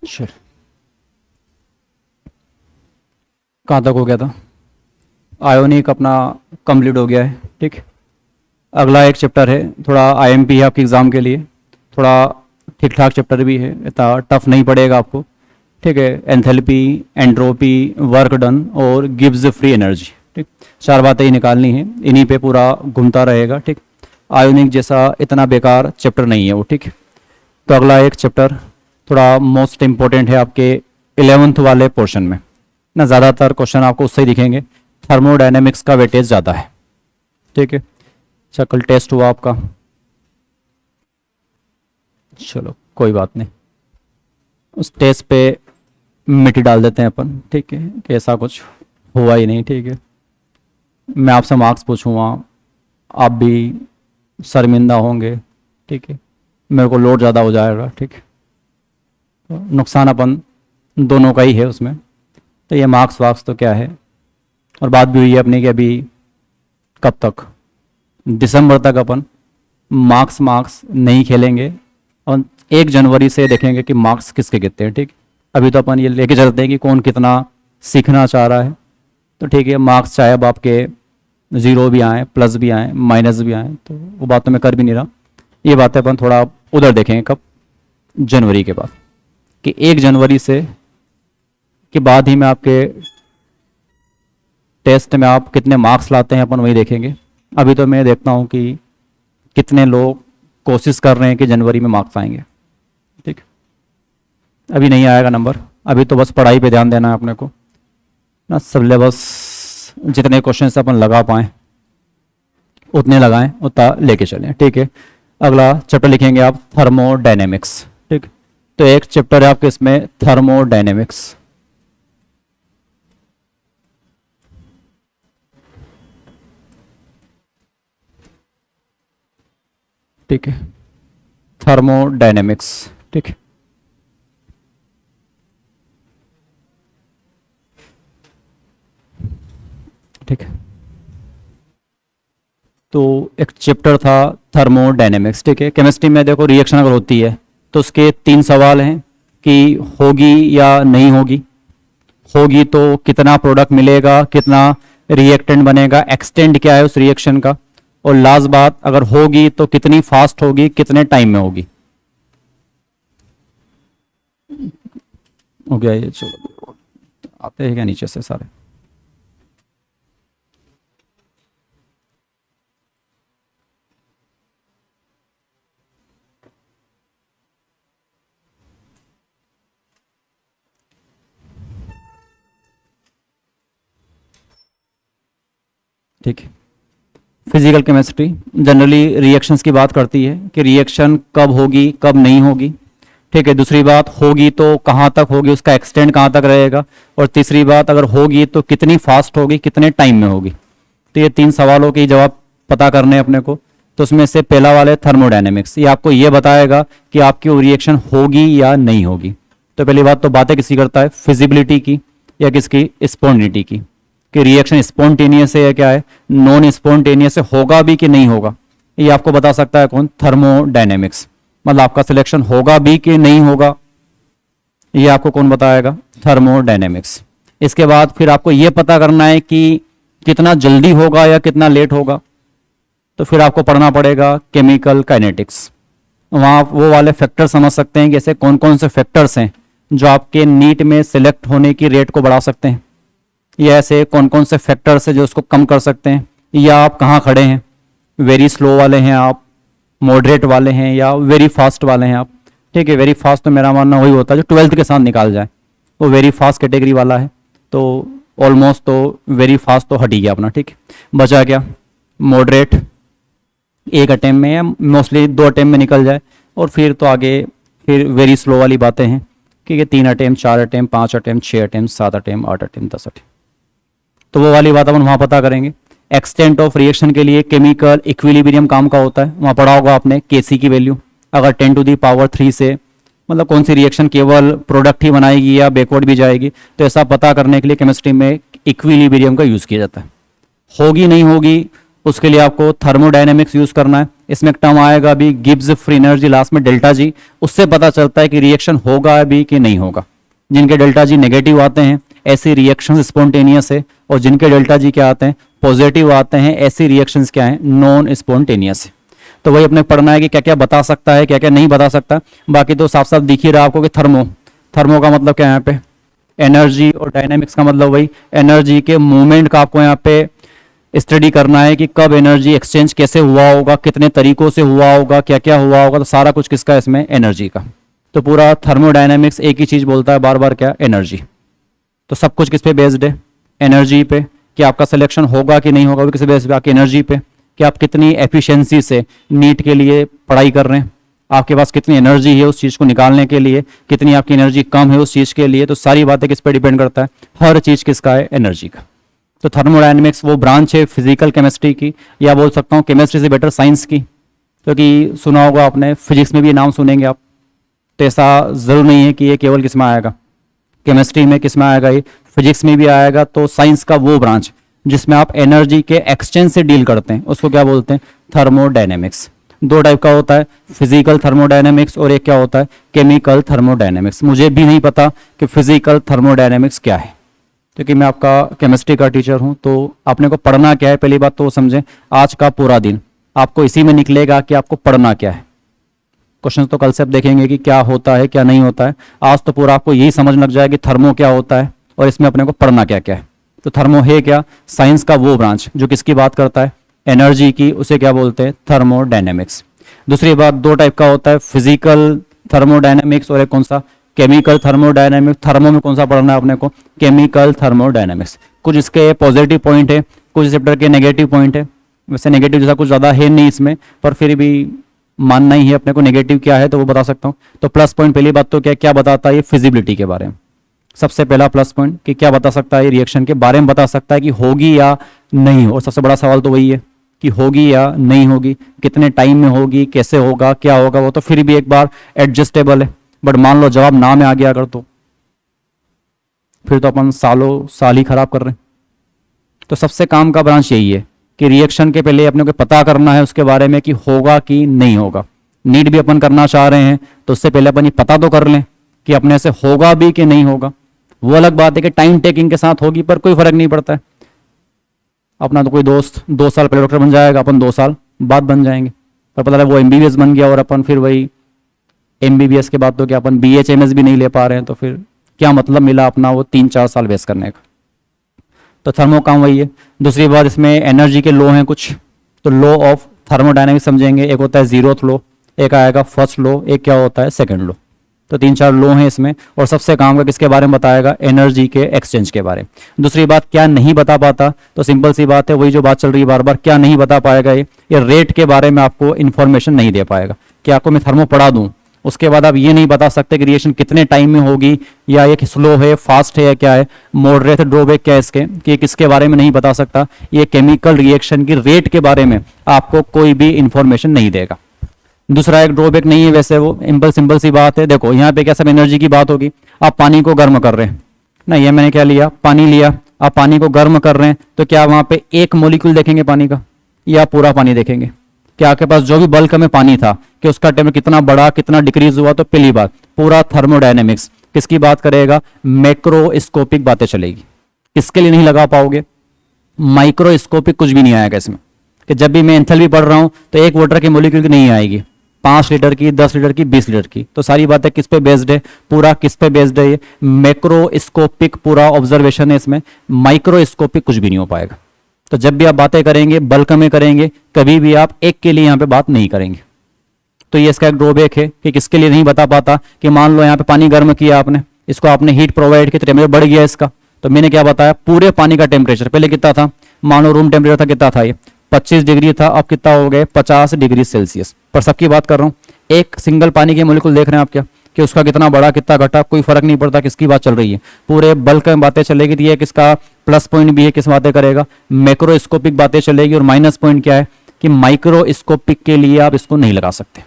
चल, कहाँ तक हो गया था? आयोनिक अपना कंप्लीट हो गया है। ठीक, अगला एक चैप्टर है, थोड़ा आईएमपी है आपके एग्ज़ाम के लिए, थोड़ा ठीक ठाक चैप्टर भी है, इतना टफ नहीं पड़ेगा आपको। ठीक है, एंथैल्पी, एंट्रोपी, वर्क डन और गिब्स फ्री एनर्जी। ठीक, चार बातें ही निकालनी है, इन्हीं पे पूरा घूमता रहेगा। ठीक, आयोनिक जैसा इतना बेकार चैप्टर नहीं है वो। ठीक, तो अगला एक चैप्टर थोड़ा मोस्ट इम्पोर्टेंट है आपके 11th वाले पोर्शन में ना, ज़्यादातर क्वेश्चन आपको उससे ही दिखेंगे। थर्मोडायनेमिक्स का वेटेज ज़्यादा है। ठीक है, अच्छा कल टेस्ट हुआ आपका, चलो कोई बात नहीं, उस टेस्ट पे मिट्टी डाल देते हैं अपन। ठीक है, कि ऐसा कुछ हुआ ही नहीं। ठीक है, मैं आपसे मार्क्स पूछूंगा, आप भी शर्मिंदा होंगे। ठीक है, मेरे को लोड ज़्यादा हो जाएगा। ठीक है, तो नुकसान अपन दोनों का ही है उसमें। तो ये मार्क्स वार्क्स तो क्या है, और बात भी हुई है अपनी कि अभी कब तक, दिसंबर तक अपन मार्क्स नहीं खेलेंगे, और 1 जनवरी से देखेंगे कि मार्क्स किसके कितने हैं। ठीक, अभी तो अपन ये लेके चलते हैं कि कौन कितना सीखना चाह रहा है। तो ठीक है, मार्क्स चाहे अब आपके 0 भी आए, प्लस भी आए, माइनस भी आए, तो वो बात तो मैं कर भी नहीं रहा। ये बातें अपन थोड़ा उधर देखेंगे कब, जनवरी के बाद, कि 1 जनवरी से के बाद ही मैं आपके टेस्ट में आप कितने मार्क्स लाते हैं अपन वही देखेंगे। अभी तो मैं देखता हूँ कि कितने लोग कोशिश कर रहे हैं कि जनवरी में मार्क्स आएंगे। ठीक, अभी नहीं आएगा नंबर, अभी तो बस पढ़ाई पे ध्यान देना है अपने को ना, सिलेबस जितने क्वेश्चन से अपन लगा पाएँ उतने लगाएं, उतना लेके चलें। ठीक है, अगला चैप्टर लिखेंगे आप थर्मोडायनेमिक्स। ठीक, तो एक चैप्टर है आपके इसमें थर्मोडायनेमिक्स। ठीक है, थर्मोडायनेमिक्स। ठीक है, ठीक है, तो एक चैप्टर था थर्मोडायनेमिक्स। ठीक है, केमिस्ट्री में देखो रिएक्शन अगर होती है तो उसके 3 सवाल हैं कि होगी या नहीं होगी, होगी तो कितना प्रोडक्ट मिलेगा, कितना रिएक्टेंट बनेगा, एक्सटेंट क्या है उस रिएक्शन का, और लास्ट बात अगर होगी तो कितनी फास्ट होगी, कितने टाइम में होगी। हो गया ये, चलो आते हैं क्या नीचे से सारे। ठीक है, फिजिकल केमिस्ट्री जनरली रिएक्शंस की बात करती है कि रिएक्शन कब होगी, कब नहीं होगी। ठीक है, दूसरी बात होगी तो कहाँ तक होगी, उसका एक्सटेंट कहाँ तक रहेगा, और तीसरी बात अगर होगी तो कितनी फास्ट होगी, कितने टाइम में होगी। तो ये 3 सवालों के जवाब पता करने अपने को। तो उसमें से पहला वाला है थर्मोडायनेमिक्स, ये आपको ये बताएगा कि आपकी वो रिएक्शन होगी या नहीं होगी। तो पहली बात तो बातें किसी करता है, फिजिबिलिटी की या किसकी, स्पॉन्टेनिटी की, कि रिएक्शन स्पॉन्टेनियस है या क्या है, नॉन स्पॉन्टेनियस है, होगा भी कि नहीं होगा। ये आपको बता सकता है कौन, थर्मोडायनेमिक्स। मतलब आपका सिलेक्शन होगा भी कि नहीं होगा, ये आपको कौन बताएगा, थर्मोडायनेमिक्स। इसके बाद फिर आपको ये पता करना है कि कितना जल्दी होगा या कितना लेट होगा, तो फिर आपको पढ़ना पड़ेगा केमिकल काइनेटिक्स। वहाँ आप वो वाले फैक्टर समझ सकते हैं कि ऐसे कौन कौन से फैक्टर्स हैं जो आपके नीट में सिलेक्ट होने की रेट को बढ़ा सकते हैं, या ऐसे कौन कौन से फैक्टर्स हैं जो उसको कम कर सकते हैं, या आप कहाँ खड़े हैं, वेरी स्लो वाले हैं आप, मॉडरेट वाले हैं, या वेरी फास्ट वाले हैं आप। ठीक है, वेरी फास्ट तो मेरा मानना वही होता है जो 12th के साथ निकाल जाए, वो वेरी फास्ट कैटेगरी वाला है। तो ऑलमोस्ट तो वेरी फास्ट तो हट ही गया अपना। ठीक है, बचा क्या, मॉडरेट 1 अटेम्प्ट में या मोस्टली 2 अटेम्प्ट में निकल जाए, और फिर तो आगे फिर वेरी स्लो वाली बातें हैं कि 3 attempt, 4 attempt, 5 attempt, 6 attempt, 7 attempt, 8 attempt, 10 attempt. तो वो वाली बात अपन वहाँ पता करेंगे। एक्सटेंट ऑफ रिएक्शन के लिए केमिकल इक्विलिब्रियम काम का होता है, वहाँ पढ़ा होगा आपने केसी की वैल्यू, अगर 10⁻³ से मतलब कौन सी रिएक्शन केवल प्रोडक्ट ही बनाएगी या बैकवर्ड भी जाएगी, तो ऐसा पता करने के लिए केमिस्ट्री में इक्विलिब्रियम का यूज़ किया जाता है। होगी नहीं होगी उसके लिए आपको थर्मोडायनेमिक्स यूज़ करना है, इसमें एक टर्म आएगा भी गिब्स फ्री एनर्जी लास्ट में डेल्टा जी, उससे पता चलता है कि रिएक्शन होगा भी कि नहीं होगा। जिनके डेल्टा जी नेगेटिव आते हैं ऐसी रिएक्शन स्पॉन्टेनियस है, और जिनके डेल्टा जी क्या आते हैं पॉजिटिव आते हैं ऐसी रिएक्शंस क्या है नॉन स्पॉन्टेनियस है। तो वही अपने पढ़ना है कि क्या क्या बता सकता है क्या क्या नहीं बता सकता। बाकी तो साफ साफ दिख ही रहा आपको कि थर्मो का मतलब क्या है यहाँ पे एनर्जी, और डायनामिक्स का मतलब वही एनर्जी के मूवमेंट का आपको यहाँ पे स्टडी करना है कि कब एनर्जी एक्सचेंज कैसे हुआ होगा, कितने तरीकों से हुआ होगा, क्या क्या हुआ होगा। तो सारा कुछ किसका इसमें एनर्जी का। तो पूरा थर्मोडायनेमिक्स एक ही चीज बोलता है बार बार क्या एनर्जी। तो सब कुछ किस पे बेस्ड है एनर्जी पे, कि आपका सिलेक्शन होगा कि नहीं होगा वो किस बेस पे आपकी एनर्जी पे, कि आप कितनी एफिशिएंसी से नीट के लिए पढ़ाई कर रहे हैं, आपके पास कितनी एनर्जी है उस चीज़ को निकालने के लिए, कितनी आपकी एनर्जी कम है उस चीज़ के लिए। तो सारी बातें किस पे डिपेंड करता है, हर चीज़ किसका है एनर्जी का। तो थर्मोडायनेमिक्स वो ब्रांच है फिजिकल केमिस्ट्री की, या बोल सकता हूँ केमिस्ट्री से बेटर साइंस की, क्योंकि सुना होगा आपने फिजिक्स में भी नाम सुनेंगे आप। तो ऐसा ज़रूर नहीं है कि ये केवल किस में आएगा केमिस्ट्री में, किस में आएगा ये फिजिक्स में भी आएगा। तो साइंस का वो ब्रांच जिसमें आप एनर्जी के एक्सचेंज से डील करते हैं उसको क्या बोलते हैं थर्मोडायनेमिक्स। दो टाइप का होता है, फिजिकल थर्मोडायनेमिक्स और एक क्या होता है केमिकल थर्मोडायनेमिक्स। मुझे भी नहीं पता कि फिजिकल थर्मोडायनेमिक्स क्या है, क्योंकि मैं आपका केमिस्ट्री का टीचर हूं। तो आपने को पढ़ना क्या है पहली बात तो वो समझें। आज का पूरा दिन आपको इसी में निकलेगा कि आपको पढ़ना क्या है। क्वेश्चन तो कल से आप देखेंगे कि क्या होता है क्या नहीं होता है, आज तो पूरा आपको यही समझ लग जाए कि थर्मो क्या होता है और इसमें अपने को पढ़ना क्या क्या है। तो थर्मो है क्या, साइंस का वो ब्रांच जो किसकी बात करता है एनर्जी की, उसे क्या बोलते हैं थर्मोडायनेमिक्स। दूसरी बात दो टाइप का होता है, फिजिकल थर्मोडायनेमिक्स और एक कौन सा केमिकल थर्मोडायनेमिक्स। थर्मो में कौन सा पढ़ना है अपने को केमिकल थर्मोडायनेमिक्स। कुछ इसके पॉजिटिव पॉइंट है, कुछ चैप्टर के नेगेटिव पॉइंट है। वैसे नेगेटिव जैसा कुछ ज़्यादा है नहीं इसमें, पर फिर भी मानना ही है अपने को नेगेटिव क्या है तो वो बता सकता हूँ। तो प्लस पॉइंट पहली बात तो क्या बताता है ये फिजिबिलिटी के बारे में। सबसे पहला प्लस पॉइंट कि क्या बता सकता है ये रिएक्शन के बारे में बता सकता है कि होगी या नहीं। और सबसे बड़ा सवाल तो वही है कि होगी या नहीं होगी, कितने टाइम में होगी, कैसे होगा, क्या होगा। वो तो फिर भी एक बार एडजस्टेबल है, बट मान लो जवाब ना में आ गया अगर, तो फिर तो अपन सालों साल ही खराब कर रहे हैं। तो सबसे काम का ब्रांच यही है कि रिएक्शन के पहले अपने को पता करना है उसके बारे में कि होगा कि नहीं होगा। नीट भी अपन करना चाह रहे हैं तो उससे पहले अपन ये पता तो कर लें कि अपने से होगा भी कि नहीं होगा। वो अलग बात है कि टाइम टेकिंग के साथ होगी, पर कोई फर्क नहीं पड़ता है। अपना तो कोई दोस्त 2 साल पहले डॉक्टर बन जाएगा, अपन 2 साल बाद बन जाएंगे, पर पता लगा वो एमबीबीएस बन गया और अपन फिर वही एमबीबीएस के बाद तो क्या अपन बीएचएमएस भी नहीं ले पा रहे हैं। तो फिर क्या मतलब मिला अपना वो 3-4 साल वेस्ट करने का। तो थर्मो काम वही है। दूसरी बात इसमें एनर्जी के लॉ हैं कुछ, तो लॉ ऑफ थर्मोडायनेमिक्स समझेंगे। एक होता है 0th लॉ, एक आएगा फर्स्ट लॉ, एक क्या होता है सेकंड लॉ। तो 3-4 लॉ हैं इसमें, और सबसे काम का किसके बारे में बताएगा एनर्जी के एक्सचेंज के बारे में। दूसरी बात क्या नहीं बता पाता, तो सिंपल सी बात है वही जो बात चल रही है बार बार, क्या नहीं बता पाएगा ये रेट के बारे में आपको इन्फॉर्मेशन नहीं दे पाएगा। कि आपको मैं थर्मो पढ़ा दूं उसके बाद आप ये नहीं बता सकते कि रिएक्शन कितने टाइम में होगी, या ये स्लो है फास्ट है या क्या है, मॉडरेट है ड्रॉबैक क्या है इसके, कि किसके बारे में नहीं बता सकता। ये केमिकल रिएक्शन की रेट के बारे में आपको कोई भी इंफॉर्मेशन नहीं देगा। दूसरा एक ड्रॉबैक नहीं है वैसे, वो सिंपल सी बात है। देखो यहाँ पे क्या सब एनर्जी की बात होगी, आप पानी को गर्म कर रहे हैं ना, ये मैंने क्या लिया पानी लिया, आप पानी को गर्म कर रहे हैं तो क्या वहां पे एक मोलिक्यूल देखेंगे पानी का या पूरा पानी देखेंगे? कि आपके पास जो भी बल्क में पानी था कि उसका टेम्परेचर कितना बढ़ा कितना डिक्रीज हुआ। तो पहली बात पूरा थर्मोडायनेमिक्स किसकी बात करेगा, मैक्रोस्कोपिक बातें चलेगी। किसके लिए नहीं लगा पाओगे, माइक्रोस्कोपिक कुछ भी नहीं आएगा इसमें। कि जब भी मैं एंथैल्पी पढ़ रहा हूं तो एक वाटर की मॉलिक्यूल की नहीं आएगी, 5 लीटर की, 10 लीटर की, 20 लीटर की। तो सारी बातें किस पे बेस्ड है, पूरा किस पे बेस्ड है, ये मैक्रोस्कोपिक पूरा ऑब्जर्वेशन है इसमें, माइक्रोस्कोपिक कुछ भी नहीं हो पाएगा। तो जब भी आप बातें करेंगे बल्क में करेंगे, कभी भी आप एक के लिए यहाँ पे बात नहीं करेंगे। तो ये इसका एक ड्रॉबैक है कि किसके लिए नहीं बता पाता। कि मान लो यहाँ पे पानी गर्म किया आपने, इसको आपने हीट प्रोवाइड की, टेम्परेचर बढ़ गया इसका, तो मैंने क्या बताया पूरे पानी का टेम्परेचर पहले कितना था, मानो रूम टेम्परेचर था कितना था ये 25 डिग्री था, अब कितना हो गए 50 डिग्री सेल्सियस। पर सबकी बात कर रहा हूँ, एक सिंगल पानी के मॉलिक्यूल देख रहे हैं आप क्या कि उसका कितना बढ़ा कितना घटा, कोई फर्क नहीं पड़ता किसकी बात चल रही है, पूरे बल्क में बातें चलेगी। तो ये किसका प्लस पॉइंट भी है, किस बातें करेगा, मैक्रोस्कोपिक बातें चलेगी। और माइनस पॉइंट क्या है कि माइक्रोस्कोपिक के लिए आप इसको नहीं लगा सकते।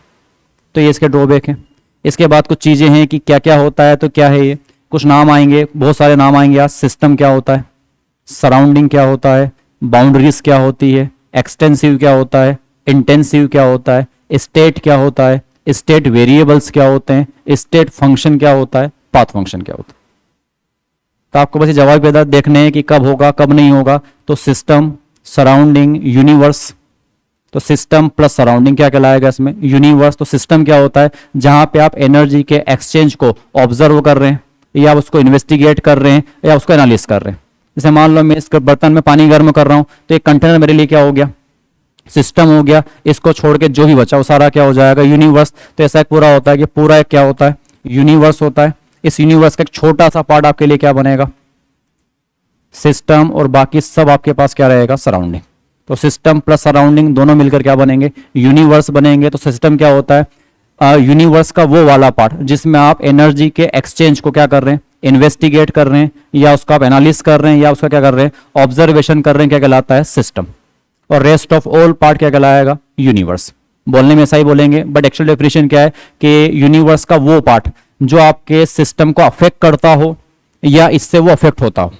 तो ये इसके ड्रॉबैक है। इसके बाद कुछ चीजें हैं कि क्या क्या होता है, तो क्या है ये कुछ नाम आएंगे, बहुत सारे नाम आएंगे आज। सिस्टम क्या होता है, सराउंडिंग क्या होता है, बाउंड्रीज क्या होती है, एक्सटेंसिव क्या होता है, इंटेंसिव क्या होता है, स्टेट क्या होता है, स्टेट वेरिएबल्स क्या होते हैं, स्टेट फंक्शन क्या होता है, पाथ फंक्शन क्या होता है। तो आपको बस ये जवाब पैदा देखने हैं कि कब होगा कब नहीं होगा। तो सिस्टम, सराउंडिंग, यूनिवर्स। तो सिस्टम प्लस सराउंडिंग क्या कहलाएगा इसमें, यूनिवर्स। तो सिस्टम क्या होता है, जहां पे आप एनर्जी के एक्सचेंज को ऑब्जर्व कर रहे हैं, या उसको इन्वेस्टिगेट कर रहे हैं, या उसको एनालिस कर रहे हैं। जैसे मान लो मैं इस बर्तन में पानी गर्म कर रहा हूं, तो एक कंटेनर मेरे लिए क्या हो गया, सिस्टम हो गया। इसको छोड़ के जो भी बचा वो सारा क्या हो जाएगा, यूनिवर्स। तो ऐसा एक पूरा होता है कि पूरा एक क्या होता है, यूनिवर्स होता है। इस यूनिवर्स का एक छोटा सा पार्ट आपके लिए क्या बनेगा, सिस्टम, और बाकी सब आपके पास क्या रहेगा, सराउंडिंग। तो सिस्टम प्लस सराउंडिंग दोनों मिलकर क्या बनेंगे, यूनिवर्स बनेंगे। तो सिस्टम क्या होता है, यूनिवर्स का वो वाला पार्ट जिसमें आप एनर्जी के एक्सचेंज को क्या कर रहे हैं, इन्वेस्टिगेट कर रहे हैं, या उसका आप एनालिस कर रहे हैं, या उसका क्या कर रहे हैं, ऑब्जर्वेशन कर रहे हैं, क्या कहलाता है, सिस्टम। और रेस्ट ऑफ ऑल पार्ट क्या कहलाएगा, यूनिवर्स। बोलने में ऐसा ही बोलेंगे, बट एक्चुअल डेफिनेशन क्या है कि यूनिवर्स का वो पार्ट जो आपके सिस्टम को अफेक्ट करता हो या इससे वो अफेक्ट होता हो,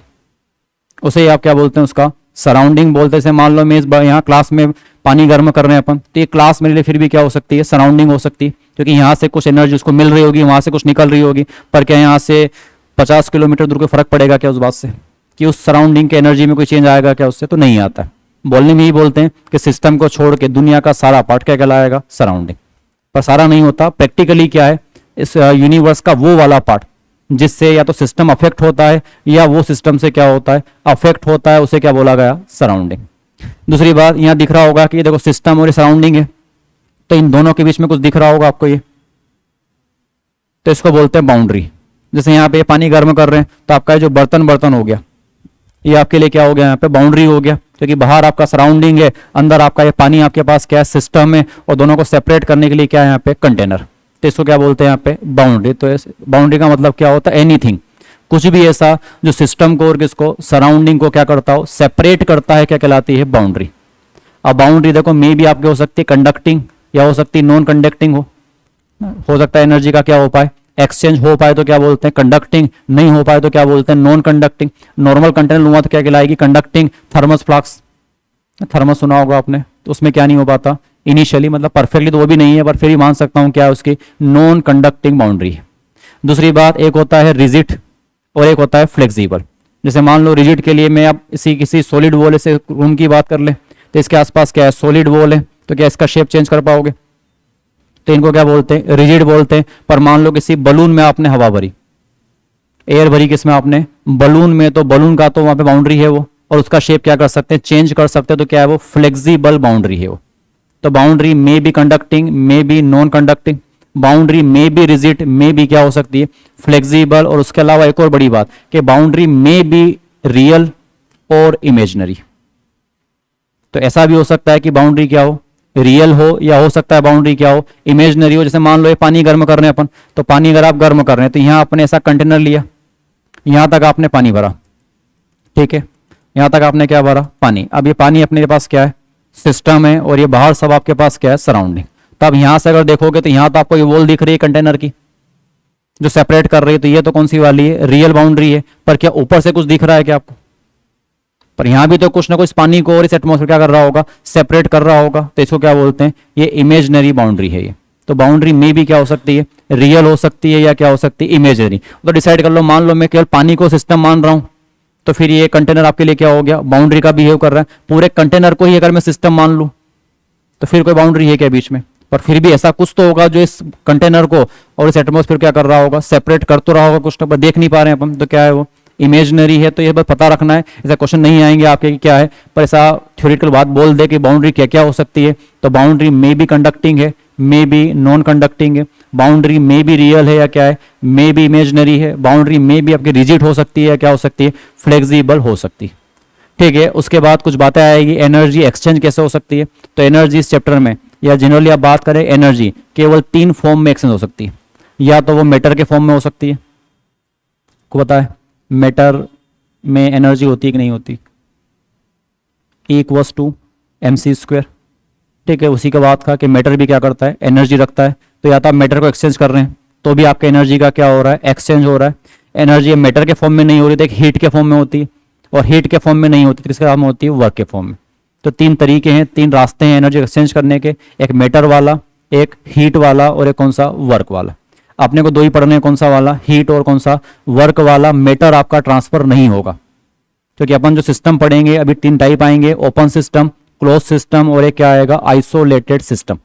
उसे आप क्या बोलते हैं, उसका सराउंडिंग बोलते हैं। जैसे मान लो मैं इस बार यहाँ क्लास में पानी गर्म कर रहे हैं अपन, तो ये क्लास मेरे लिए फिर भी क्या हो सकती है, सराउंडिंग हो सकती है, क्योंकि यहाँ से कुछ एनर्जी उसको मिल रही होगी, वहां से कुछ निकल रही होगी। पर क्या यहाँ से 50 किलोमीटर दूर कोई फर्क पड़ेगा क्या उस बात से, कि उस सराउंडिंग के एनर्जी में कोई चेंज आएगा क्या उससे, तो नहीं आता है। बोलने में ही बोलते हैं कि सिस्टम को छोड़ के दुनिया का सारा पार्ट क्या कहलाएगा, सराउंडिंग। पर सारा नहीं होता, प्रैक्टिकली क्या है, इस यूनिवर्स का वो वाला पार्ट जिससे या तो सिस्टम अफेक्ट होता है या वो सिस्टम से क्या होता है, अफेक्ट होता है, उसे क्या बोला गया, सराउंडिंग। दूसरी बात, यहां दिख रहा होगा कि देखो सिस्टम और सराउंडिंग है, तो इन दोनों के बीच में कुछ दिख रहा होगा आपको ये, तो इसको बोलते हैं बाउंड्री। जैसे यहाँ पे पानी गर्म कर रहे हैं, तो आपका जो बर्तन हो गया, ये आपके लिए क्या हो गया, यहाँ पे बाउंड्री हो गया, क्योंकि बाहर आपका सराउंडिंग है, अंदर आपका ये पानी आपके पास क्या है, सिस्टम है, और दोनों को सेपरेट करने के लिए क्या है यहाँ पे, कंटेनर। तो इसको क्या बोलते हैं यहाँ पे, बाउंड्री। तो बाउंड्री का मतलब क्या होता है, एनीथिंग, कुछ भी ऐसा जो सिस्टम को और किसको, सराउंडिंग को क्या करता हो, सेपरेट करता है, क्या कहलाती है, बाउंड्री। अब बाउंड्री देखो मे भी आपके हो सकती है कंडक्टिंग, या हो सकती है नॉन कंडक्टिंग हो सकता है एनर्जी का क्या हो पाए, एक्सचेंज हो पाए तो क्या बोलते हैं, कंडक्टिंग, नहीं हो पाए तो क्या बोलते हैं, नॉन कंडक्टिंग। नॉर्मल कंटेनर लूंगा तो क्या कहलाएगी, कंडक्टिंग। थर्मस फ्लास्क, थर्मस सुना होगा आपने, तो उसमें क्या नहीं हो पाता इनिशियली, मतलब परफेक्टली तो वो भी नहीं है, पर फिर ही मान सकता हूं क्या है उसकी, नॉन कंडक्टिंग बाउंड्री है। दूसरी बात, एक होता है रिजिड और एक होता है फ्लेक्सिबल। जैसे मान लो रिजिड के लिए मैं अब किसी सॉलिड वॉल से रूम की बात कर ले, तो इसके आसपास क्या है, सॉलिड वॉल है, तो क्या इसका शेप चेंज कर पाओगे, तो इनको क्या बोलते हैं, रिजिड बोलते हैं। पर मान लो किसी बलून में आपने हवा भरी, एयर भरी किसमें आपने, बलून में, तो बलून का तो वहां पे बाउंड्री है वो, और उसका शेप क्या कर सकते हैं, चेंज कर सकते हैं, तो क्या है वो, फ्लेक्सिबल बाउंड्री है वो। तो boundary may be conducting, may be non conducting, boundary may be rigid, may be क्या हो सकती है, फ्लेक्सिबल। और उसके अलावा एक और बड़ी बात कि बाउंड्री मे बी रियल और इमेजिनरी। तो ऐसा भी हो सकता है कि बाउंड्री क्या हो, रियल हो, या हो सकता है बाउंड्री क्या हो, इमेजिनरी हो। जैसे मान लो ये पानी गर्म कर रहे हैं अपन, तो पानी अगर आप गर्म कर रहे हैं, तो यहां आपने ऐसा कंटेनर लिया, यहां तक आपने पानी भरा, ठीक है, यहां तक आपने क्या भरा, पानी। अब ये पानी अपने पास क्या है, सिस्टम है, और ये बाहर सब आपके पास क्या है, सराउंडिंग। तो अब यहां से अगर देखोगे तो यहां तो आपको ये वॉल दिख रही है कंटेनर की जो सेपरेट कर रही है, तो ये तो कौन सी वाली है, रियल बाउंड्री है। पर क्या ऊपर से कुछ दिख रहा है क्या आपको, पर यहां भी तो कुछ ना कुछ पानी को और इस एटमॉस्फेयर क्या कर रहा होगा, सेपरेट कर रहा होगा, तो इसको क्या बोलते हैं, ये इमेजिनरी बाउंड्री है ये। तो बाउंड्री में भी क्या हो सकती है, रियल हो सकती है, या क्या हो सकती है, इमेजिनरी। तो डिसाइड कर लो, मान लो मैं केवल पानी को सिस्टम मान रहा हूं, तो फिर ये कंटेनर आपके लिए क्या हो गया, बाउंड्री का बिहेव कर रहा है। पूरे कंटेनर को ही अगर मैं सिस्टम मान लूं, तो फिर कोई बाउंड्री है क्या बीच में, पर फिर भी ऐसा कुछ तो होगा जो इस कंटेनर को और इस एटमॉस्फेयर क्या कर रहा होगा, सेपरेट कर तो रहा होगा कुछ, तो देख नहीं पा रहे हैं अपन, तो क्या है वो, इमेजिनरी है। तो ये बस पता रखना है, ऐसा क्वेश्चन नहीं आएंगे आपके कि क्या है, पर ऐसा थ्योरेटिकल बात बोल दे कि बाउंड्री क्या क्या हो सकती है। तो बाउंड्री मे बी कंडक्टिंग है, मे बी नॉन कंडक्टिंग है, बाउंड्री मे बी रियल है या क्या है, मे बी इमेजिनरी है, बाउंड्री मे बी आपकी रिजिड हो सकती है या क्या हो सकती है, फ्लेक्सिबल हो सकती है, ठीक है। उसके बाद कुछ बातें आएगी, एनर्जी एक्सचेंज कैसे हो सकती है। तो एनर्जी इस चैप्टर में या जनरली आप बात करें, एनर्जी केवल 3 फॉर्म में एक्सचेंज हो सकती है। या तो वो मैटर के फॉर्म में हो सकती है, को पता है मैटर में एनर्जी होती है कि नहीं होती, E=mc², ठीक है। उसी के बाद का कि मैटर भी क्या करता है, एनर्जी रखता है। तो या तो आप मैटर को एक्सचेंज कर रहे हैं, तो भी आपका एनर्जी का क्या हो रहा है, एक्सचेंज हो रहा है। एनर्जी मैटर के फॉर्म में नहीं हो रही, तो एक हीट के फॉर्म में होती है, और हीट के फॉर्म में नहीं होती तो किसके फॉर्म में होती है, वर्क के फॉर्म में। तो तीन तरीके हैं, तीन रास्ते हैं एनर्जी एक्सचेंज करने के, एक मैटर वाला, एक हीट वाला और एक कौन सा वर्क वाला। आपने को दो ही पढ़ने हैं, कौन सा वाला, हीट और कौन सा वर्क वाला। मैटर आपका ट्रांसफर नहीं होगा क्योंकि अपन जो सिस्टम पढ़ेंगे अभी तीन टाइप आएंगे, ओपन सिस्टम, क्लोज सिस्टम और एक क्या आएगा, आइसोलेटेड सिस्टम।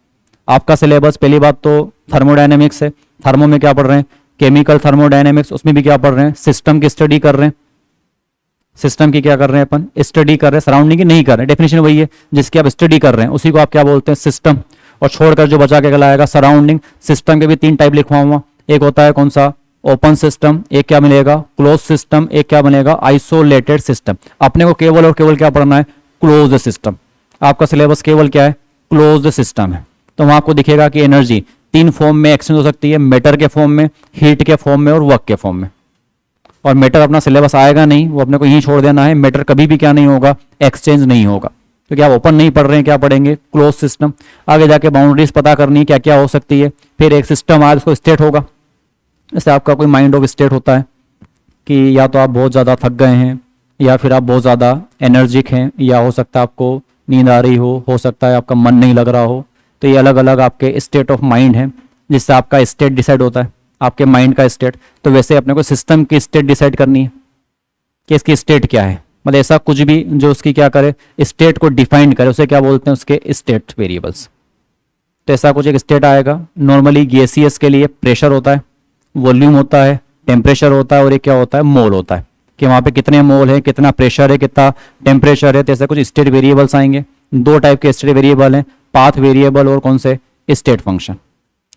आपका सिलेबस पहली बात तो थर्मोडायनेमिक्स है, थर्मो में क्या पढ़ रहे हैं, केमिकल थर्मोडायनेमिक्स, उसमें भी क्या पढ़ रहे हैं, सिस्टम की स्टडी कर रहे हैं। सिस्टम की क्या कर रहे हैं अपन, स्टडी कर रहे हैं, सराउंडिंग की नहीं कर रहे हैं। डेफिनेशन वही है जिसकी आप स्टडी कर रहे हैं, उसी को आप क्या बोलते हैं, सिस्टम। और छोड़कर जो बचा के कहलाएगा सराउंडिंग। सिस्टम के भी तीन टाइप लिखवाऊंगा, एक होता है कौन सा, ओपन सिस्टम, एक क्या मिलेगा, क्लोज सिस्टम, एक क्या मिलेगा, आइसोलेटेड सिस्टम। अपने को केवल और केवल क्या पढ़ना है, क्लोज सिस्टम। आपका सिलेबस केवल क्या है, क्लोज सिस्टम है। तो वहां आपको दिखेगा कि एनर्जी तीन फॉर्म में एक्सचेंज हो सकती है, मैटर के फॉर्म में, हीट के फॉर्म में और वर्क के फॉर्म में। और मैटर अपना सिलेबस आएगा नहीं, वो अपने को यहीं छोड़ देना है। मैटर कभी भी क्या नहीं होगा, एक्सचेंज नहीं होगा, क्योंकि आप ओपन नहीं पढ़ रहे हैं, क्या पढ़ेंगे, क्लोज सिस्टम। आगे जाके बाउंड्रीज पता करनी है क्या क्या हो सकती है। फिर एक सिस्टम आज उसको स्टेट होगा, जैसे आपका कोई माइंड ऑफ स्टेट होता है कि या तो आप बहुत ज़्यादा थक गए हैं, या फिर आप बहुत ज़्यादा एनर्जिक हैं, या हो सकता है आपको नींद आ रही हो सकता है आपका मन नहीं लग रहा हो। तो ये अलग अलग आपके स्टेट ऑफ माइंड हैं जिससे आपका स्टेट डिसाइड होता है, आपके माइंड का स्टेट। तो वैसे अपने को सिस्टम की स्टेट डिसाइड करनी है कि इसकी स्टेट क्या है, मतलब ऐसा कुछ भी जो उसकी क्या करे, स्टेट को डिफाइन करे, उसे क्या बोलते हैं, उसके स्टेट वेरिएबल्स। तो ऐसा कुछ एक स्टेट आएगा। नॉर्मली गैसियस के लिए प्रेशर होता है, वॉल्यूम होता है, टेम्परेचर होता है और ये क्या होता है, मोल होता है, कि वहाँ पे कितने मोल है, कितना प्रेशर है, कितना टेम्परेचर है। तो ऐसे कुछ स्टेट वेरिएबल्स आएंगे। दो टाइप के स्टेट वेरिएबल हैं, पाथ वेरिएबल और कौन से, स्टेट फंक्शन।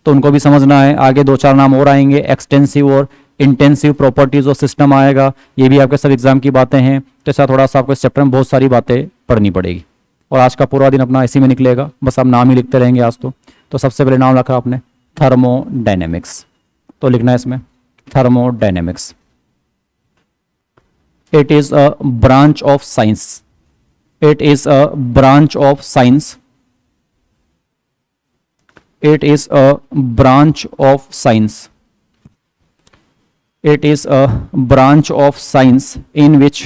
तो उनको भी समझना है। आगे दो चार नाम और आएंगे, एक्सटेंसिव और इंटेंसिव प्रॉपर्टीज ऑफ सिस्टम आएगा। ये भी आपके सब एग्जाम की बातें हैं। तो ऐसा थोड़ा सा आपको इस चैप्टर में बहुत सारी बातें पढ़नी पड़ेगी। और आज का पूरा दिन अपना इसी में निकलेगा, बस आप नाम ही लिखते रहेंगे आज तो सबसे पहले नाम रखा आपने थर्मोडायनेमिक्स, तो लिखना है इसमें thermodynamics. It is a branch of science, it is a branch of science, it is a branch of science, it is a branch of science in which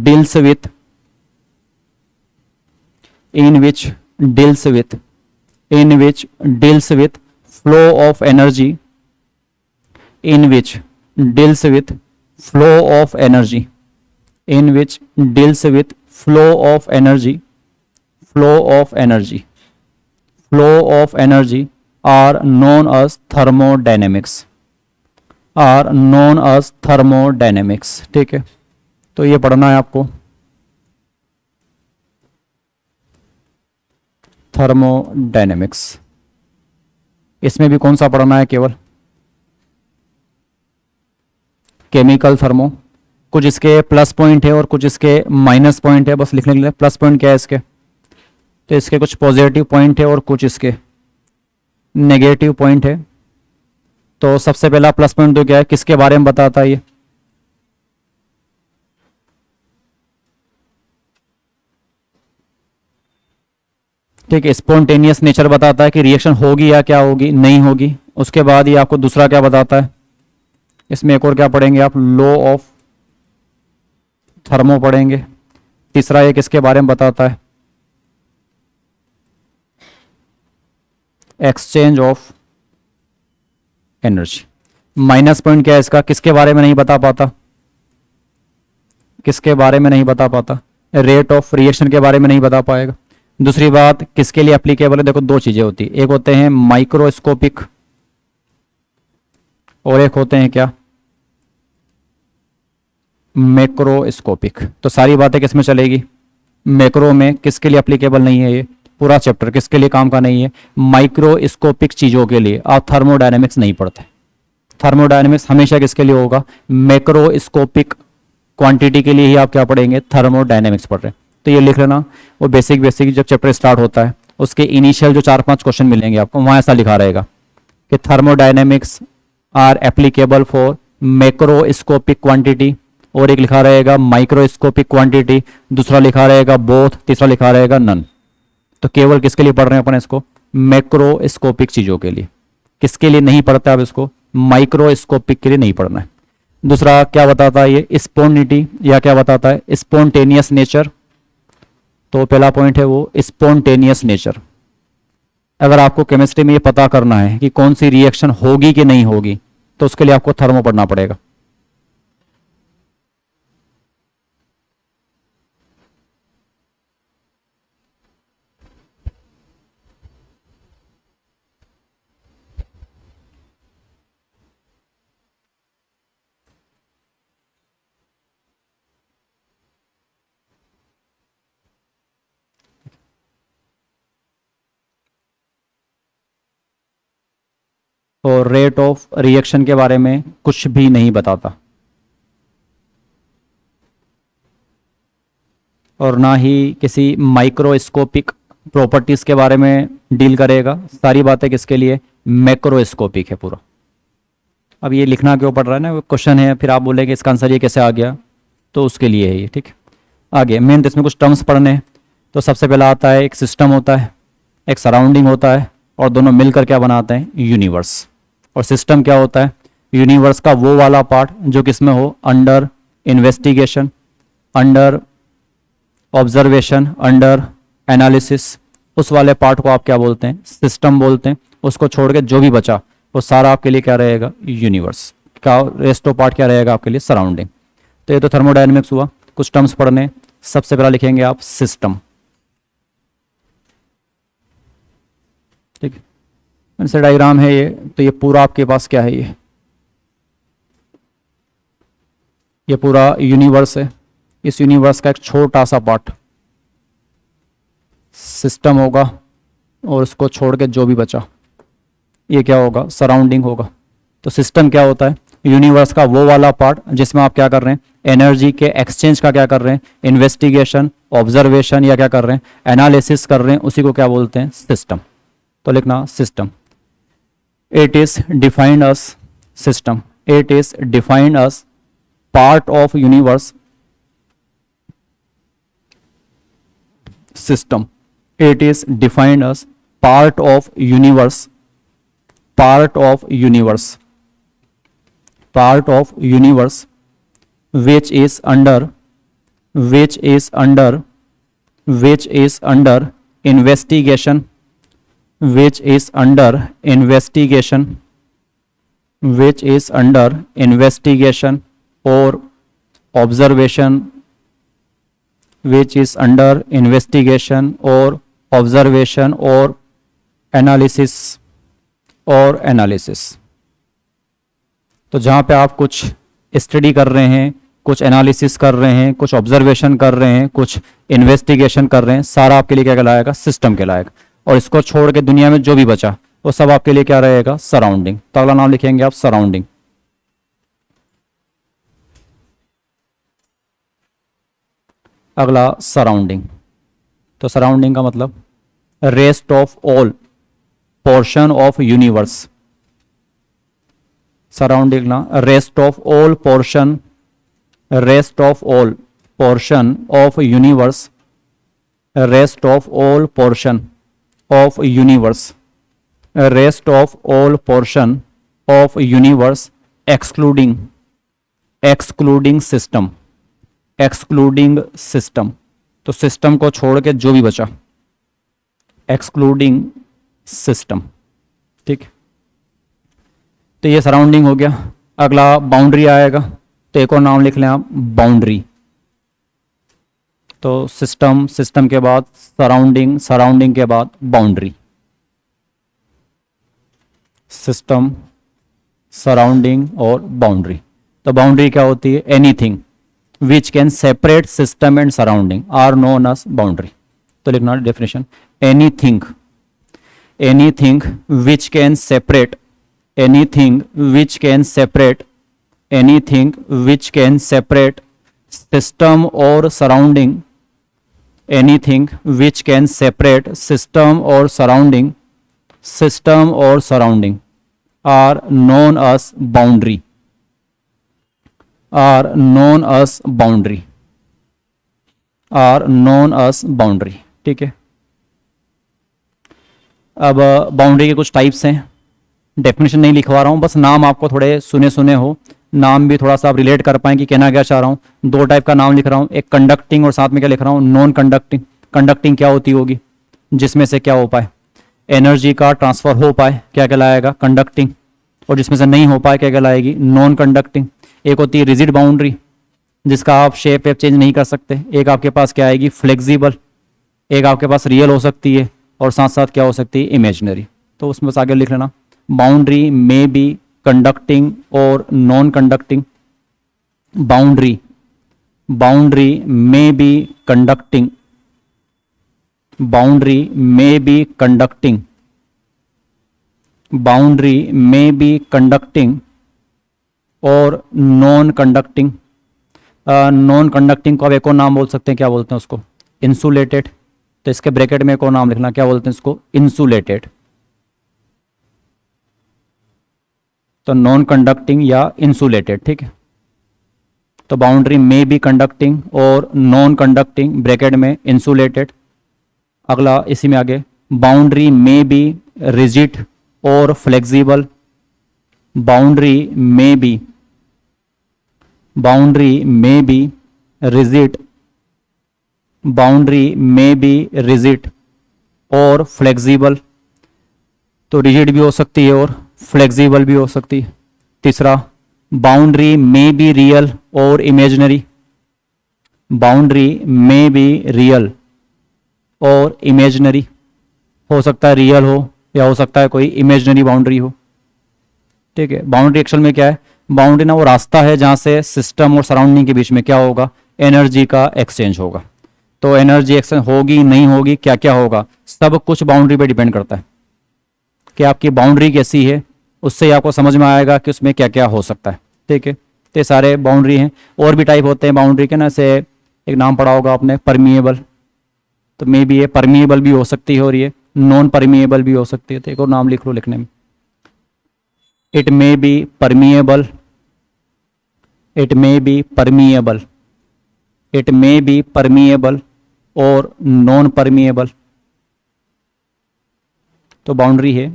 deals with flow of energy, in which deals with flow of energy, in which deals with flow of energy, flow of energy, flow of energy are known as thermodynamics, are known as thermodynamics। ठीक है, तो ये पढ़ना है आपको thermodynamics. इसमें भी कौन सा पढ़ना है, केवल केमिकल थर्मो। कुछ इसके प्लस पॉइंट है और कुछ इसके माइनस पॉइंट है, बस लिखने के लिए। प्लस पॉइंट क्या है इसके, तो इसके कुछ पॉजिटिव पॉइंट है और कुछ इसके नेगेटिव पॉइंट है। तो सबसे पहला प्लस पॉइंट तो क्या है, किसके बारे में बताता है ये, ठीक है, स्पॉन्टेनियस नेचर बताता है कि रिएक्शन होगी या क्या होगी, नहीं होगी। उसके बाद ये आपको दूसरा क्या बताता है, इसमें एक और क्या पढ़ेंगे आप, लॉ ऑफ थर्मो पढ़ेंगे। तीसरा ये किसके बारे में बताता है, exchange of energy. Minus point क्या है इसका, किसके बारे में नहीं बता पाता, किसके बारे में नहीं बता पाता, रेट ऑफ रिएक्शन के बारे में नहीं बता पाएगा। दूसरी बात, किसके लिए एप्लीकेबल है, देखो दो चीजें होती है, एक होते हैं माइक्रोस्कोपिक और एक होते हैं क्या, मैक्रोस्कोपिक। तो सारी बातें किस में चलेगी, मैक्रो में। किसके लिए एप्लीकेबल नहीं है ये पूरा चैप्टर, किसके लिए काम का नहीं है, माइक्रोस्कोपिक चीजों के लिए। आप थर्मोडायनेमिक्स नहीं पढ़ते, थर्मोडायनेमिक्स हमेशा किसके लिए होगा, मैक्रोस्कोपिक क्वांटिटी के लिए ही आप क्या पढ़ेंगे, थर्मोडायनेमिक्स पढ़ रहे हैं। तो ये लिख लेना, वो बेसिक जब चैप्टर स्टार्ट होता है उसके इनिशियल जो 4-5 क्वेश्चन मिलेंगे आपको, वहां ऐसा लिखा रहेगा कि thermodynamics are applicable for macroscopic quantity, और एक लिखा रहेगा माइक्रोस्कोपिक क्वांटिटी, दूसरा लिखा रहेगा बोथ, तीसरा लिखा रहेगा नन। तो केवल किसके लिए पढ़ रहे हैं अपन इसको, मैक्रोस्कोपिक चीजों के लिए। किसके लिए नहीं पढ़ता अब इसको, माइक्रोस्कोपिक के लिए नहीं पढ़ना है। दूसरा क्या बताता है ये, स्पॉन्टेनिटी, या क्या बताता है, स्पॉन्टेनियस नेचर, तो पहला पॉइंट है वो स्पॉन्टेनियस नेचर। अगर आपको केमिस्ट्री में ये पता करना है कि कौन सी रिएक्शन होगी कि नहीं होगी, तो उसके लिए आपको थर्मो पढ़ना पड़ेगा। और रेट ऑफ रिएक्शन के बारे में कुछ भी नहीं बताता, और ना ही किसी माइक्रोस्कोपिक प्रॉपर्टीज के बारे में डील करेगा। सारी बातें किसके लिए? मैक्रोस्कोपिक है पूरा। अब ये लिखना क्यों पड़ रहा है ना, क्वेश्चन है, फिर आप बोलेंगे इसका आंसर ये कैसे आ गया, तो उसके लिए है ये। ठीक, आगे मेन तो इसमें कुछ टर्म्स पढ़ने हैं। तो सबसे पहला आता है एक सिस्टम होता है, एक सराउंडिंग होता है, और दोनों मिलकर क्या बनाते हैं? यूनिवर्स। और सिस्टम क्या होता है? यूनिवर्स का वो वाला पार्ट जो किसमें हो? Under investigation, under observation, under analysis. उस वाले पार्ट को आप क्या बोलते हैं? सिस्टम बोलते हैं। उसको छोड़ के जो भी बचा वो सारा आपके लिए क्या रहेगा? यूनिवर्स का। रेस्ट ऑफ पार्ट क्या रहेगा आपके लिए? सराउंडिंग। तो ये तो थर्मोडायनेमिक्स हुआ। कुछ टर्म्स पढ़ने, सबसे पहला लिखेंगे आप सिस्टम। ठीक है, से डायग्राम है ये। तो ये पूरा आपके पास क्या है? ये पूरा यूनिवर्स है। इस यूनिवर्स का एक छोटा सा पार्ट सिस्टम होगा, और उसको छोड़ के जो भी बचा ये क्या होगा? सराउंडिंग होगा। तो सिस्टम क्या होता है? यूनिवर्स का वो वाला पार्ट जिसमें आप क्या कर रहे हैं? एनर्जी के एक्सचेंज का क्या कर रहे हैं? इन्वेस्टिगेशन, ऑब्जर्वेशन, या क्या कर रहे हैं? एनालिसिस कर रहे हैं। उसी को क्या बोलते हैं? सिस्टम। तो लिखना system. It is defined as system. It is defined as part of universe system. It is defined as part of universe, part of universe, part of universe, which is under, which is under, which is under investigation, which is under investigation, which is under investigation or observation, which is under investigation or observation or analysis, or analysis। तो जहाँ पे आप कुछ study कर रहे हैं, कुछ analysis कर रहे हैं, कुछ ऑब्जर्वेशन कर रहे हैं, कुछ इन्वेस्टिगेशन कर रहे हैं, सारा आपके लिए क्या कहलाएगा? सिस्टम कहलाएगा। और इसको छोड़ के दुनिया में जो भी बचा वो सब आपके लिए क्या रहेगा? सराउंडिंग। तो अगला नाम लिखेंगे आप सराउंडिंग। अगला सराउंडिंग। तो सराउंडिंग का मतलब rest of all portion of universe. Surrounding ना, rest of all portion, rest of all portion of universe, rest of all portion of universe, rest of all portion of universe excluding, excluding system, excluding system। तो system को छोड़ के जो भी बचा, excluding system। ठीक, तो ये सराउंडिंग हो गया। अगला बाउंड्री आएगा। तो एक और नाम लिख लें आप, बाउंड्री। तो सिस्टम, सिस्टम के बाद सराउंडिंग, सराउंडिंग के बाद बाउंड्री। सिस्टम, सराउंडिंग और बाउंड्री। तो बाउंड्री क्या होती है? Anything which can separate system and surrounding are known as boundary. तो लिखना definition, anything, anything which can separate, anything which can separate, anything which can separate system और surrounding, anything which can separate system or surrounding, system or surrounding are known as boundary, are known as boundary, are known as boundary। ठीक है, अब boundary के कुछ types हैं। Definition नहीं लिखवा रहा हूँ, बस नाम आपको थोड़े सुने सुने हो, नाम भी थोड़ा सा आप रिलेट कर पाएं कि कहना क्या चाह रहा हूँ। दो टाइप का नाम लिख रहा हूँ, एक कंडक्टिंग और साथ में क्या लिख रहा हूँ? Non conducting. कंडक्टिंग क्या होती होगी, जिसमें से क्या हो पाए एनर्जी का ट्रांसफर हो पाए, क्या कहलाएगा कंडक्टिंग, और जिसमें से नहीं हो पाए क्या कहलाएगी नॉन कंडक्टिंग। एक होती है रिजिड बाउंड्री, जिसका आप शेप वेप चेंज नहीं कर सकते। एक आपके पास क्या आएगी फ्लेक्सिबल, एक आपके पास रियल हो सकती है, और साथ साथ क्या हो सकती है इमेजिनरी। तो उसमें बस आगे लिख लेना, बाउंड्री मे बी कंडक्टिंग और non conducting. Boundary may be conducting, boundary may be conducting, boundary may be conducting और नॉन कंडक्टिंग। नॉन कंडक्टिंग को आप एक और नाम बोल सकते हैं, क्या बोलते हैं उसको, इंसुलेटेड। तो इसके ब्रैकेट में एक और नाम लिखना, क्या बोलते हैं इसको, इंसुलेटेड। तो नॉन कंडक्टिंग या इंसुलेटेड, ठीक है। तो बाउंड्री में बी कंडक्टिंग और नॉन कंडक्टिंग, ब्रैकेट में इंसुलेटेड। अगला इसी में आगे, बाउंड्री में बी रिजिड और फ्लेक्सिबल, बाउंड्री में बी रिजिड, बाउंड्री में बी रिजिड और फ्लेक्सिबल। तो रिजिड भी हो सकती है और फ्लेक्सिबल भी हो सकती है। तीसरा, बाउंड्री में बी रियल और इमेजिनरी, बाउंड्री में बी रियल और इमेजिनरी। हो सकता है रियल हो या हो सकता है कोई इमेजिनरी बाउंड्री हो, ठीक है। बाउंड्री एक्चुअल में क्या है, बाउंड्री ना वो रास्ता है जहां से सिस्टम और सराउंडिंग के बीच में क्या होगा, एनर्जी का एक्सचेंज होगा। तो एनर्जी एक्सचेंज होगी नहीं होगी, क्या क्या होगा, सब कुछ बाउंड्री पे डिपेंड करता है कि आपकी बाउंड्री कैसी है। उससे आपको समझ में आएगा कि उसमें क्या क्या हो सकता है, ठीक है। तो ये सारे बाउंड्री हैं। और भी टाइप होते हैं बाउंड्री के ना, से एक नाम पढ़ा होगा आपने परमिएबल। तो मे बी ये परमिएबल भी हो सकती है और ये नॉन परमिएबल भी हो सकती है। तो एक और नाम लिख लो लिखने में, it may be permeable, it may be permeable, it may be permeable और नॉन परमिएबल। तो बाउंड्री है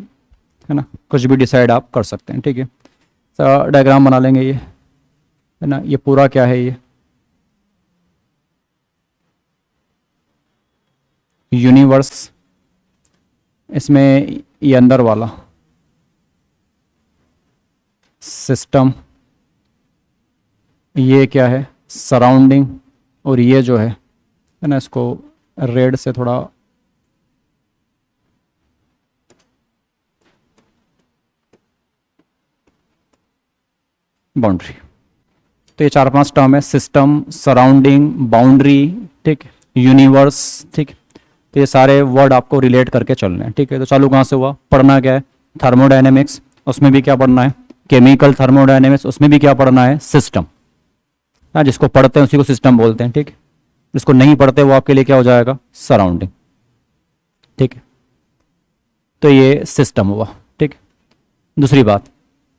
ना, कुछ भी डिसाइड आप कर सकते हैं, ठीक है। तो डायग्राम बना लेंगे ये, है ना। ये पूरा क्या है, ये यूनिवर्स, इसमें ये अंदर वाला सिस्टम, ये क्या है सराउंडिंग, और ये जो है ना, इसको रेड से थोड़ा बाउंड्री। तो ये 4-5 टर्म है, सिस्टम, सराउंडिंग, बाउंड्री, ठीक, यूनिवर्स, ठीक। तो ये सारे वर्ड आपको रिलेट करके चलने हैं, ठीक है। तो चालू कहाँ से हुआ, पढ़ना क्या है, थर्मोडायनेमिक्स, उसमें भी क्या पढ़ना है, केमिकल थर्मोडायनेमिक्स, उसमें भी क्या पढ़ना है, सिस्टम। हाँ, जिसको पढ़ते हैं उसी को सिस्टम बोलते हैं, ठीक है। जिसको नहीं पढ़ते वो आपके लिए क्या हो जाएगा, सराउंडिंग, ठीक है। तो ये सिस्टम हुआ, ठीक। दूसरी बात,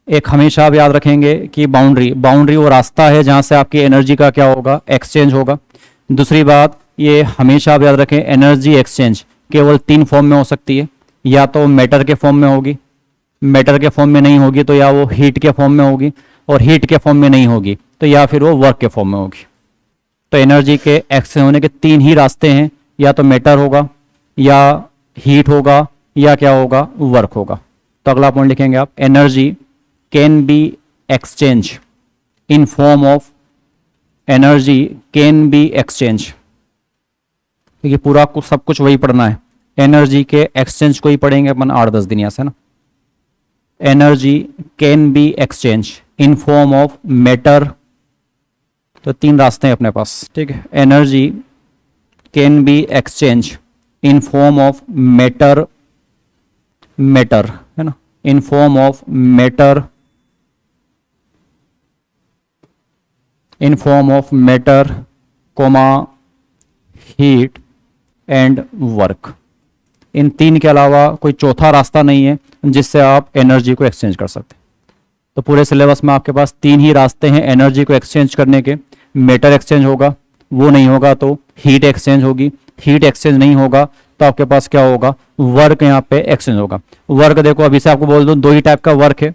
एक हमेशा आप याद रखेंगे कि बाउंड्री वो रास्ता है जहां से आपकी एनर्जी का क्या होगा, एक्सचेंज होगा। दूसरी बात, ये हमेशा आप याद रखें, एनर्जी एक्सचेंज केवल 3 फॉर्म में हो सकती है, या तो मैटर के फॉर्म में होगी, मैटर के फॉर्म में नहीं होगी तो या वो हीट के फॉर्म में होगी, और हीट के फॉर्म में नहीं होगी तो या फिर वो वर्क के फॉर्म में होगी। तो एनर्जी के एक्सचेंज होने के 3 ही रास्ते हैं, या तो मैटर होगा, या हीट होगा, या क्या होगा, वर्क होगा। तो अगला पॉइंट लिखेंगे आप, energy can be exchange in form of, energy can be exchange, क्योंकि पूरा सब कुछ वही पढ़ना है, एनर्जी के एक्सचेंज को ही पढ़ेंगे अपन 8-10 दिन यहाँ से ना। Energy can be exchange in form of matter. तो 3 रास्ते हैं अपने पास, ठीक है। Energy can be exchange in form of matter, matter है ना, in form of matter, in form of matter, comma heat and work. इन 3 के अलावा कोई चौथा रास्ता नहीं है जिससे आप एनर्जी को एक्सचेंज कर सकते हैं। तो पूरे सिलेबस में आपके पास 3 ही रास्ते हैं एनर्जी को एक्सचेंज करने के। मैटर एक्सचेंज होगा, वो नहीं होगा तो हीट एक्सचेंज होगी, हीट एक्सचेंज नहीं होगा तो आपके पास क्या होगा, वर्क यहाँ पे एक्सचेंज होगा। वर्क देखो अभी से आपको बोल दूं 2 ही टाइप का वर्क है,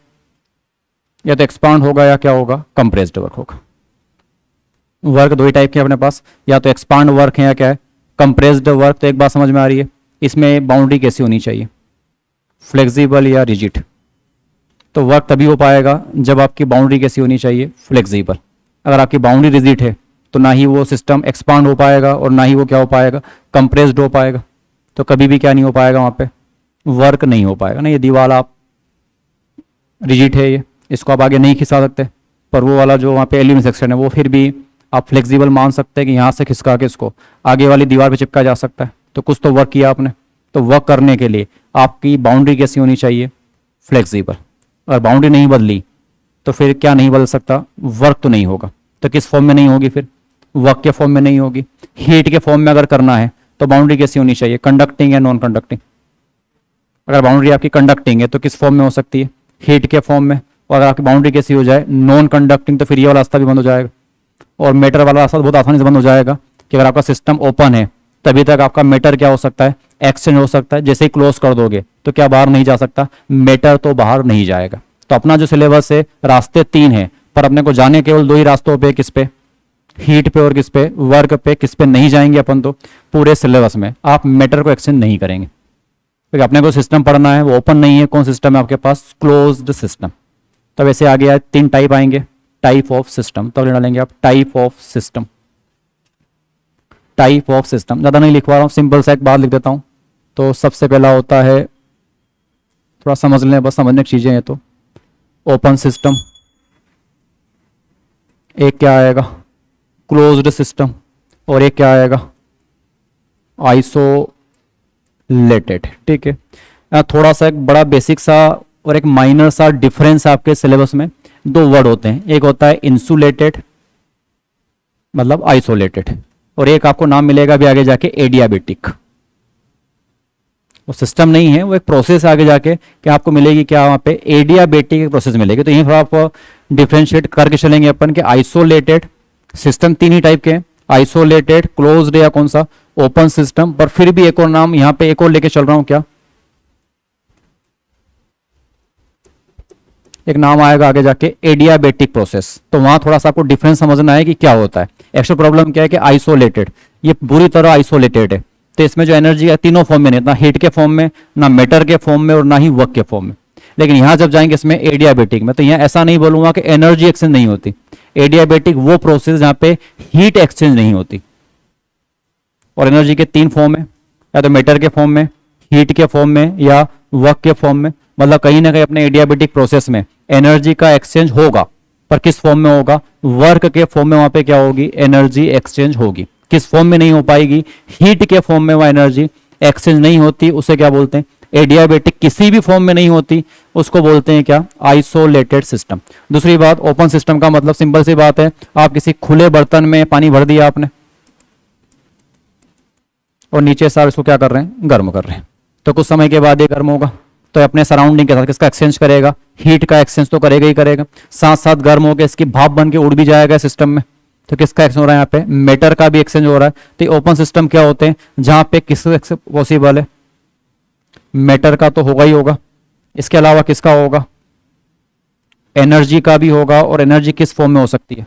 या तो एक्सपांड होगा या क्या होगा, कंप्रेस्ड वर्क होगा। वर्क 2 ही टाइप के अपने पास, या तो एक्सपांड वर्क है या क्या है, कंप्रेस्ड वर्क, तो एक बात समझ में आ रही है, इसमें बाउंड्री कैसी होनी चाहिए, फ्लेक्सिबल या रिजिड। तो वर्क तभी हो पाएगा जब आपकी बाउंड्री कैसी होनी चाहिए, फ्लेक्सिबल। अगर आपकी बाउंड्री रिजिड है तो ना ही वो सिस्टम एक्सपांड हो पाएगा और ना ही वो क्या हो पाएगा, कंप्रेस्ड हो पाएगा। तो कभी भी क्या नहीं हो पाएगा, वहाँ पे वर्क नहीं हो पाएगा ना। ये दीवार आप रिजिड है, ये इसको आप आगे नहीं खिंचा सकते, पर वो वाला जो वहाँ पे एलिमेंट सेक्शन है वो फिर भी आप फ्लेक्सिबल मान सकते हैं कि यहाँ से खिसका के इसको आगे वाली दीवार पे चिपका जा सकता है। तो कुछ तो वर्क किया आपने। तो वर्क करने के लिए आपकी बाउंड्री कैसी होनी चाहिए, फ्लेक्सिबल। अगर बाउंड्री नहीं बदली तो फिर क्या नहीं बदल सकता, वर्क तो नहीं होगा। तो किस फॉर्म में नहीं होगी, फिर वर्क के फॉर्म में नहीं होगी। हीट के फॉर्म में अगर करना है तो बाउंड्री कैसी होनी चाहिए, कंडक्टिंग या नॉन कंडक्टिंग। अगर बाउंड्री आपकी कंडक्टिंग है तो किस फॉर्म में हो सकती है, हीट के फॉर्म में। और अगर आपकी बाउंड्री कैसी हो जाए, नॉन कंडक्टिंग, तो फिर ये वाला रास्ता भी बंद हो जाएगा। और मेटर वाला रास्ता बहुत आसानी से बंद हो जाएगा कि अगर आपका सिस्टम ओपन है तभी तक आपका मेटर क्या हो सकता है, एक्सचेंज हो सकता है। जैसे ही क्लोज कर दोगे तो क्या बाहर नहीं जा सकता, मेटर तो बाहर नहीं जाएगा। तो अपना जो सिलेबस है, रास्ते 3 है, पर अपने को जाने केवल 2 ही रास्तों पे, किस पे, हीट पे और किस पे, वर्क पे। किस पे नहीं जाएंगे अपन, तो पूरे सिलेबस में आप मेटर को एक्सचेंज नहीं करेंगे, क्योंकि अपने को सिस्टम पढ़ना है, वो ओपन नहीं है। कौन सिस्टम है आपके पास, क्लोज्ड सिस्टम। तब ऐसे आगे आए 3 टाइप आएंगे, टाइप ऑफ सिस्टम। तब लेना लेंगे आप type of system. Type of system ज़्यादा नहीं लिखवा रहा हूँ, सिंपल सा एक बात लिख देता हूँ। तो सबसे पहला होता है, थोड़ा समझ लें, बस समझने की चीज़ें हैं। तो ओपन सिस्टम, एक क्या आएगा, क्लोज्ड सिस्टम, और एक क्या आएगा, आइसोलेटेड। ठीक है, थोड़ा सा एक बड़ा बेसिक सा और एक माइनर सा डिफरेंस आपके सिलेबस में 2 वर्ड होते हैं। एक होता है इंसुलेटेड, मतलब आइसोलेटेड, और एक आपको नाम मिलेगा अभी आगे जाके एडियाबेटिक। वो सिस्टम नहीं है, वो एक प्रोसेस आगे जाके क्या आपको मिलेगी, क्या वहाँ पे एडियाबेटिक एक प्रोसेस मिलेगी। तो यहीं पर आप डिफ्रेंशिएट करके चलेंगे अपन के आइसोलेटेड सिस्टम 3 ही टाइप के हैं, आइसोलेटेड, क्लोज्ड या कौन सा, ओपन सिस्टम। पर फिर भी एक और नाम यहाँ पे एक और लेके चल रहा हूँ, क्या, एक नाम आएगा आगे जाके एडियाबेटिक प्रोसेस। तो वहां थोड़ा सा आपको डिफरेंस समझना है कि क्या होता है। एक्चुअल प्रॉब्लम क्या है कि आइसोलेटेड, ये बुरी तरह आइसोलेटेड है। तो इसमें जो एनर्जी है तीनों फॉर्म में नहीं, ना हीट के फॉर्म में, ना मेटर के फॉर्म में, और ना ही वर्क के फॉर्म में। लेकिन यहां जब जाएंगे इसमें एडियाबेटिक में, तो यहाँ ऐसा नहीं बोलूंगा कि एनर्जी एक्सचेंज नहीं होती। एडियाबेटिक वो प्रोसेस जहां पे हीट एक्सचेंज नहीं होती। और एनर्जी के 3 फॉर्म है, या तो मेटर के फॉर्म में, हीट के फॉर्म में, या वर्क के फॉर्म में। मतलब कहीं ना कहीं अपने एडियाबेटिक प्रोसेस में एनर्जी का एक्सचेंज होगा, पर किस फॉर्म में होगा, वर्क के फॉर्म में। वहां पे क्या होगी, एनर्जी एक्सचेंज होगी। किस फॉर्म में नहीं हो पाएगी, हीट के फॉर्म में वह एनर्जी एक्सचेंज नहीं होती, उसे क्या बोलते हैं, एडियाबेटिक। किसी भी फॉर्म में नहीं होती, उसको बोलते हैं क्या, आइसोलेटेड सिस्टम। दूसरी बात, ओपन सिस्टम का मतलब सिंपल सी बात है, आप किसी खुले बर्तन में पानी भर दिया आपने, और नीचे साहब इसको क्या कर रहे हैं, गर्म कर रहे हैं। तो कुछ समय के बाद ये गर्म होगा, तो अपने सराउंडिंग के साथ किसका एक्सचेंज करेगा, हीट का एक्सचेंज तो करेगा ही करेगा। साथ साथ गर्म होकर इसकी भाप बन के उड़ भी जाएगा सिस्टम में। तो किसका एक्सचेंज हो रहा है, यहाँ पे मेटर का भी एक्सचेंज हो रहा है। तो ओपन सिस्टम क्या होते हैं, जहां पे किसका पॉसिबल है, मेटर का तो होगा ही होगा, इसके अलावा किसका होगा, एनर्जी का भी होगा। और एनर्जी किस फॉर्म में हो सकती है,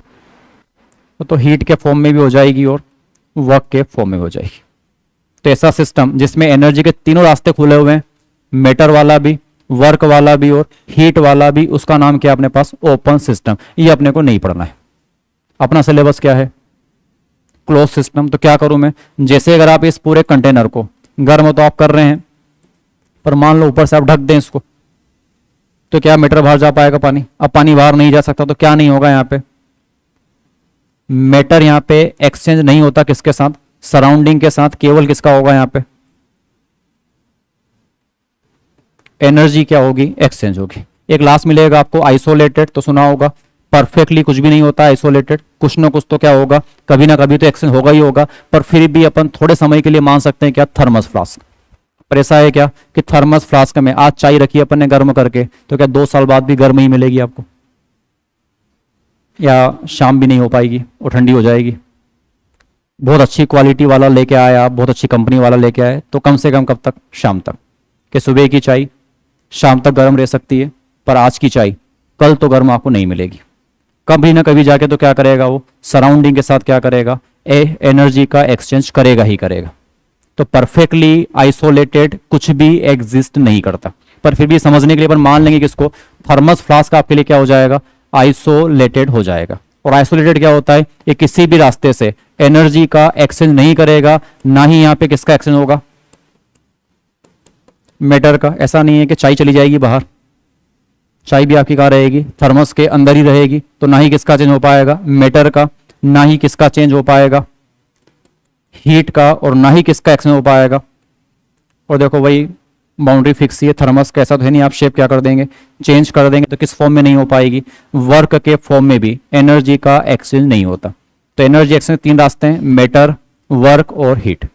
तो हीट के फॉर्म में भी हो जाएगी और वर्क के फॉर्म में हो जाएगी। तो ऐसा सिस्टम जिसमें एनर्जी के तीनों रास्ते खुले हुए हैं, मेटर वाला भी, वर्क वाला भी और हीट वाला भी, उसका नाम क्या है अपने पास, ओपन सिस्टम। ये अपने को नहीं पढ़ना है। अपना सिलेबस क्या है, क्लोज सिस्टम। तो क्या करूं मैं, जैसे अगर आप इस पूरे कंटेनर को, गर्म तो आप कर रहे हैं, पर मान लो ऊपर से आप ढक दें इसको, तो क्या मीटर बाहर जा पाएगा पानी। अब पानी बाहर नहीं जा सकता, तो क्या नहीं होगा, यहाँ पे मेटर यहाँ पे एक्सचेंज नहीं होता, किसके साथ, सराउंडिंग के साथ। केवल किसका होगा, यहाँ पे एनर्जी क्या होगी, एक्सचेंज होगी। एक लास्ट मिलेगा आपको आइसोलेटेड, तो सुना होगा। परफेक्टली कुछ भी नहीं होता आइसोलेटेड, कुछ ना कुछ तो क्या होगा, कभी ना कभी तो एक्सचेंज होगा ही होगा। पर फिर भी अपन थोड़े समय के लिए मान सकते हैं क्या, थर्मस फ्लास्क। पर ऐसा है क्या कि थर्मस फ्लास्क में आज चाय रखी अपन ने गर्म करके, तो क्या 2 साल बाद भी गर्म ही मिलेगी आपको, या शाम भी नहीं हो पाएगी, वो ठंडी हो जाएगी। बहुत अच्छी क्वालिटी वाला लेके आए आप, बहुत अच्छी कंपनी वाला लेके आए, तो कम से कम कब तक, शाम तक। कि सुबह की चाय शाम तक गर्म रह सकती है, पर आज की चाय कल तो गर्म आपको नहीं मिलेगी। कभी ना कभी जाके तो क्या करेगा, वो सराउंडिंग के साथ क्या करेगा, एनर्जी का एक्सचेंज करेगा ही करेगा। तो परफेक्टली आइसोलेटेड कुछ भी एग्जिस्ट नहीं करता, पर फिर भी समझने के लिए अपन मान लेंगे कि इसको थर्मस फ्लास्क आपके लिए क्या हो जाएगा, आइसोलेटेड हो जाएगा। और आइसोलेटेड क्या होता है, ये किसी भी रास्ते से एनर्जी का एक्सचेंज नहीं करेगा, ना ही यहां पे किसका एक्सचेंज होगा, मैटर का। ऐसा नहीं है कि चाय चली जाएगी बाहर, चाय भी आपकी कहाँ रहेगी, थर्मस के अंदर ही रहेगी, तो ना ही किसका चेंज हो पाएगा, मैटर का, ना ही किसका चेंज हो पाएगा, हीट का, और ना ही किसका एक्सचेंज हो पाएगा। और देखो वही बाउंड्री फिक्स ही है, थर्मस का ऐसा तो है नहीं आप शेप क्या कर देंगे, चेंज कर देंगे, तो किस फॉर्म में नहीं हो पाएगी, वर्क के फॉर्म में भी एनर्जी का एक्सचेंज नहीं होता। तो एनर्जी एक्सचेंज तीन रास्ते हैं, मैटर, वर्क और हीट।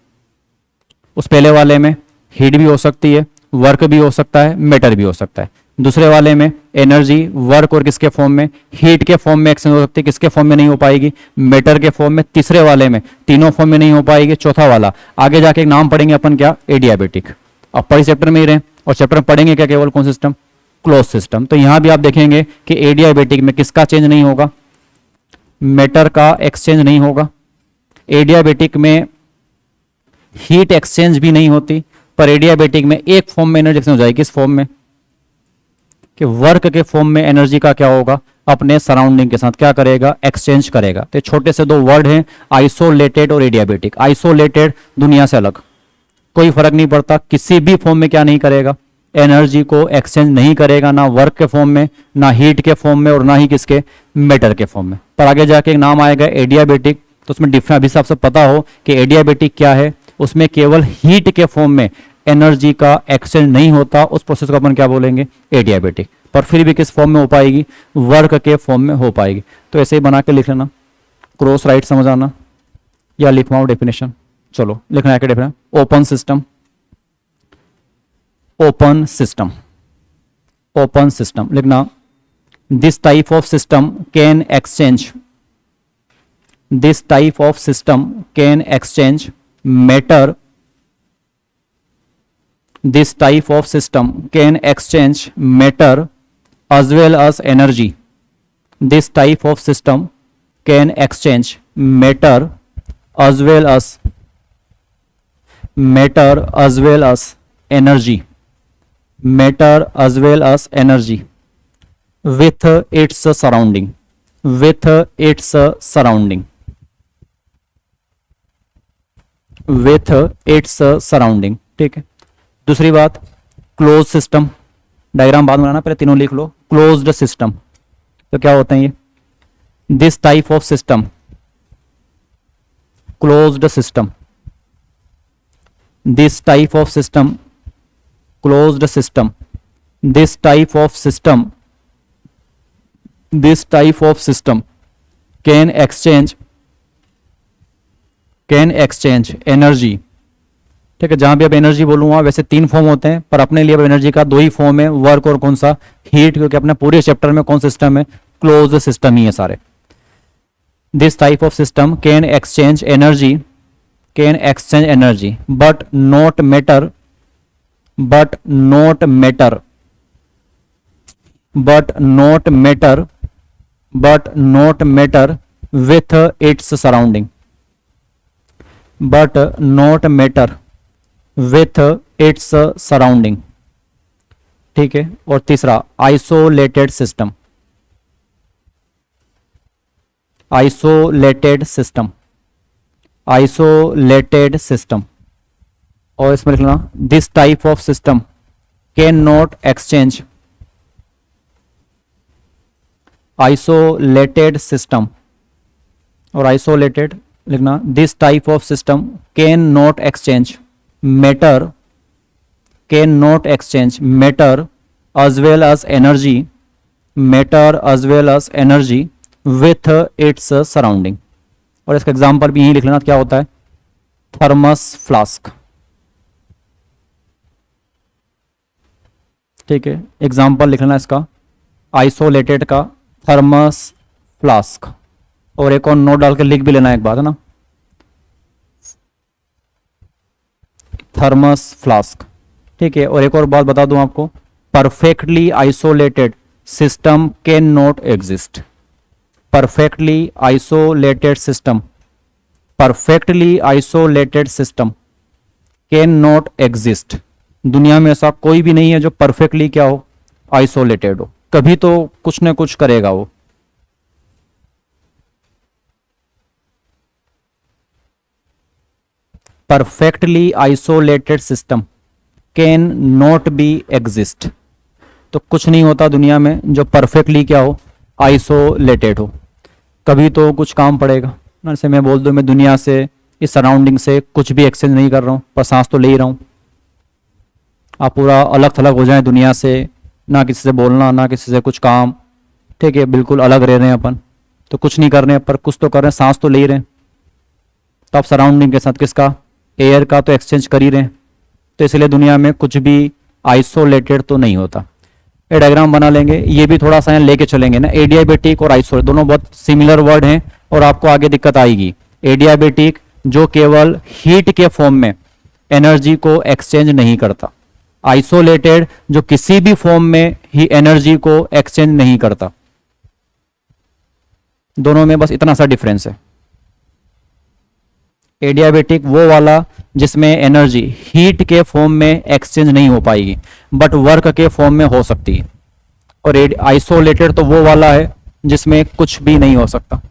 उस पहले वाले में हीट भी हो सकती है, वर्क भी हो सकता है, मैटर भी हो सकता है। दूसरे वाले में एनर्जी, वर्क और किसके फॉर्म में, हीट के फॉर्म में एक्सचेंज हो सकती है, किसके फॉर्म में नहीं हो पाएगी, मैटर के फॉर्म में। तीसरे वाले में तीनों फॉर्म में नहीं हो पाएगी। चौथा वाला आगे जाके एक नाम पढ़ेंगे अपन, क्या, एडियाबेटिक। अब पढ़ी चैप्टर में ही रहे, और चैप्टर में पढ़ेंगे क्या, केवल कौन सिस्टम, क्लोज सिस्टम। तो यहां भी आप देखेंगे कि एडियाबेटिक में किसका चेंज नहीं होगा, मैटर का एक्सचेंज नहीं होगा। एडियाबेटिक में हीट एक्सचेंज भी नहीं होती, पर एडियाबेटिक में एक फॉर्म में एनर्जी एक्सचेंज हो जाएगी, किस फॉर्म में, कि वर्क के फॉर्म में एनर्जी का क्या होगा, अपने सराउंडिंग के साथ क्या करेगा, एक्सचेंज करेगा। तो छोटे से दो वर्ड हैं, आइसोलेटेड और एडियाबेटिक। आइसोलेटेड दुनिया से अलग, कोई फर्क नहीं पड़ता, किसी भी फॉर्म में क्या नहीं करेगा, एनर्जी को एक्सचेंज नहीं करेगा, ना वर्क के फॉर्म में, ना हीट के फॉर्म में, और ना ही किसके, मैटर के फॉर्म में। पर आगे जाके एक नाम आएगा एडियाबेटिक, तो उसमें डिफरेंस अभी सबसे पता हो कि एडियाबेटिक क्या है, उसमें केवल हीट के फॉर्म में एनर्जी का एक्सचेंज नहीं होता, उस प्रोसेस को अपन क्या बोलेंगे, एडियाबेटिक। पर फिर भी किस फॉर्म में हो पाएगी, वर्क के फॉर्म में हो पाएगी। तो ऐसे ही बना के लिख लेना, क्रॉस राइट समझ आना, या लिखवाओ डेफिनेशन। चलो लिखना है क्या definition, open system, open system, open system लिखना। This type of system can exchange, this type of system can exchange matter, this type of system can exchange matter as well as energy, this type of system can exchange matter as well as energy, matter as well as energy with its surrounding, with its surrounding, with its surrounding। ठीक है। दूसरी बात, close system, diagram बाद में बनाना, पहले तीनों लिख लो। Closed system तो क्या होते हैं ये, this type of system, closed system, this type of system, closed system, this type of system, this type of system can exchange energy. ठीक है, जहां भी अब एनर्जी बोलूंगा, वैसे तीन फॉर्म होते हैं, पर अपने लिए अब एनर्जी का दो ही फॉर्म है, वर्क और कौन सा, हीट, क्योंकि अपने पूरे चैप्टर में कौन सिस्टम है, क्लोज सिस्टम ही है सारे। This type of system can exchange energy, can exchange energy but not matter, but not matter, but not matter, but not matter with its surrounding, but not matter with its surrounding. ठीक है। और तीसरा, isolated system, isolated system, isolated system. और इसमें लिखना, this type of system can not exchange, isolated system, और isolated लिखना, this type of system can not exchange matter, can not exchange matter as well as energy, matter as well as energy with its surrounding। और इसका example भी यही लिख लेना, क्या होता है, थर्मस फ्लास्क। ठीक है, एग्जांपल लिख लेना इसका, आइसोलेटेड का थर्मस फ्लास्क। और एक और नोट डाल के लिख भी लेना एक बात है ना, थर्मस फ्लास्क। ठीक है। और एक और बात बता दूं आपको, perfectly isolated system can not exist, perfectly isolated system, perfectly isolated system can not exist, दुनिया में ऐसा कोई भी नहीं है जो परफेक्टली क्या हो, आइसोलेटेड हो, कभी तो कुछ ना कुछ करेगा वो। Perfectly isolated system can not be exist, तो कुछ नहीं होता दुनिया में जो परफेक्टली क्या हो, आइसोलेटेड हो, कभी तो कुछ काम पड़ेगा ना। जैसे मैं बोल दूं मैं दुनिया से, इस सराउंडिंग से कुछ भी एक्सचेंज नहीं कर रहा हूँ, पर सांस तो ले ही रहा हूँ। आप पूरा अलग थलग हो जाए दुनिया से, ना किसी से बोलना ना किसी से कुछ काम, ठीक है, बिल्कुल अलग रह रहे हैं अपन, तो कुछ नहीं कर रहे हैं पर कुछ तो कर रहे हैं, सांस तो ले ही रहे हैं। तो आप सराउंडिंग के साथ किसका, एयर का तो एक्सचेंज कर ही रहे हैं, तो इसलिए दुनिया में कुछ भी आइसोलेटेड तो नहीं होता। ये डायग्राम बना लेंगे, ये भी थोड़ा सा यहाँ लेके चलेंगे ना। एडियाबेटिक और आइसोलेट दोनों बहुत सिमिलर वर्ड हैं और आपको आगे दिक्कत आएगी। एडियाबेटिक जो केवल हीट के फॉर्म में एनर्जी को एक्सचेंज नहीं करता, आइसोलेटेड जो किसी भी फॉर्म में ही एनर्जी को एक्सचेंज नहीं करता। दोनों में बस इतना सा डिफरेंस है। एडियाबेटिक वो वाला जिसमें एनर्जी हीट के फॉर्म में एक्सचेंज नहीं हो पाएगी बट वर्क के फॉर्म में हो सकती है, और आइसोलेटेड तो वो वाला है जिसमें कुछ भी नहीं हो सकता।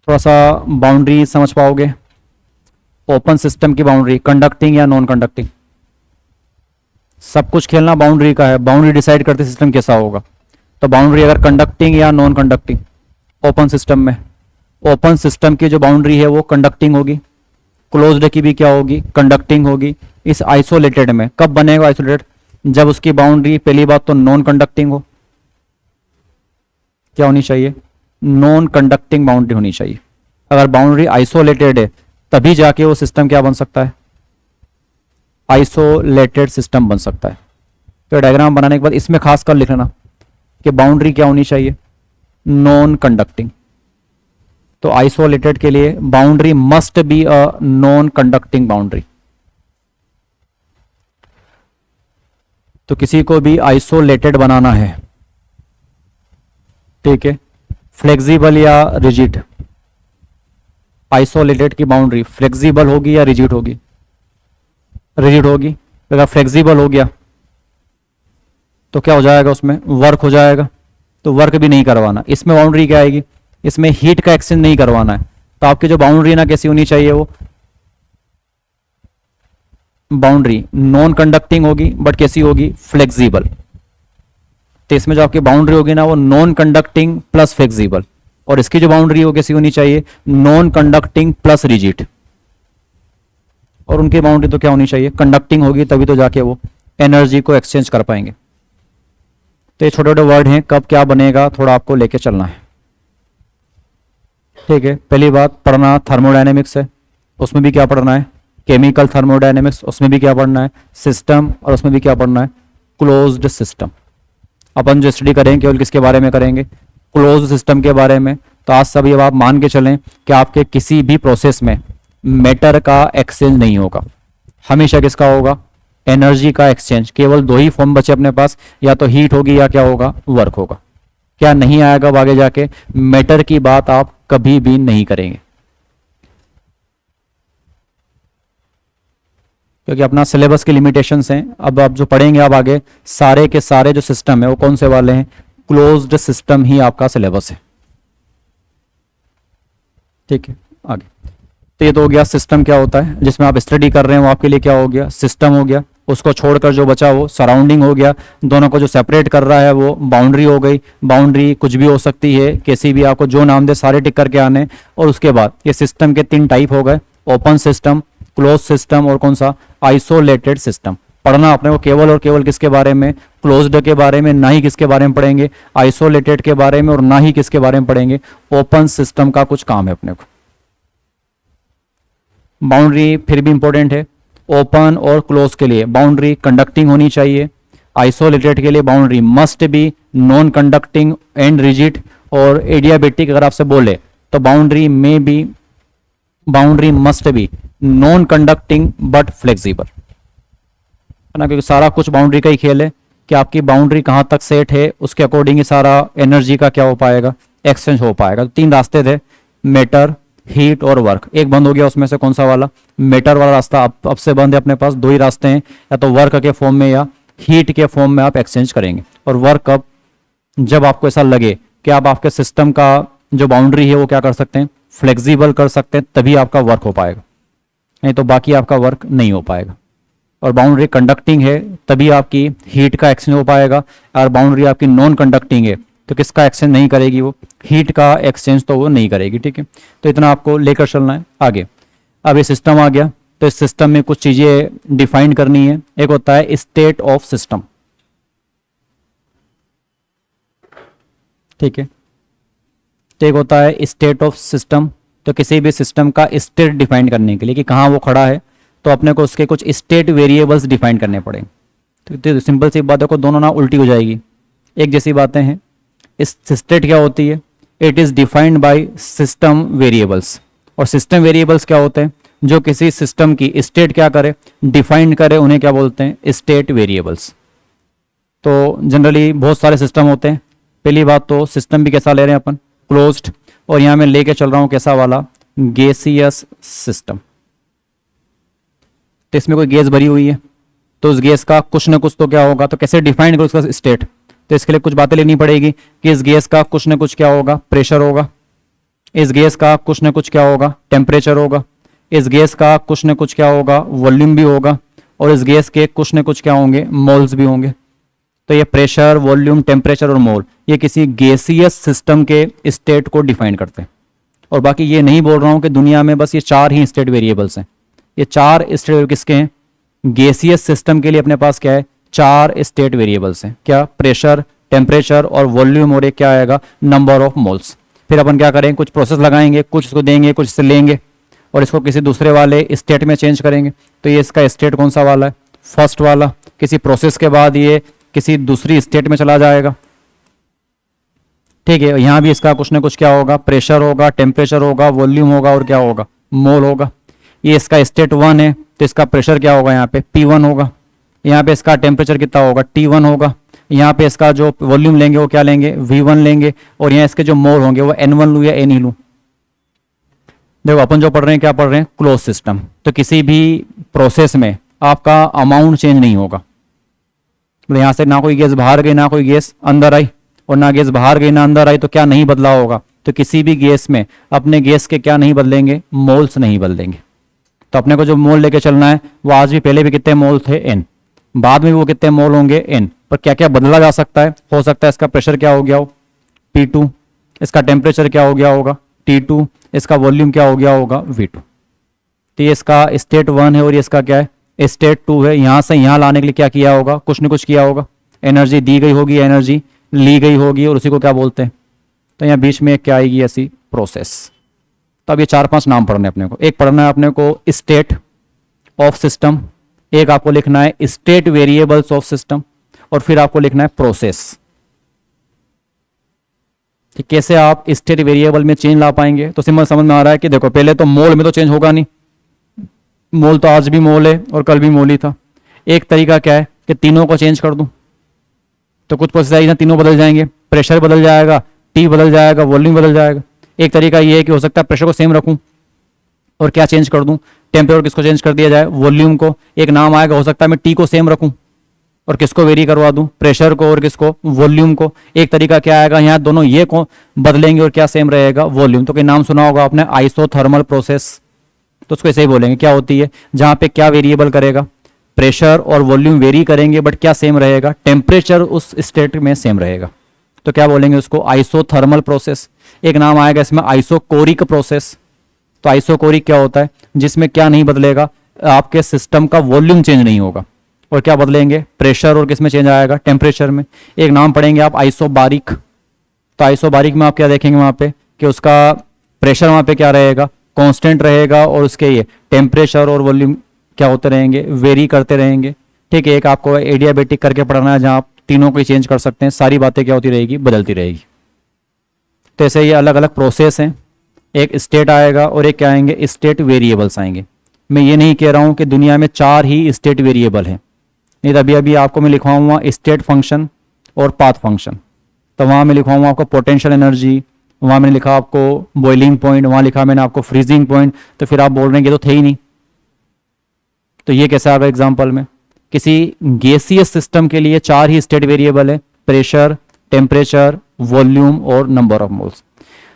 थोड़ा सा बाउंड्री समझ पाओगे। ओपन सिस्टम की बाउंड्री, कंडक्टिंग या नॉन कंडक्टिंग, सब कुछ खेलना बाउंड्री का है। बाउंड्री डिसाइड करते सिस्टम कैसा होगा। तो बाउंड्री अगर कंडक्टिंग या नॉन कंडक्टिंग, ओपन सिस्टम में, ओपन सिस्टम की जो बाउंड्री है वो कंडक्टिंग होगी, क्लोज्ड की भी क्या होगी, कंडक्टिंग होगी। इस आइसोलेटेड में कब बनेगा आइसोलेटेड, जब उसकी बाउंड्री पहली बात तो नॉन कंडक्टिंग हो, क्या होनी चाहिए, नॉन कंडक्टिंग बाउंड्री होनी चाहिए। अगर बाउंड्री आइसोलेटेड है तभी जाके वो सिस्टम क्या बन सकता है, आइसोलेटेड सिस्टम बन सकता है। तो डायग्राम बनाने के बाद इसमें खास कर लिख लेना कि बाउंड्री क्या होनी चाहिए, नॉन कंडक्टिंग। तो आइसोलेटेड के लिए boundary must be a non conducting boundary. तो किसी को भी आइसोलेटेड बनाना है, ठीक है, फ्लेक्सिबल या रिजिड, आइसोलेटेड की बाउंड्री फ्लेक्सिबल होगी या रिजिड होगी, रिजिड होगी। अगर फ्लेक्सिबल हो गया तो क्या हो जाएगा, उसमें वर्क हो जाएगा, तो वर्क भी नहीं करवाना। इसमें बाउंड्री क्या आएगी, इसमें हीट का एक्सचेंज नहीं करवाना है, तो आपकी जो बाउंड्री ना कैसी होनी चाहिए, वो बाउंड्री नॉन कंडक्टिंग होगी बट कैसी होगी, फ्लेक्सिबल। तो इसमें जो आपकी बाउंड्री होगी ना वो नॉन कंडक्टिंग प्लस फ्लेक्सिबल, और इसकी जो बाउंड्री हो कैसी होनी चाहिए, नॉन कंडक्टिंग प्लस रिजिड। और उनकी बाउंड्री तो क्या होनी चाहिए, कंडक्टिंग होगी, तभी तो जाके वो एनर्जी को एक्सचेंज कर पाएंगे। तो ये छोटे छोटे वर्ड हैं, कब क्या बनेगा थोड़ा आपको लेके चलना है, ठीक है। पहली बात पढ़ना थर्मोडायनेमिक्स है, उसमें भी क्या पढ़ना है, केमिकल थर्मोडायनेमिक्स, उसमें भी क्या पढ़ना है, सिस्टम, और उसमें भी क्या पढ़ना है, क्लोज्ड सिस्टम। अपन जो स्टडी करेंगे केवल किसके बारे में करेंगे, क्लोज्ड सिस्टम के बारे में। तो आज सभी अब आप मान के चलें कि आपके किसी भी प्रोसेस में मैटर का एक्सचेंज नहीं होगा, हमेशा किसका होगा, एनर्जी का एक्सचेंज। केवल दो ही फॉर्म बचे अपने पास, या तो हीट होगी या क्या होगा, वर्क होगा। क्या नहीं आएगा अब आगे जाके, मैटर की बात आप कभी भी नहीं करेंगे, क्योंकि अपना सिलेबस की लिमिटेशंस हैं। अब आप जो पढ़ेंगे अब आगे, सारे के सारे जो सिस्टम है वो कौन से वाले हैं, क्लोज्ड सिस्टम ही आपका सिलेबस है, ठीक है। आगे तो ये तो हो गया सिस्टम क्या होता है, जिसमें आप स्टडी कर रहे हैं वो आपके लिए क्या हो गया, सिस्टम हो गया। उसको छोड़कर जो बचा वो सराउंडिंग हो गया। दोनों को जो सेपरेट कर रहा है वो बाउंड्री हो गई। बाउंड्री कुछ भी हो सकती है, कैसी भी, आपको जो नाम दे सारे टिक करके आने। और उसके बाद ये सिस्टम के 3 टाइप हो गए, ओपन सिस्टम, क्लोज सिस्टम और कौन सा, आइसोलेटेड सिस्टम। पढ़ना अपने को केवल और केवल किसके बारे में, क्लोज्ड के बारे में, ना ही किसके बारे में पढ़ेंगे, आइसोलेटेड के बारे में, और ना ही किसके बारे में पढ़ेंगे, ओपन सिस्टम का कुछ काम है अपने को। बाउंड्री फिर भी इंपॉर्टेंट है। ओपन और क्लोज के लिए बाउंड्री कंडक्टिंग होनी चाहिए, आइसोलेटेड के लिए boundary must be non conducting and rigid. और एडियाबेटिक अगर आपसे बोले तो बाउंड्री में भी, boundary must be non conducting but flexible. है ना, क्योंकि सारा कुछ बाउंड्री का ही खेल है कि आपकी बाउंड्री कहाँ तक सेट है, उसके अकॉर्डिंग ही सारा एनर्जी का क्या हो पाएगा, एक्सचेंज हो पाएगा। तो 3 रास्ते थे, मैटर, हीट और वर्क। एक बंद हो गया, उसमें से कौन सा वाला, मैटर वाला रास्ता अब से बंद है। अपने पास 2 ही रास्ते हैं, या तो वर्क के फॉर्म में या हीट के फॉर्म में आप एक्सचेंज करेंगे। और वर्क कब, जब आपको ऐसा लगे कि आप आपके सिस्टम का जो बाउंड्री है वो क्या कर सकते हैं, फ्लेक्सिबल कर सकते हैं, तभी आपका वर्क हो पाएगा, नहीं तो बाकी आपका वर्क नहीं हो पाएगा। और बाउंड्री कंडक्टिंग है तभी आपकी हीट का एक्सचेंज हो पाएगा, और बाउंड्री आपकी नॉन कंडक्टिंग है तो किसका एक्सचेंज नहीं करेगी, वो हीट का एक्सचेंज तो वो नहीं करेगी। ठीक है, तो इतना आपको लेकर चलना है आगे। अब ये सिस्टम आ गया, तो इस सिस्टम में कुछ चीजें डिफाइन करनी है। एक होता है स्टेट ऑफ सिस्टम, ठीक है, तो एक होता है स्टेट ऑफ सिस्टम। तो किसी भी सिस्टम का स्टेट डिफाइन करने के लिए कि कहाँ वो खड़ा है, तो अपने को उसके कुछ स्टेट वेरिएबल्स डिफाइन करने पड़ेंगे। तो सिंपल सी बात, देखो दोनों ना उल्टी हो जाएगी, एक जैसी बातें हैं। इस स्टेट क्या होती है, it is defined by system variables. और सिस्टम वेरिएबल्स क्या होते हैं, जो किसी सिस्टम की स्टेट क्या करे, डिफाइन करे, उन्हें क्या बोलते हैं, स्टेट वेरिएबल्स। तो जनरली बहुत सारे सिस्टम होते हैं। पहली बात तो सिस्टम भी कैसा ले रहे हैं अपन, क्लोज्ड, और यहां मैं लेके चल रहा हूं कैसा वाला, गैसियस सिस्टम। तो इसमें कोई गैस भरी हुई है, तो उस गैस का कुछ ना कुछ तो क्या होगा, तो कैसे डिफाइन करो उसका स्टेट, तो इसके लिए कुछ बातें लेनी पड़ेगी कि इस गैस का कुछ ना कुछ क्या होगा, प्रेशर होगा, इस गैस का कुछ ना कुछ क्या होगा, टेम्परेचर होगा, इस गैस का कुछ ना कुछ क्या होगा, वॉल्यूम भी होगा, और इस गैस के कुछ ना कुछ क्या होंगे, मोल्स भी होंगे। तो ये प्रेशर, वॉल्यूम, टेम्परेचर और मोल, ये किसी गैसियस सिस्टम के स्टेट को डिफाइन करते हैं। और बाकी ये नहीं बोल रहा हूं कि दुनिया में बस ये 4 ही स्टेट वेरिएबल्स हैं, ये 4 स्टेट किसके हैं, गैसियस सिस्टम के लिए अपने पास क्या है, 4 स्टेट वेरिएबल्स हैं। क्या, प्रेशर, टेम्परेचर और वॉल्यूम, और एक क्या आएगा, नंबर ऑफ मोल्स। फिर अपन क्या करेंगे, कुछ प्रोसेस लगाएंगे, कुछ इसको देंगे, कुछ इससे लेंगे, और इसको किसी दूसरे वाले स्टेट में चेंज करेंगे। तो ये इसका स्टेट कौन सा वाला है, फर्स्ट वाला। किसी प्रोसेस के बाद ये किसी दूसरी स्टेट में चला जाएगा, ठीक है। यहां भी इसका कुछ ना कुछ क्या होगा, प्रेशर होगा, टेम्परेचर होगा, वॉल्यूम होगा, और क्या होगा, मोल होगा। ये इसका स्टेट 1 है, तो इसका प्रेशर क्या होगा, यहाँ पे P1 होगा, यहाँ पे इसका टेम्परेचर कितना होगा, T1 होगा, यहाँ पे इसका जो वॉल्यूम लेंगे वो क्या लेंगे, V1 लेंगे, और यहाँ इसके जो मोल होंगे वो N1 लूँ या N ही लूँ। देखो अपन जो पढ़ रहे हैं, क्या पढ़ रहे हैं, क्लोज सिस्टम। तो किसी भी प्रोसेस में आपका अमाउंट चेंज नहीं होगा, मतलब यहाँ से ना कोई गैस बाहर गई, ना कोई गैस अंदर आई, और ना गैस बाहर गई ना अंदर आई, तो क्या नहीं बदला होगा, तो किसी भी गैस में अपने गैस के क्या नहीं बदलेंगे, मोल्स नहीं बदलेंगे। तो अपने को जो मोल लेके चलना है वो आज भी, पहले भी कितने मोल थे, n, बाद में भी वो कितने मोल होंगे, n। पर क्या क्या बदला जा सकता है, हो सकता है इसका प्रेशर क्या हो गया हो, P2, इसका टेम्परेचर क्या हो गया होगा, T2, इसका वॉल्यूम क्या हो गया होगा, V2। तो ये इसका स्टेट 1 है, और ये इसका क्या है, स्टेट 2 है। यहां से यहां लाने के लिए क्या किया होगा, कुछ न कुछ किया होगा, एनर्जी दी गई होगी, एनर्जी ली गई होगी, और उसी को क्या बोलते हैं। तो यहाँ बीच में क्या आएगी, ऐसी प्रोसेस। तो अब ये 4-5 नाम पढ़ने अपने को। एक पढ़ना है अपने को स्टेट ऑफ सिस्टम, एक आपको लिखना है स्टेट वेरिएबल्स ऑफ सिस्टम, और फिर आपको लिखना है प्रोसेस। कि कैसे आप स्टेट वेरिएबल में चेंज ला पाएंगे, तो सिंपल समझ में आ रहा है कि देखो पहले तो मोल में तो चेंज होगा नहीं, मोल तो आज भी मोल है और कल भी मोल ही था। एक तरीका क्या है कि तीनों को चेंज कर दूं, तो कुछ प्रोसेस आई ना, तीनों बदल जाएंगे, प्रेशर बदल जाएगा, टी बदल जाएगा, वॉल्यूम बदल जाएगा। एक तरीका ये है कि हो सकता है प्रेशर को सेम रखूं और क्या चेंज कर दूं, टेम्परेचर किसको चेंज कर दिया जाए, वॉल्यूम को। एक नाम आएगा, हो सकता है मैं टी को सेम रखूं और किसको वेरी करवा दूं, प्रेशर को और किसको, वॉल्यूम को। एक तरीका क्या आएगा, यहाँ दोनों ये को बदलेंगे और क्या सेम रहेगा, वॉल्यूम। तो कोई नाम सुना होगा आपने, आइसोथर्मल प्रोसेस, तो उसको ऐसे ही बोलेंगे। क्या होती है, जहां पे क्या वेरिएबल करेगा, प्रेशर और वॉल्यूम वेरी करेंगे बट क्या सेम रहेगा, टेम्परेचर उस स्टेट में सेम रहेगा। तो क्या बोलेंगे उसको, आइसोथर्मल प्रोसेस। एक नाम आएगा इसमें आइसोकोरिक प्रोसेस। तो आइसोकोरिक क्या होता है, जिसमें क्या नहीं बदलेगा, आपके सिस्टम का वॉल्यूम चेंज नहीं होगा, और क्या बदलेंगे, प्रेशर और किसमें चेंज आएगा, टेम्परेचर में। एक नाम पढ़ेंगे आप आइसोबारिक। तो आइसोबारिक में आप क्या देखेंगे वहां पे कि उसका प्रेशर वहां पे क्या रहेगा, कांस्टेंट रहेगा, और उसके ये टेम्परेचर और वॉल्यूम क्या होते रहेंगे, वेरी करते रहेंगे। ठीक है, एक आपको एडियाबेटिक करके पढ़ना है जहां आप तीनों को चेंज कर सकते हैं, सारी बातें क्या होती रहेगी, बदलती रहेगी। तो ऐसे ये अलग अलग प्रोसेस हैं, एक स्टेट आएगा और एक क्या आएंगे, स्टेट वेरिएबल्स आएंगे। मैं ये नहीं कह रहा हूं कि दुनिया में 4 ही स्टेट वेरिएबल हैं, नहीं तो अभी अभी आपको मैं लिखवाऊंगा स्टेट फंक्शन और पाथ फंक्शन, तो वहाँ मैं लिखवाऊंगा आपको पोटेंशियल एनर्जी, वहाँ मैंने लिखा आपको बॉइलिंग पॉइंट, वहाँ लिखा मैंने आपको फ्रीजिंग पॉइंट, तो फिर आप बोल रहे हैं कि तो थे ही नहीं। तो ये कैसे आ गया एग्जाम्पल में? किसी गैसीय सिस्टम के लिए 4 ही स्टेट वेरिएबल है, प्रेशर, टेम्परेचर, वॉल्यूम और नंबर ऑफ मोल्स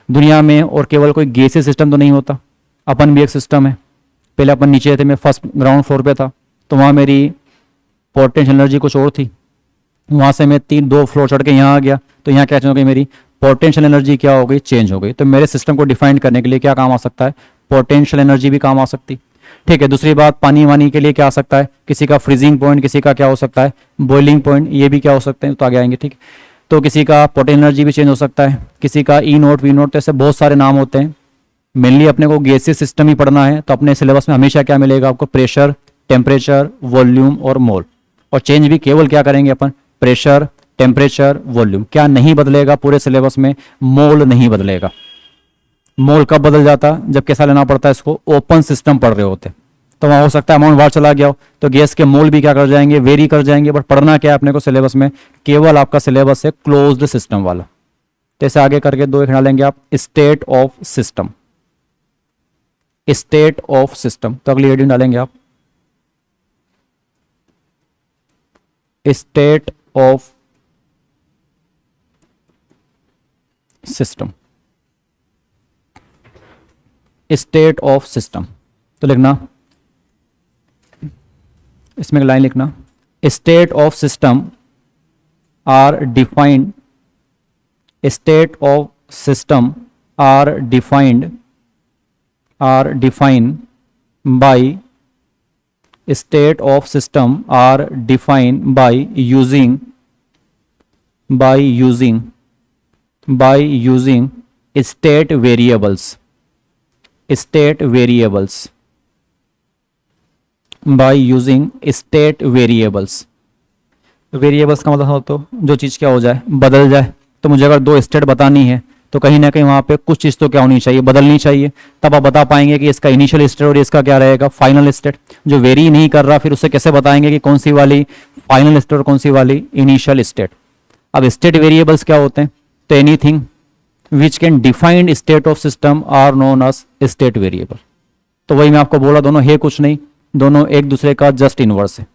दुनिया में। और केवल कोई गैसीय सिस्टम तो नहीं होता, अपन भी एक सिस्टम है। पहले अपन नीचे थे, मैं फर्स्ट ग्राउंड फ्लोर पे था, तो वहाँ मेरी पोटेंशियल एनर्जी कुछ और थी, वहाँ से मैं 2 फ्लोर चढ़ के यहाँ आ गया, तो यहाँ क्या चेंज हो गई, मेरी पोटेंशियल एनर्जी क्या हो गई, चेंज हो गई। तो मेरे सिस्टम को डिफाइन करने के लिए क्या काम आ सकता है, पोटेंशियल एनर्जी भी काम आ सकती। ठीक है, दूसरी बात, पानी वानी के लिए क्या आ सकता है, किसी का फ्रीजिंग पॉइंट, किसी का क्या हो सकता है बॉइलिंग पॉइंट, ये भी क्या हो सकते हैं, तो आगे आएंगे। ठीक, तो किसी का पोटेंशियल एनर्जी भी चेंज हो सकता है, किसी का ई नोट, वी नोट, तो ऐसे बहुत सारे नाम होते हैं। मेनली अपने को गैसीय सिस्टम ही पढ़ना है, तो अपने सिलेबस में हमेशा क्या मिलेगा आपको, प्रेशर, टेम्परेचर, वॉल्यूम और मोल। और चेंज भी केवल क्या करेंगे अपन, प्रेशर, टेम्परेचर, वॉल्यूम। क्या नहीं बदलेगा पूरे सिलेबस में, मोल नहीं बदलेगा। मोल कब बदल जाता, जब कैसा लेना पड़ता है इसको, ओपन सिस्टम पढ़ रहे होते, तो वहाँ हो सकता है अमाउंट बाहर चला गया हो, तो गैस के मोल भी क्या कर जाएंगे, वेरी कर जाएंगे। बट पढ़ना क्या है अपने को सिलेबस में, केवल आपका सिलेबस है क्लोज्ड सिस्टम वाला। जैसे आगे करके 2 एक डालेंगे आप, state of system, state of system, तो अगली हेडिंग डालेंगे आप state of system, state of system. तो लिखना, इसमें लाइन लिखना, state of system are defined, state of system are defined by, state of system are defined by using state variables, by using state variables। Variables का मतलब हो तो जो चीज़ क्या हो जाए, बदल जाए। तो मुझे अगर 2 स्टेट बतानी है, तो कहीं ना कहीं वहाँ पे कुछ चीज़ तो क्या होनी चाहिए, बदलनी चाहिए, तब आप बता पाएंगे कि इसका इनिशियल स्टेट और इसका क्या रहेगा, फाइनल स्टेट। जो वेरी नहीं कर रहा, फिर उससे कैसे बताएंगे कि कौन सी वाली फाइनल स्टेट और कौन सी वाली इनिशियल स्टेट। अब स्टेट वेरिएबल्स क्या होते हैं, तो anything which can defined state of system are known as state variable. तो वही मैं आपको बोला, दोनों है कुछ नहीं, दोनों एक दूसरे का जस्ट इनवर्स है।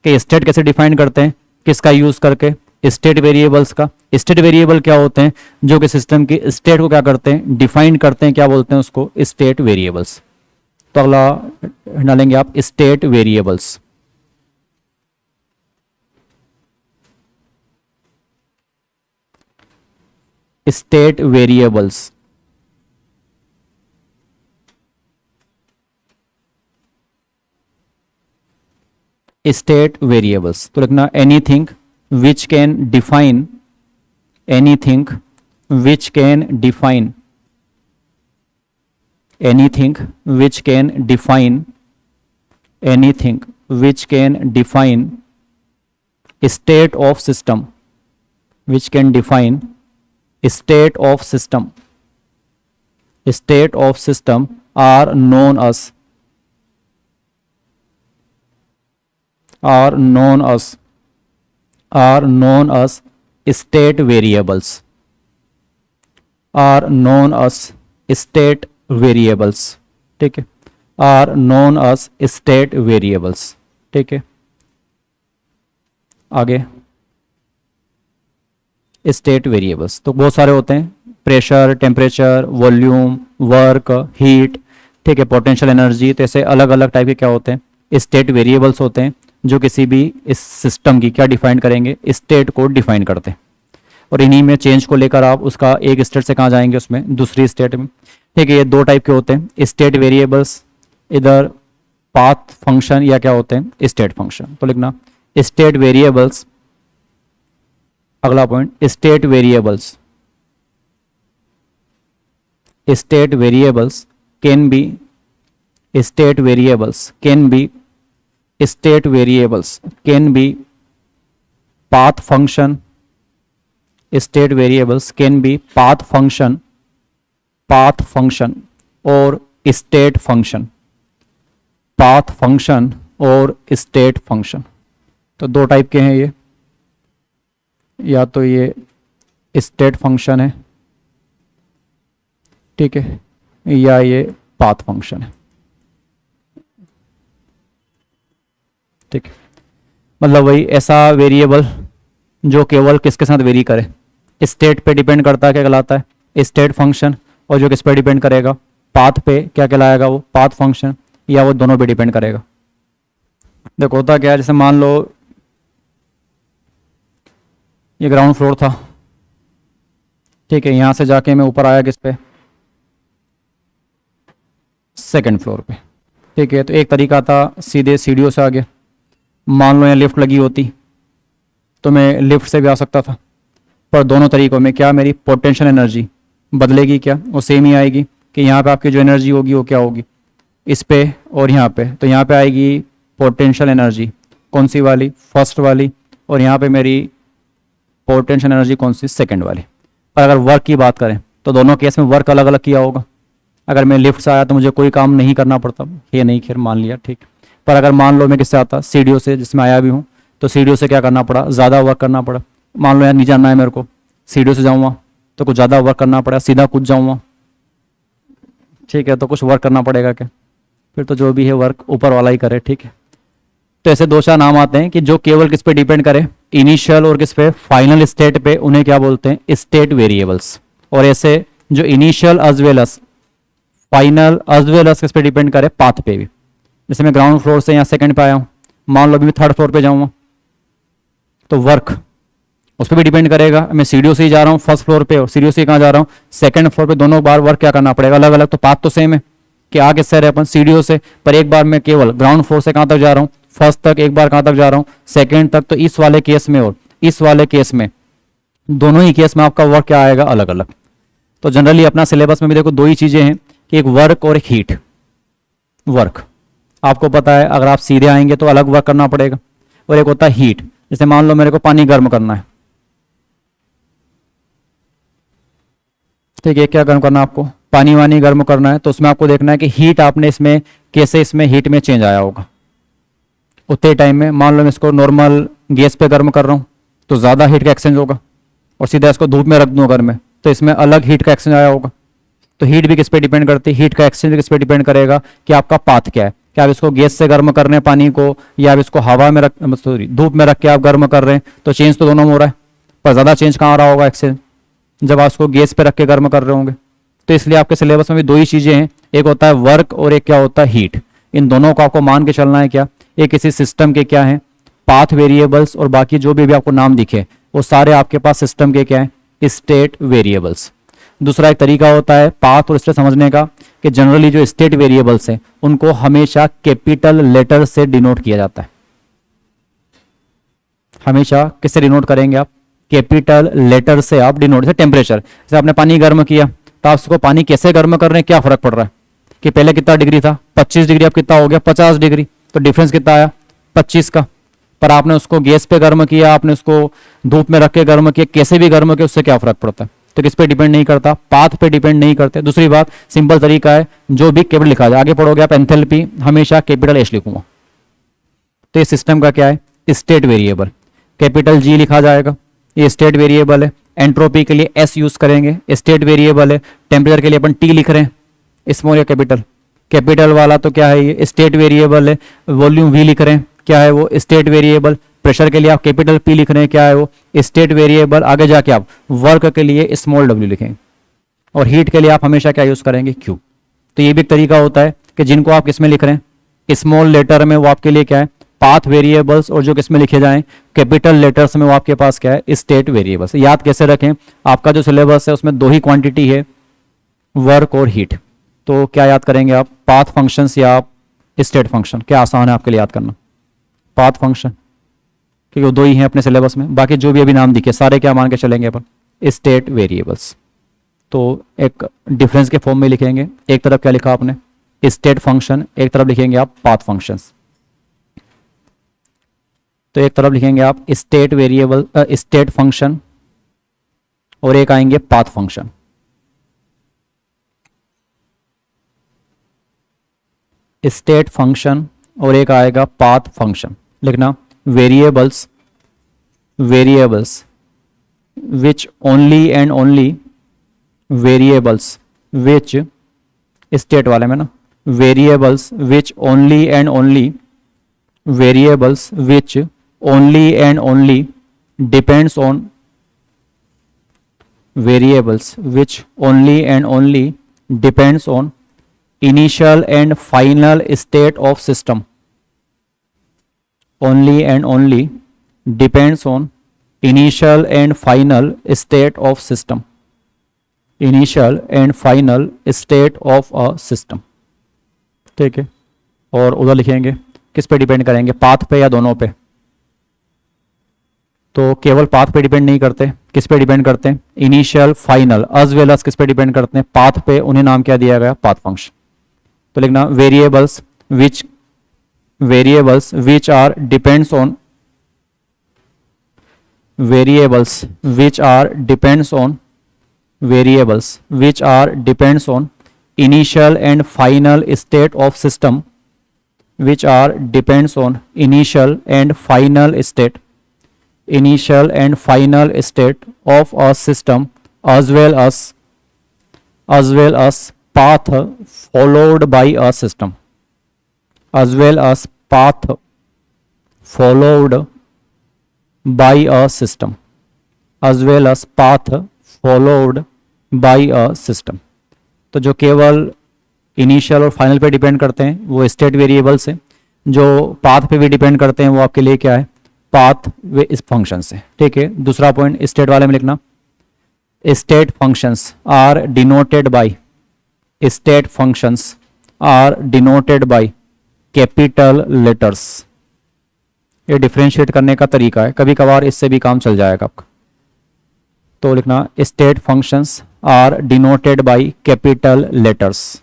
कि स्टेट कैसे डिफाइन करते हैं, किसका यूज करके, स्टेट वेरिएबल्स का। स्टेट वेरिएबल क्या होते हैं, जो कि सिस्टम की स्टेट को क्या करते हैं, डिफाइन करते हैं, क्या बोलते हैं उसको, स्टेट वेरिएबल्स। तो अगला डालेंगे आप state variables, state variables, state variables. तो लिखना, anything which can define, anything which can define, anything which can define, anything which can define state of system, which can define state of system, state of system are known as, are known as, are known as state variables, are known as state variables। ठीक है, are known as state variables। ठीक है, आगे state variables तो बहुत सारे होते हैं, pressure, temperature, volume, work, heat, ठीक है, पोटेंशियल एनर्जी। तो ऐसे अलग अलग टाइप के क्या होते हैं, स्टेट वेरिएबल्स होते हैं, जो किसी भी इस सिस्टम की क्या डिफाइन करेंगे, स्टेट को डिफाइन करते हैं। और इन्हीं में चेंज को लेकर आप उसका एक स्टेट से कहाँ जाएंगे, उसमें दूसरी स्टेट में। ठीक है, ये 2 टाइप के होते हैं स्टेट वेरिएबल्स, इधर पाथ फंक्शन या क्या होते हैं, स्टेट फंक्शन। तो लिखना स्टेट वेरिएबल्स, अगला point, state variables, state variables can be, state variables can be, state variables can be path function, state variables can be path function, path function और state function, path function और state function। तो दो type के हैं ये, या तो ये स्टेट फंक्शन है, ठीक है, या ये पाथ फंक्शन है, ठीक है। मतलब वही ऐसा वेरिएबल जो केवल किसके साथ वेरी करे, स्टेट पे डिपेंड करता है, क्या कहलाता है स्टेट फंक्शन, और जो किस पे डिपेंड करेगा, पाथ पे, क्या कहलाएगा वो पाथ फंक्शन, या वो दोनों पे डिपेंड करेगा। देखो होता क्या है, जैसे मान लो ये ग्राउंड फ्लोर था, ठीक है, यहां से जाके मैं ऊपर आया किस पे, सेकंड फ्लोर पे, ठीक है। तो एक तरीका था सीधे सीढ़ियों से आ गया, मान लो यहाँ लिफ्ट लगी होती तो मैं लिफ्ट से भी आ सकता था, पर दोनों तरीकों में क्या मेरी पोटेंशियल एनर्जी बदलेगी, क्या वो सेम ही आएगी, कि यहाँ पे आपकी जो एनर्जी होगी वो क्या होगी, इस पे और यहाँ पे, तो यहाँ पे आएगी पोटेंशियल एनर्जी कौन सी वाली, फर्स्ट वाली, और यहाँ पे मेरी पोटेंशियल एनर्जी कौन सी, सेकंड वाली। पर अगर वर्क की बात करें तो दोनों केस में वर्क अलग अलग किया होगा। अगर मैं लिफ्ट से आया तो मुझे कोई काम नहीं करना पड़ता, ये नहीं, खैर मान लिया, ठीक। पर अगर मान लो मैं किससे आता, सीढ़ियों से, जिसमें आया भी हूँ, तो सीढ़ियों से क्या करना पड़ा, ज़्यादा वर्क करना पड़ा। मान लो यार नहीं जाना है मेरे को, सीढ़ियों से जाऊँगा तो कुछ ज़्यादा वर्क करना पड़ा, सीधा कूद जाऊँगा, ठीक है, तो कुछ वर्क करना पड़ेगा क्या, फिर तो जो भी है वर्क ऊपर वाला ही करे, ठीक है। तो ऐसे दो चार नाम आते हैं कि जो केवल किस पे डिपेंड करे, इनिशियल और किस पे, फाइनल स्टेट पे, उन्हें क्या बोलते हैं, स्टेट वेरिएबल्स। और ऐसे जो initial as well as final as well as किस पे डिपेंड करे, पाथ पे भी। जैसे मैं ग्राउंड फ्लोर से यहाँ सेकंड पे आया हूँ, मान लो अभी मैं थर्ड फ्लोर पे जाऊँगा तो वर्क उस पर भी डिपेंड करेगा, मैं सीढ़ियों से ही जा रहा हूँ फर्स्ट फ्लोर पे और सीढ़ियों से कहाँ जा रहा हूँ, सेकंड फ्लोर पे, दोनों बार वर्क क्या करना पड़ेगा, अलग अलग। तो पाथ तो सेम है कि आ किससे रहे अपन, सीढ़ियों से, पर एक बार मैं केवल ग्राउंड फ्लोर से कहाँ तक जा रहा हूँ, फर्स्ट तक, एक बार कहाँ तक जा रहा हूँ, सेकंड तक। तो इस वाले केस में और इस वाले केस में, दोनों ही केस में आपका वर्क क्या आएगा, अलग अलग। तो जनरली अपना सिलेबस में भी देखो दो ही चीजें हैं, कि एक वर्क और एक हीट। वर्क आपको पता है, अगर आप सीधे आएंगे तो अलग वर्क करना पड़ेगा, और एक होता है हीट। जैसे मान लो मेरे को पानी गर्म करना है, ठीक है, क्या गर्म करना है आपको, पानी वानी गर्म करना है, तो उसमें आपको देखना है कि हीट आपने इसमें कैसे, इसमें हीट में चेंज आया होगा उतने टाइम में। मान लो मैं इसको नॉर्मल गैस पे गर्म कर रहा हूँ तो ज़्यादा हीट का एक्सचेंज होगा, और सीधा इसको धूप में रख दूँ अगर मैं, तो इसमें अलग हीट का एक्सचेंज आया होगा। तो हीट भी किस पे डिपेंड करती है, हीट का एक्सचेंज किस पे डिपेंड करेगा, कि आपका पाथ क्या है, कि आप इसको गैस से गर्म कर रहे हैं पानी को, या आप इसको हवा में रख, सॉरी धूप में रख के आप गर्म कर रहे हैं, तो चेंज तो दोनों में हो रहा है, पर ज़्यादा चेंज कहाँ आ रहा होगा एक्सचेंज, जब आप उसको गैस पे रख के गर्म कर रहे होंगे। तो इसलिए आपके सिलेबस में भी दो ही चीजें हैं, एक होता है वर्क और एक क्या होता है, हीट। इन दोनों को आपको मान के चलना है, क्या ये किसी सिस्टम के क्या है, पाथ वेरिएबल्स, और बाकी जो भी आपको नाम दिखे वो सारे आपके पास सिस्टम के क्या है, स्टेट वेरिएबल्स। दूसरा एक तरीका होता है पाथ और स्टेट समझने का, कि जनरली जो स्टेट वेरिएबल्स हैं उनको हमेशा कैपिटल लेटर से डिनोट किया जाता है। हमेशा किससे डिनोट करेंगे आप, कैपिटल लेटर से आप डिनोट। जैसे टेम्परेचर, जैसे आपने पानी गर्म किया तो आप उसको पानी कैसे गर्म कर रहे हैं, क्या फर्क पड़ रहा है, कि पहले कितना डिग्री था 25 डिग्री, अब कितना हो गया 50 डिग्री, तो डिफरेंस कितना आया 25 का। पर आपने उसको गैस पे गर्म किया, आपने उसको धूप में रख के गर्म किया, कैसे भी गर्म किया, उससे क्या फर्क पड़ता है। तो किस पे डिपेंड नहीं करता, पाथ पे डिपेंड नहीं करते। दूसरी बात, सिंपल तरीका है, जो भी कैपिटल लिखा जाए, आगे पढ़ोगे आप एंथैल्पी हमेशा कैपिटल एच लिखूंगा, तो ये सिस्टम का क्या है, स्टेट वेरिएबल, कैपिटल जी लिखा जाएगा, ये स्टेट वेरिएबल है। एंट्रोपी के लिए एस यूज करेंगे, स्टेट वेरिएबल है। टेम्परेचर के लिए अपन टी लिख रहे हैं, स्मॉल या कैपिटल, कैपिटल वाला तो क्या है, ये स्टेट वेरिएबल है। वॉल्यूम वी लिख रहे हैं, क्या है वो, स्टेट वेरिएबल। प्रेशर के लिए आप कैपिटल पी लिख रहे हैं, क्या है वो, स्टेट वेरिएबल। आगे जाके आप वर्क के लिए स्मॉल डब्ल्यू लिखेंगे, और हीट के लिए आप हमेशा क्या यूज करेंगे, क्यू। तो ये भी एक तरीका होता है कि जिनको आप किसमें लिख रहे हैं, स्मॉल लेटर में, वो आपके लिए क्या है, पाथ वेरिएबल्स, और जो किसमें लिखे जाएं, कैपिटल लेटर्स में, वो आपके पास क्या है, स्टेट वेरिएबल्स। याद कैसे रखें, आपका जो सिलेबस है उसमें दो ही क्वांटिटी है, वर्क और हीट। तो क्या याद करेंगे आप, पाथ फंक्शंस या आप स्टेट फंक्शन, क्या आसान है आपके लिए याद करना, पाथ फंक्शन, क्योंकि वो दो ही हैं अपने सिलेबस में। बाकी जो भी अभी नाम दिखे सारे क्या मान के चलेंगे अपन, स्टेट वेरिएबल्स। तो एक डिफरेंस के फॉर्म में लिखेंगे, एक तरफ क्या लिखा आपने, स्टेट फंक्शन, एक तरफ लिखेंगे आप पाथ फंक्शंस। तो एक तरफ लिखेंगे आप स्टेट वेरिएबल, स्टेट फंक्शन, और एक आएंगे पाथ फंक्शन। स्टेट फंक्शन और एक आएगा पाथ फंक्शन, लिखना variables variables which only and only variables which state वाले में ना variables which only and only variables which only and only depends on variables which only and only depends on initial and final state of system only and only depends on initial and final state of system initial and final state of a system ठीक है। और उधर लिखेंगे किस पे depend करेंगे, path पे या दोनों पे, तो केवल पाथ पे डिपेंड नहीं करते, किस पे डिपेंड करते हैं, इनिशियल फाइनल अज वेल अज किस पे डिपेंड करते हैं, पाथ पे, उन्हें नाम क्या दिया गया, पाथ फंक्शन। तो लिखना variables which are depends on variables which are depends on variables which are depends on initial and final state of system which are depends on initial and final state of a system as well as path followed by a system as well as path followed by a system as well as path followed by a system। तो जो केवल initial और final पे depend करते हैं वो state variables हैं, जो पाथ पे भी डिपेंड करते हैं वो आपके लिए क्या है, पाथ वे इस फंक्शन से। ठीक है, दूसरा पॉइंट स्टेट वाले में लिखना state functions are denoted by state functions are denoted by capital letters. ये डिफरेंशिएट करने का तरीका है, कभी कभार इससे भी काम चल जाएगा आपका। तो लिखना state functions are denoted by capital letters.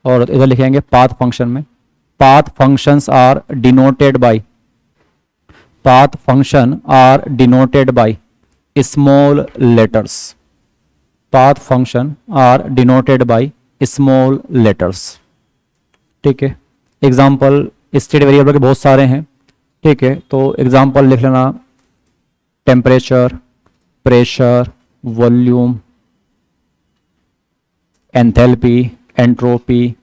और इधर लिखेंगे पाथ फंक्शन में path functions are denoted by small letters. Path function are denoted by small letters. ठीक है, एग्जाम्पल स्टेट वेरिएबल के बहुत सारे हैं। ठीक है, तो एग्जाम्पल लिख लेना temperature, pressure, volume, enthalpy, entropy,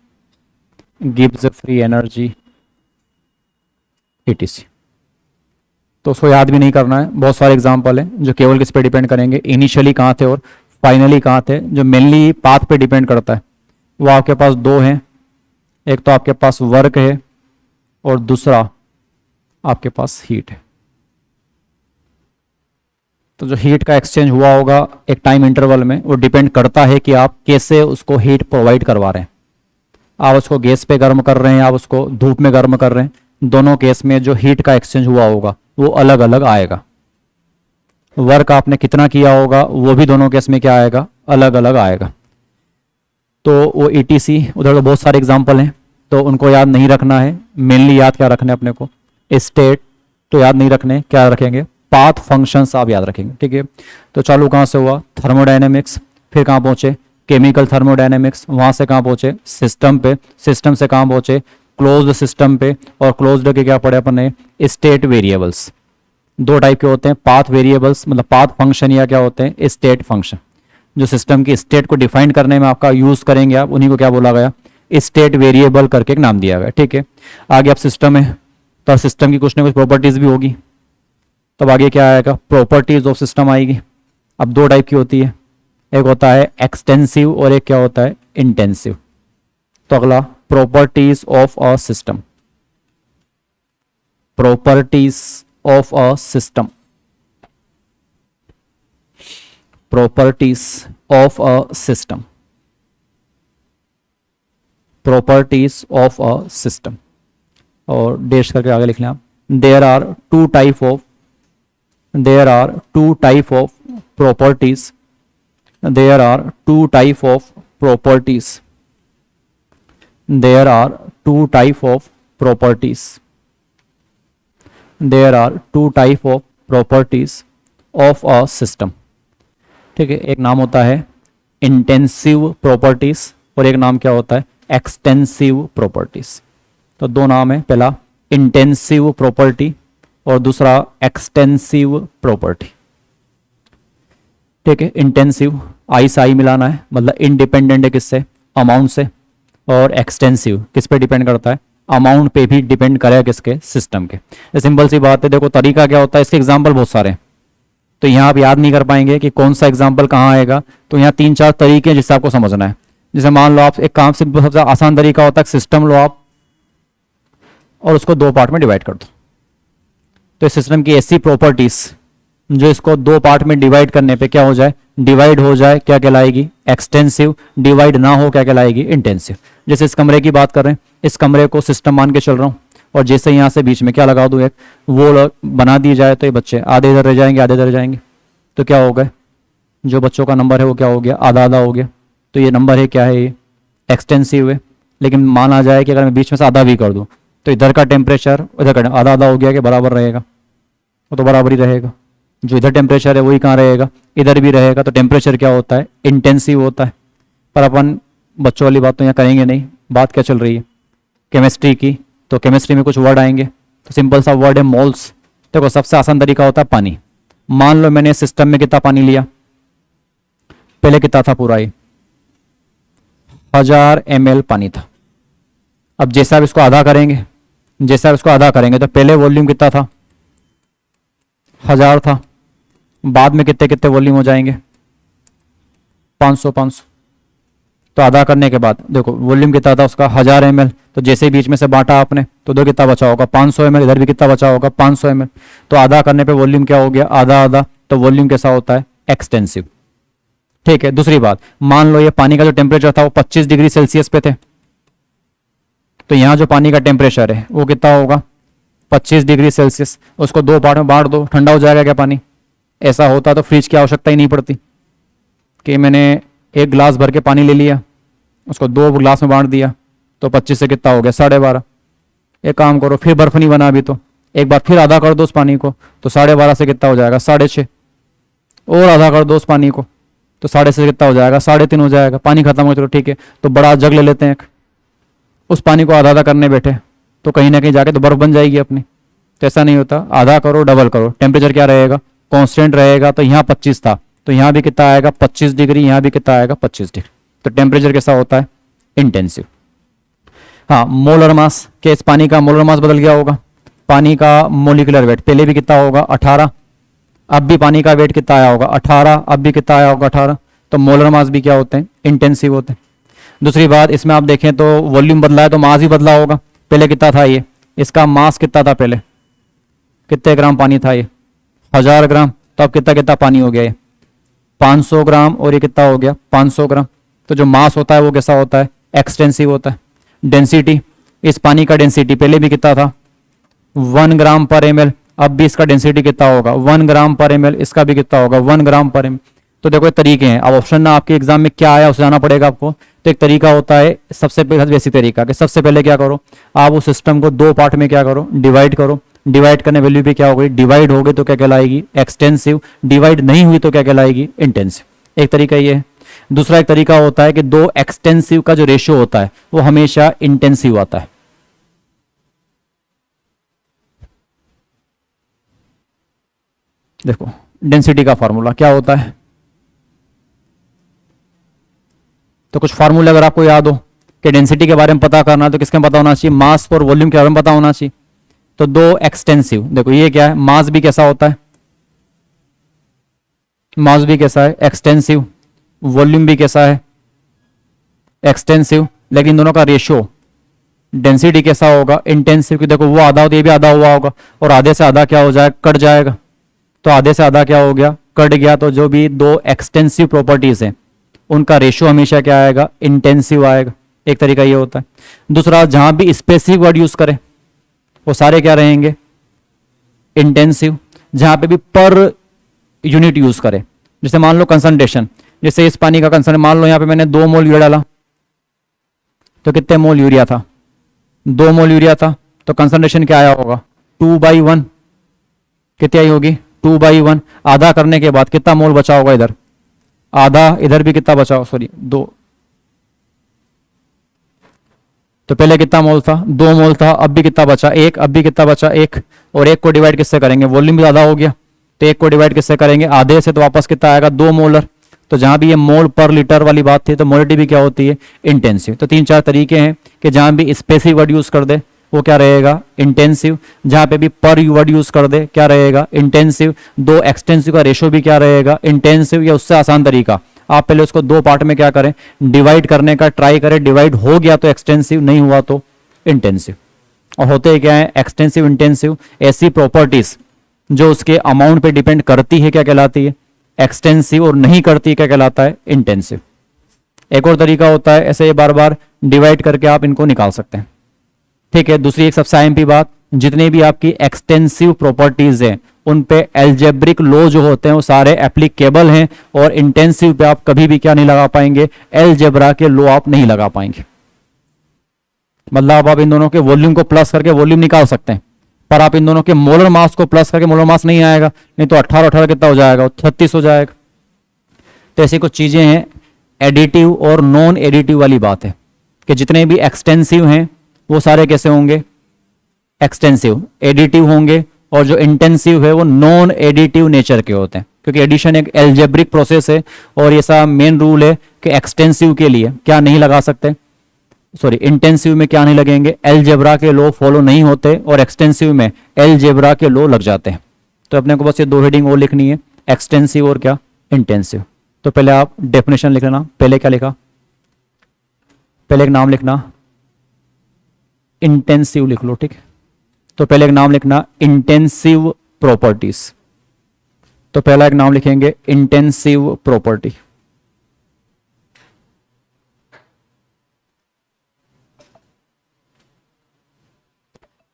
Gibbs free energy, etc। तो उसको याद भी नहीं करना है, बहुत सारे एग्जांपल हैं जो केवल किस पे डिपेंड करेंगे, इनिशियली कहाँ थे और फाइनली कहाँ थे। जो मेनली पाथ पे डिपेंड करता है वो आपके पास दो हैं, एक तो आपके पास वर्क है और दूसरा आपके पास हीट है। तो जो हीट का एक्सचेंज हुआ होगा एक टाइम इंटरवल में, वो डिपेंड करता है कि आप कैसे उसको हीट प्रोवाइड करवा रहे हैं। आप उसको गैस पे गर्म कर रहे हैं, आप उसको धूप में गर्म कर रहे हैं, दोनों केस में जो हीट का एक्सचेंज हुआ होगा वो अलग अलग आएगा। वर्क आपने कितना किया होगा वो भी दोनों केस में क्या आएगा, अलग अलग आएगा। तो वो ETC, उधर तो बहुत सारे एग्जाम्पल हैं तो उनको याद नहीं रखना है। मेनली याद क्या रखना है अपने को, स्टेट तो याद नहीं रखने, क्या रखेंगे, पाथ फंक्शंस आप याद रखेंगे। ठीक है, तो चालू कहाँ से हुआ, थर्मोडायनेमिक्स, फिर कहाँ पहुंचे, केमिकल थर्मोडायनेमिक्स, वहां से कहाँ पहुंचे, सिस्टम पे, सिस्टम से कहाँ पहुंचे, क्लोज्ड सिस्टम पे, और क्लोज्ड के क्या पढ़े अपन ने, स्टेट वेरिएबल्स। दो टाइप के होते हैं, पाथ वेरिएबल्स मतलब पाथ फंक्शन, या क्या होते हैं, स्टेट फंक्शन। जो सिस्टम की स्टेट को डिफाइन करने में आपका यूज करेंगे आप, उन्हीं को क्या बोला गया, स्टेट वेरिएबल करके एक नाम दिया गया। ठीक है, आगे आप सिस्टम है तो सिस्टम की कुछ ना कुछ प्रॉपर्टीज भी होगी, तब आगे क्या आएगा, प्रॉपर्टीज ऑफ सिस्टम आएगी। अब दो टाइप की होती है, एक होता है एक्सटेंसिव और एक क्या होता है, इंटेंसिव। तो अगला properties of a system, properties of a system, properties of a system, properties of a system. और डैश करके आगे लिख लें आप, there are two type of properties, there are two type of properties, there are two type of properties, there are two type of properties of a system। ठीक है, एक नाम होता है इंटेंसिव प्रॉपर्टीज और एक नाम क्या होता है, एक्सटेंसिव प्रॉपर्टीज। तो दो नाम है, पहला इंटेंसिव प्रॉपर्टी और दूसरा एक्सटेंसिव प्रॉपर्टी। ठीक है, इंटेंसिव आई से आई मिलाना है, मतलब इंडिपेंडेंट है किससे, अमाउंट से, और एक्सटेंसिव किस पे डिपेंड करता है, अमाउंट पे भी डिपेंड करेगा किसके, सिस्टम के। ये सिंपल सी बात है। देखो तरीका क्या होता है, इसके एग्जाम्पल बहुत सारे हैं, तो यहाँ आप याद नहीं कर पाएंगे कि कौन सा एग्जाम्पल कहाँ आएगा। तो यहाँ 3-4 तरीके हैं जिससे आपको समझना है। जैसे मान लो आप एक काम, सिंपल सबसे आसान तरीका होता है, सिस्टम लो आप और उसको 2 पार्ट में डिवाइड कर दो। तो इस सिस्टम की ऐसी प्रॉपर्टीज जो इसको 2 पार्ट में डिवाइड करने पे क्या हो जाए, डिवाइड हो जाए, क्या कहलाएगी, एक्सटेंसिव। डिवाइड ना हो क्या कहलाएगी, इंटेंसिव। जैसे इस कमरे की बात कर रहे हैं, इस कमरे को सिस्टम मान के चल रहा हूँ, और जैसे यहाँ से बीच में क्या लगा दूँ, एक वो बना दी जाए, तो ये बच्चे आधे इधर रह जाएंगे, आधे इधर रह जाएंगे, तो क्या हो गए, जो बच्चों का नंबर है वो क्या हो गया, आधा आधा हो गया। तो ये नंबर है क्या है, ये एक्सटेंसिव है। लेकिन माना जाए कि अगर मैं बीच में से आधा भी कर दूँ, तो इधर का टेम्परेचर इधर का आधा आधा हो गया कि बराबर रहेगा, वो तो बराबर ही रहेगा। जो इधर टेम्परेचर है वही कहाँ रहेगा, इधर भी रहेगा। तो टेम्परेचर क्या होता है, इंटेंसिव होता है। पर अपन बच्चों वाली बात तो यहाँ करेंगे नहीं। बात क्या चल रही है, केमिस्ट्री की। तो केमिस्ट्री में कुछ वर्ड आएंगे, तो सिंपल सा वर्ड है मोल्स। देखो सबसे आसान तरीका होता है पानी। मान लो मैंने सिस्टम में कितना पानी लिया, पहले कितना था पूरा, ये 1000 ml पानी था। अब जैसा आप इसको आधा करेंगे, जैसा आप इसको आधा करेंगे, तो पहले वॉल्यूम कितना था, 1000 था। बाद में कितने कितने वॉल्यूम हो जाएंगे, 500। तो आधा करने के बाद देखो वॉल्यूम कितना था उसका, 1000 ml। तो जैसे ही बीच में से बांटा आपने, तो उधर कितना बचा होगा, 500 ml। इधर भी कितना बचा होगा, 500 ml। तो आधा करने पे वॉल्यूम क्या हो गया, आधा आधा। तो वॉल्यूम कैसा होता है, एक्सटेंसिव। ठीक है, दूसरी बात, मान लो ये पानी का जो टेम्परेचर था वो 25 डिग्री सेल्सियस पे थे। तो यहाँ जो पानी का टेम्परेचर है वो कितना होगा, 25 डिग्री सेल्सियस। उसको 2 पार्ट में बांट दो, ठंडा हो जाएगा क्या पानी। ऐसा होता तो फ्रिज की आवश्यकता ही नहीं पड़ती, कि मैंने 1 गिलास भर के पानी ले लिया, उसको 2 गिलास में बांट दिया, तो 25 से कितना हो गया, 12.5। एक काम करो, फिर बर्फ नहीं बना अभी, तो एक बार फिर आधा कर दो उस पानी को, तो 12.5 से कितना हो जाएगा, 6.5। और आधा कर दो उस पानी को, तो 6.5 से कितना हो जाएगा, 3.5 हो जाएगा। पानी खत्म हो, चलो ठीक है, तो बड़ा जग ले लेते हैं एक। उस पानी को आधा आधा करने बैठे तो कहीं ना कहीं जाके तो बर्फ बन जाएगी अपनी। तो ऐसा नहीं होता, आधा करो डबल करो, टेम्परेचर क्या रहेगा, कांस्टेंट रहेगा। तो यहाँ 25 था, तो यहाँ भी कितना आएगा, 25 डिग्री। यहाँ भी कितना आएगा, 25 डिग्री। तो टेम्परेचर कैसा होता है, इंटेंसिव। हाँ, मोलर मास, क्या इस पानी का मोलर मास बदल गया होगा। पानी का मोलिकुलर वेट पहले भी कितना होगा, 18। अब भी पानी का वेट कितना आया होगा, 18। अब भी कितना आया होगा, 18। तो मोलर मास भी क्या होते हैं, इंटेंसिव होते हैं। दूसरी बात, इसमें आप देखें तो वॉल्यूम बदला है तो मास भी बदला होगा। पहले कितना था ये, इसका मास कितना था पहले, कितने ग्राम पानी था ये, 1000 ग्राम। तो अब कितना कितना पानी हो गया ये, 500 ग्राम। और ये कितना हो गया, 500 ग्राम। तो जो मास होता है वो कैसा होता है, एक्सटेंसिव होता है। डेंसिटी, इस पानी का डेंसिटी पहले भी कितना था, 1 ग्राम पर ml। अब भी इसका डेंसिटी कितना होगा, 1 ग्राम पर ml। इसका भी कितना होगा, 1 ग्राम पर ml। तो देखो ये तरीके हैं। अब ऑप्शन ना आपके एग्जाम में क्या आया उसे जाना पड़ेगा आपको। तो एक तरीका होता है, सबसे पहले बेसिक तरीका कि सबसे पहले क्या करो, आप उस सिस्टम को 2 पार्ट में क्या करो, डिवाइड करो। डिवाइड करने वैल्यू भी क्या हो गई, डिवाइड हो गई तो क्या कहलाएगी, एक्सटेंसिव। डिवाइड नहीं हुई तो क्या कहलाएगी, इंटेंसिव। एक तरीका ये है। दूसरा एक तरीका होता है कि 2 एक्सटेंसिव का जो रेशियो होता है वो हमेशा इंटेंसिव आता है। देखो डेंसिटी का फॉर्मूला क्या होता है, तो कुछ फार्मूले अगर आपको याद हो कि डेंसिटी के बारे में पता करना है तो किसके पता होना चाहिए, मास और वॉल्यूम के बारे में पता होना चाहिए। तो 2 एक्सटेंसिव, देखो ये क्या है, मास भी कैसा होता है, मास भी कैसा है, एक्सटेंसिव। वॉल्यूम भी कैसा है, एक्सटेंसिव। लेकिन दोनों का रेशियो डेंसिटी कैसा होगा, इंटेंसिव। की देखो वो आधा हो तो ये भी आधा हुआ होगा, और आधे से आधा क्या हो जाएगा, कट जाएगा। तो आधे से आधा क्या हो गया, कट गया। तो जो भी 2 एक्सटेंसिव प्रॉपर्टीज हैं उनका रेशियो हमेशा क्या आएगा, इंटेंसिव आएगा। एक तरीका ये होता है। दूसरा, जहां भी स्पेसिफिक वर्ड यूज करें वो सारे क्या रहेंगे, इंटेंसिव। जहां पे भी पर यूनिट यूज करें, जैसे मान लो कंसंट्रेशन, जैसे इस पानी का कंसंट्रेशन, मान लो यहां पे मैंने 2 मोल यूरिया डाला, तो कितने मोल यूरिया था, 2 मोल यूरिया था। तो कंसंट्रेशन क्या आया होगा, 2/1। कितनी आई होगी, 2/1। आधा करने के बाद कितना मोल बचा होगा, इधर आधा, इधर भी कितना बचा, सॉरी 2। तो पहले कितना मोल था, 2 मोल था, अब भी कितना बचा, 1, अब भी कितना बचा, 1, और 1 को डिवाइड किससे करेंगे, वॉल्यूम भी ज़्यादा हो गया, तो 1 को डिवाइड किससे करेंगे, आधे से, तो वापस कितना आएगा, 2 मोलर। तो जहां भी ये मोल पर लीटर वाली बात थी, तो मोलिटी भी क्या होती है, इंटेंसिव। तो 3-4 तरीके हैं कि जहां भी स्पेसिफिक वर्ड यूज कर दे वो क्या रहेगा, इंटेंसिव। जहां पे भी पर वर्ड यूज कर दे क्या रहेगा, इंटेंसिव। 2 एक्सटेंसिव का रेशो भी क्या रहेगा, इंटेंसिव। या उससे आसान तरीका, आप पहले उसको 2 पार्ट में क्या करें, डिवाइड करने का ट्राई करें, डिवाइड हो गया तो एक्सटेंसिव, नहीं हुआ तो इंटेंसिव। और होते क्या है, एक्सटेंसिव, इंटेंसिव, ऐसी प्रॉपर्टीज जो उसके अमाउंट पे डिपेंड करती है क्या कहलाती है, एक्सटेंसिव, और नहीं करती क्या कहलाता है, इंटेंसिव। एक और तरीका होता है, ऐसे बार बार डिवाइड करके आप इनको निकाल सकते हैं, ठीक है। दूसरी एक सबसे अहम बात, जितने भी आपकी एक्सटेंसिव प्रॉपर्टीज हैं उन पे एल्जेब्रिक लॉ जो होते हैं वो सारे एप्लीकेबल हैं, और इंटेंसिव पे आप कभी भी क्या नहीं लगा पाएंगे, एलजेब्रा के लॉ आप नहीं लगा पाएंगे। मतलब आप इन दोनों के वॉल्यूम को प्लस करके वॉल्यूम निकाल सकते हैं, पर आप इन दोनों के मोलर मास को प्लस करके मोलर मास नहीं आएगा, नहीं तो 18 कितना हो जाएगा, 36 हो जाएगा। तो ऐसी कुछ चीजें हैं, एडिटिव और नॉन एडिटिव वाली बात है कि जितने भी एक्सटेंसिव हैं वो सारे कैसे होंगे, एक्सटेंसिव, एडिटिव होंगे, और जो इंटेंसिव है वो नॉन एडिटिव नेचर के होते हैं, क्योंकि एडिशन एक एल्जेब्रिक प्रोसेस है, और ये सा मेन रूल है कि एक्सटेंसिव के लिए क्या नहीं लगा सकते, सॉरी इंटेंसिव में क्या नहीं लगेंगे, एलजेब्रा के लॉ फॉलो नहीं होते, और एक्सटेंसिव में एलजेब्रा के लॉ लग जाते हैं। तो अपने को बस ये 2 हेडिंग और लिखनी है, एक्सटेंसिव और क्या, इंटेंसिव। तो पहले आप डेफिनेशन लिख लेना, पहले क्या लिखा, पहले एक नाम लिखना, इंटेंसिव लिख लो, ठीक है। तो पहले एक नाम लिखना, इंटेंसिव प्रॉपर्टीज। तो पहला एक नाम लिखेंगे, इंटेंसिव प्रॉपर्टी।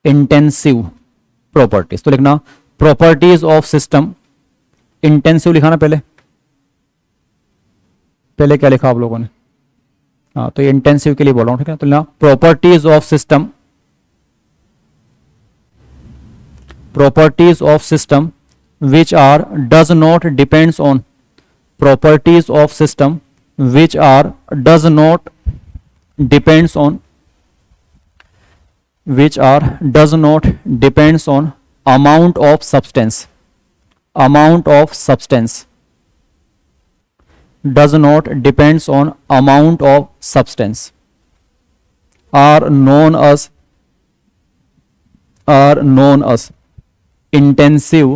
इंटेंसिव प्रॉपर्टीज, तो लिखना प्रॉपर्टीज ऑफ सिस्टम, इंटेंसिव लिखा ना पहले, पहले क्या लिखा आप लोगों ने, हाँ, तो ये इंटेंसिव के लिए बोल रहा हूं, ठीक है। तो लिखना properties of system, properties of system which are does not depends on, properties of system which are does not depends on, which are does not depends on amount of substance, amount of substance, does not depends on amount of substance, are known as intensive,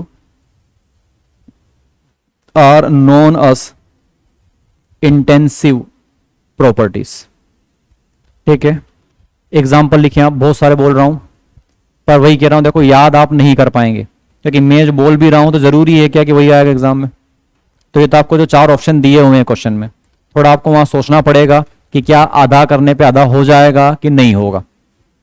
are known as intensive properties, ठीक है। Example लिखिए, आप बहुत सारे बोल रहा हूं, पर वही कह रहा हूं, देखो याद आप नहीं कर पाएंगे, क्योंकि मैं जो बोल भी रहा हूं तो जरूरी है क्या कि वही आएगा एग्जाम में। तो ये तो आपको जो 4 ऑप्शन दिए हुए हैं क्वेश्चन में, थोड़ा आपको वहां सोचना पड़ेगा कि क्या आधा करने पे आधा हो जाएगा कि नहीं होगा,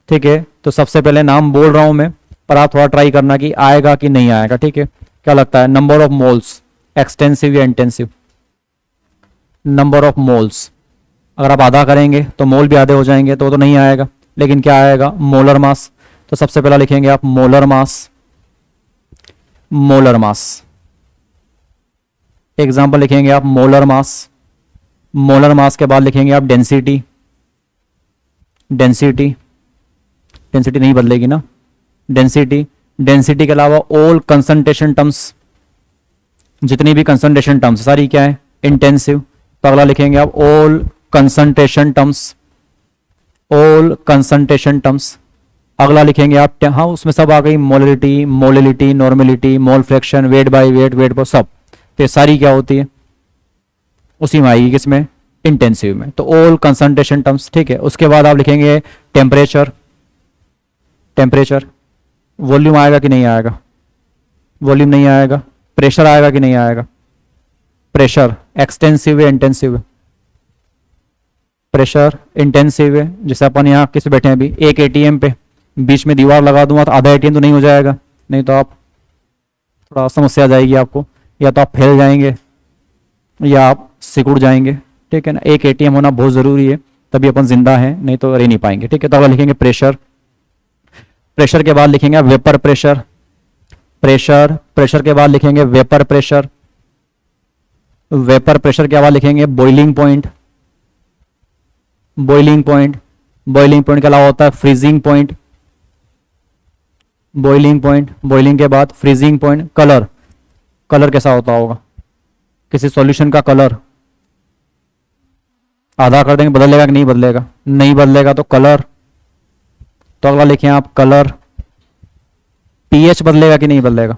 ठीक है। तो सबसे पहले नाम बोल रहा हूं मैं, पर आप थोड़ा ट्राई करना कि आएगा कि नहीं आएगा, ठीक है। क्या लगता है, नंबर ऑफ मोल्स, एक्सटेंसिव या इंटेंसिव, नंबर ऑफ मोल्स, अगर आप आधा करेंगे तो मोल भी आधे हो जाएंगे, तो नहीं आएगा, लेकिन क्या आएगा, मोलर मास। तो सबसे पहला लिखेंगे आप molar mass, molar mass, example लिखेंगे आप मोलर मास। मोलर मास के बाद लिखेंगे आप डेंसिटी, डेंसिटी, डेंसिटी नहीं बदलेगी ना, डेंसिटी, डेंसिटी के अलावा ऑल कंसंट्रेशन टर्म्स, जितनी भी कंसंट्रेशन टर्म्स सारी क्या है, इंटेंसिव। तो अगला लिखेंगे आप all concentration terms, all concentration terms. अगला लिखेंगे आप, हाँ उसमें सब आ गई, molarity, molality, normality, mole fraction, weight by weight, weight पर सब, तो सारी क्या होती है, उसी में आएगी, किसमें, इंटेंसिव में। तो ऑल कंसंट्रेशन टर्म्स, ठीक है। उसके बाद आप लिखेंगे टेम्परेचर, टेम्परेचर, वॉल्यूम आएगा कि नहीं आएगा, वॉल्यूम नहीं आएगा। प्रेशर आएगा कि नहीं आएगा, प्रेशर, एक्सटेंसिव है इंटेंसिव है, प्रेशर इंटेंसिव है। जैसे अपन यहाँ किस बैठे हैं अभी, एक एटीएम पे बीच में दीवार लगा दूंगा तो आधा एटीएम तो नहीं हो जाएगा, नहीं तो आप थोड़ा समस्या आ जाएगी आपको, या तो आप फैल जाएंगे या आप सिकुड़ जाएंगे, ठीक है ना। एक एटीएम होना बहुत जरूरी है, तभी अपन जिंदा हैं, नहीं तो रह नहीं पाएंगे, ठीक है। तो अगला लिखेंगे प्रेशर, प्रेशर के बाद लिखेंगे वेपर प्रेशर, प्रेशर, प्रेशर के बाद लिखेंगे वेपर प्रेशर, वेपर प्रेशर के बाद लिखेंगे boiling point, boiling point, boiling point के अलावा होता है freezing point, boiling point, boiling के बाद फ्रीजिंग पॉइंट। कलर, कलर कैसा होता होगा, किसी सॉल्यूशन का कलर आधा कर देंगे, बदलेगा कि नहीं बदलेगा, नहीं बदलेगा तो कलर। तो अगला लिखिए आप कलर। पीएच बदलेगा कि नहीं बदलेगा,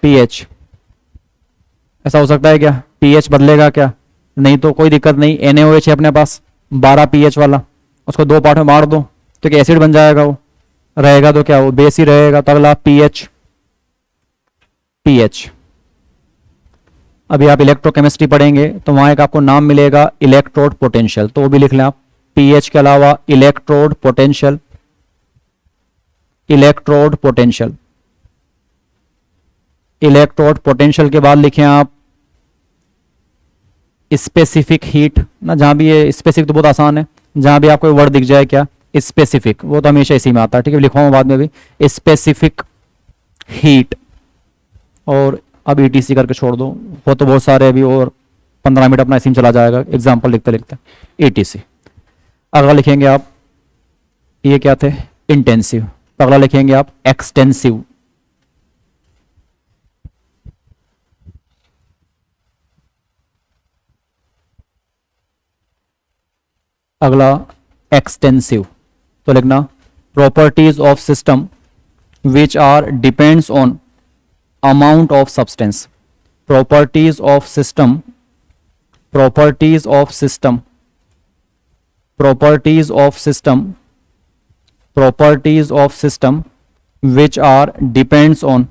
पीएच ऐसा हो सकता है क्या, पीएच बदलेगा क्या, नहीं तो कोई दिक्कत नहीं। NaOH है अपने पास 12 पीएच वाला, उसको 2 पार्ट में बांट दो तो क्या एसिड बन जाएगा, वो रहेगा तो क्या वो बेस ही रहेगा। तो अगला पीएच, पीएच। अभी आप इलेक्ट्रोकेमिस्ट्री पढ़ेंगे तो वहां एक आपको नाम मिलेगा इलेक्ट्रोड पोटेंशियल, तो वो भी लिख लें आप। पीएच के अलावा electrode potential, electrode potential. Electrode potential के बाद लिखें आप स्पेसिफिक हीट ना, जहां भी ये स्पेसिफिक तो बहुत आसान है, जहां भी आपको वर्ड दिख जाए क्या स्पेसिफिक, वो तो हमेशा इसी में आता है, ठीक है, लिखवाऊंगा बाद में भी स्पेसिफिक हीट। और अब ETC करके छोड़ दो, वो तो बहुत सारे अभी, और 15 मिनट अपना इसी में चला जाएगा एग्जाम्पल लिखते लिखते। ETC। अगला लिखेंगे आप, ये क्या थे, इंटेंसिव। अगला लिखेंगे आप एक्सटेंसिव। अगला एक्सटेंसिव, तो लिखना properties of system which are depends on amount of substance, properties of system, properties of system, properties of system, properties of system which are depends on,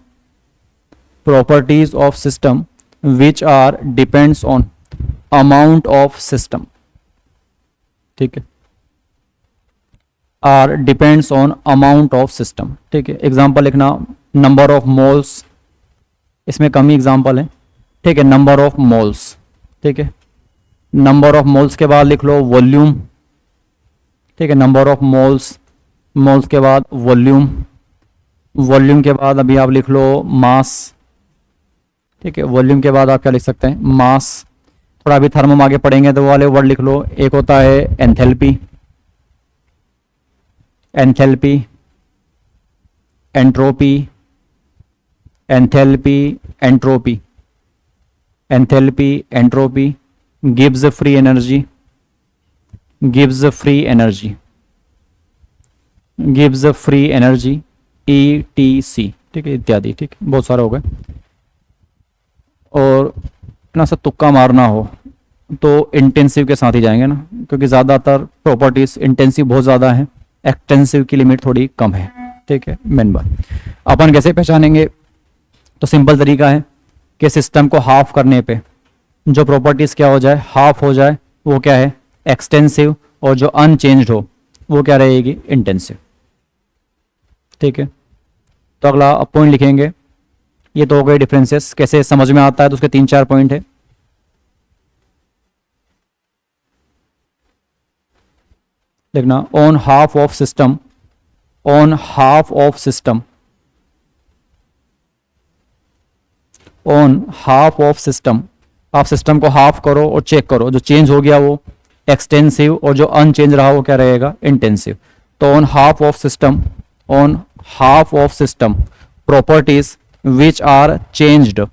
properties of system which are depends on amount of system, ठीक है, are depends on amount of system, ठीक है। Example लिखना number of moles, इसमें कम ही example है, ठीक है, number of moles, ठीक है। नंबर ऑफ मोल्स के बाद लिख लो वॉल्यूम, ठीक है, नंबर ऑफ मोल्स, मोल्स के बाद वॉल्यूम, वॉल्यूम के बाद अभी आप लिख लो मास, ठीक है, वॉल्यूम के बाद आप क्या लिख सकते हैं, मास। थोड़ा अभी थर्मो आगे पढ़ेंगे तो वो वाले वर्ड लिख लो, एक होता है enthalpy, enthalpy, entropy, enthalpy, entropy, enthalpy, entropy, gives free energy, gives free energy, gives free energy, ETC, ठीक है, इत्यादि, ठीक है, बहुत सारे हो गए। और ना सा तुक्का मारना हो तो इंटेंसिव के साथ ही जाएंगे ना, क्योंकि ज़्यादातर प्रॉपर्टीज इंटेंसिव बहुत ज़्यादा है, एक्सटेंसिव की लिमिट थोड़ी कम है, ठीक है। मेन बात अपन कैसे पहचानेंगे, तो सिंपल तरीका है कि सिस्टम को हाफ करने पे जो प्रॉपर्टीज क्या हो जाए, हाफ हो जाए, वो क्या है एक्सटेंसिव, और जो अनचेंज्ड हो वो क्या रहेगी इंटेंसिव, ठीक है। तो अगला पॉइंट लिखेंगे, ये तो हो गए डिफरेंसेस, कैसे समझ में आता है, तो उसके 3-4 पॉइंट है। लिखना on half of system, on half of system, on half of system, आप सिस्टम को हाफ करो और चेक करो, जो चेंज हो गया वो एक्सटेंसिव, और जो अनचेंज रहा वो क्या रहेगा इंटेंसिव। तो on half of system, on half of system, properties which are changed,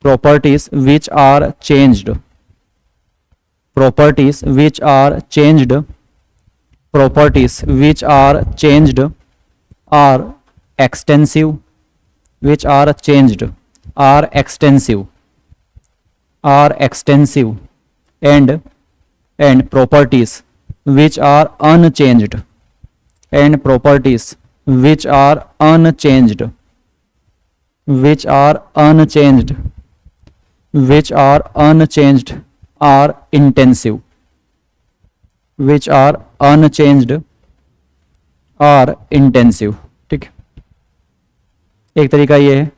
properties which are changed, properties which are changed, properties which are changed are extensive, which are changed are extensive, are extensive, and properties which are unchanged, and properties which are unchanged, which are unchanged, which are unchanged are intensive, which are unchanged are intensive. ठीक है, एक तरीका ये है,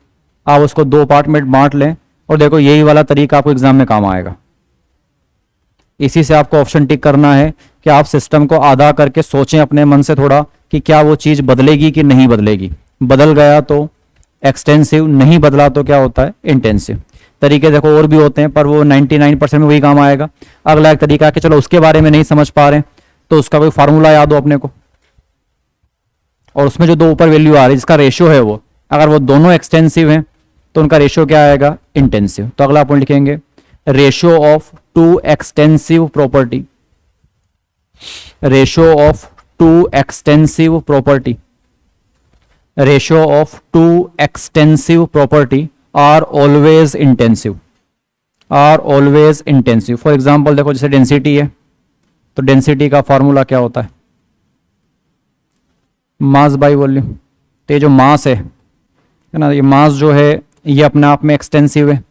आप उसको दो part में बांट लें और देखो यही वाला तरीका आपको एग्जाम में काम आएगा। इसी से आपको ऑप्शन टिक करना है कि आप सिस्टम को आधा करके सोचें अपने मन से थोड़ा कि क्या वो चीज बदलेगी कि नहीं बदलेगी। बदल गया तो एक्सटेंसिव, नहीं बदला तो क्या होता है इंटेंसिव। तरीके देखो और भी होते हैं पर वो 99% में वही काम आएगा। अगला एक तरीका है कि चलो उसके बारे में नहीं समझ पा रहे हैं तो उसका कोई फार्मूला याद हो अपने को, और उसमें जो दो ऊपर वैल्यू आ रही है जिसका रेशियो है वो, अगर वो दोनों एक्सटेंसिव हैं तो उनका रेशियो क्या आएगा, इंटेंसिव। तो अगला पॉइंट लिखेंगे ratio of two extensive property, ratio of two extensive property, ratio of two extensive property are always intensive, are always intensive. For example देखो जैसे डेंसिटी है, तो डेंसिटी का फॉर्मूला क्या होता है, मास बाय वॉल्यूम। तो ये जो मास है ना, ये मास जो है ये अपने आप में एक्सटेंसिव है,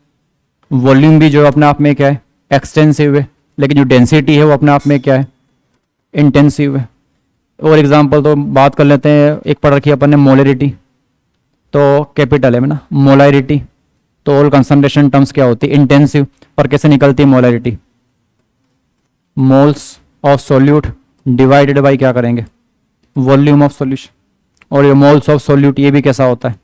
वॉल्यूम भी जो अपने आप में क्या है, एक्सटेंसिव है, लेकिन जो डेंसिटी है वो अपने आप में क्या है, इंटेंसिव है। और एग्जांपल तो बात कर लेते हैं, एक पढ़ रखी है अपन ने मोलरिटी, तो कैपिटल है ना मोलरिटी, तो ऑल कंसंट्रेशन टर्म्स क्या होती है, इंटेंसिव। पर कैसे निकलती है molarity, moles of solute divided by क्या करेंगे, वॉल्यूम ऑफ सॉल्यूशन। और ये मोल्स ऑफ सोल्यूट ये भी कैसा होता है,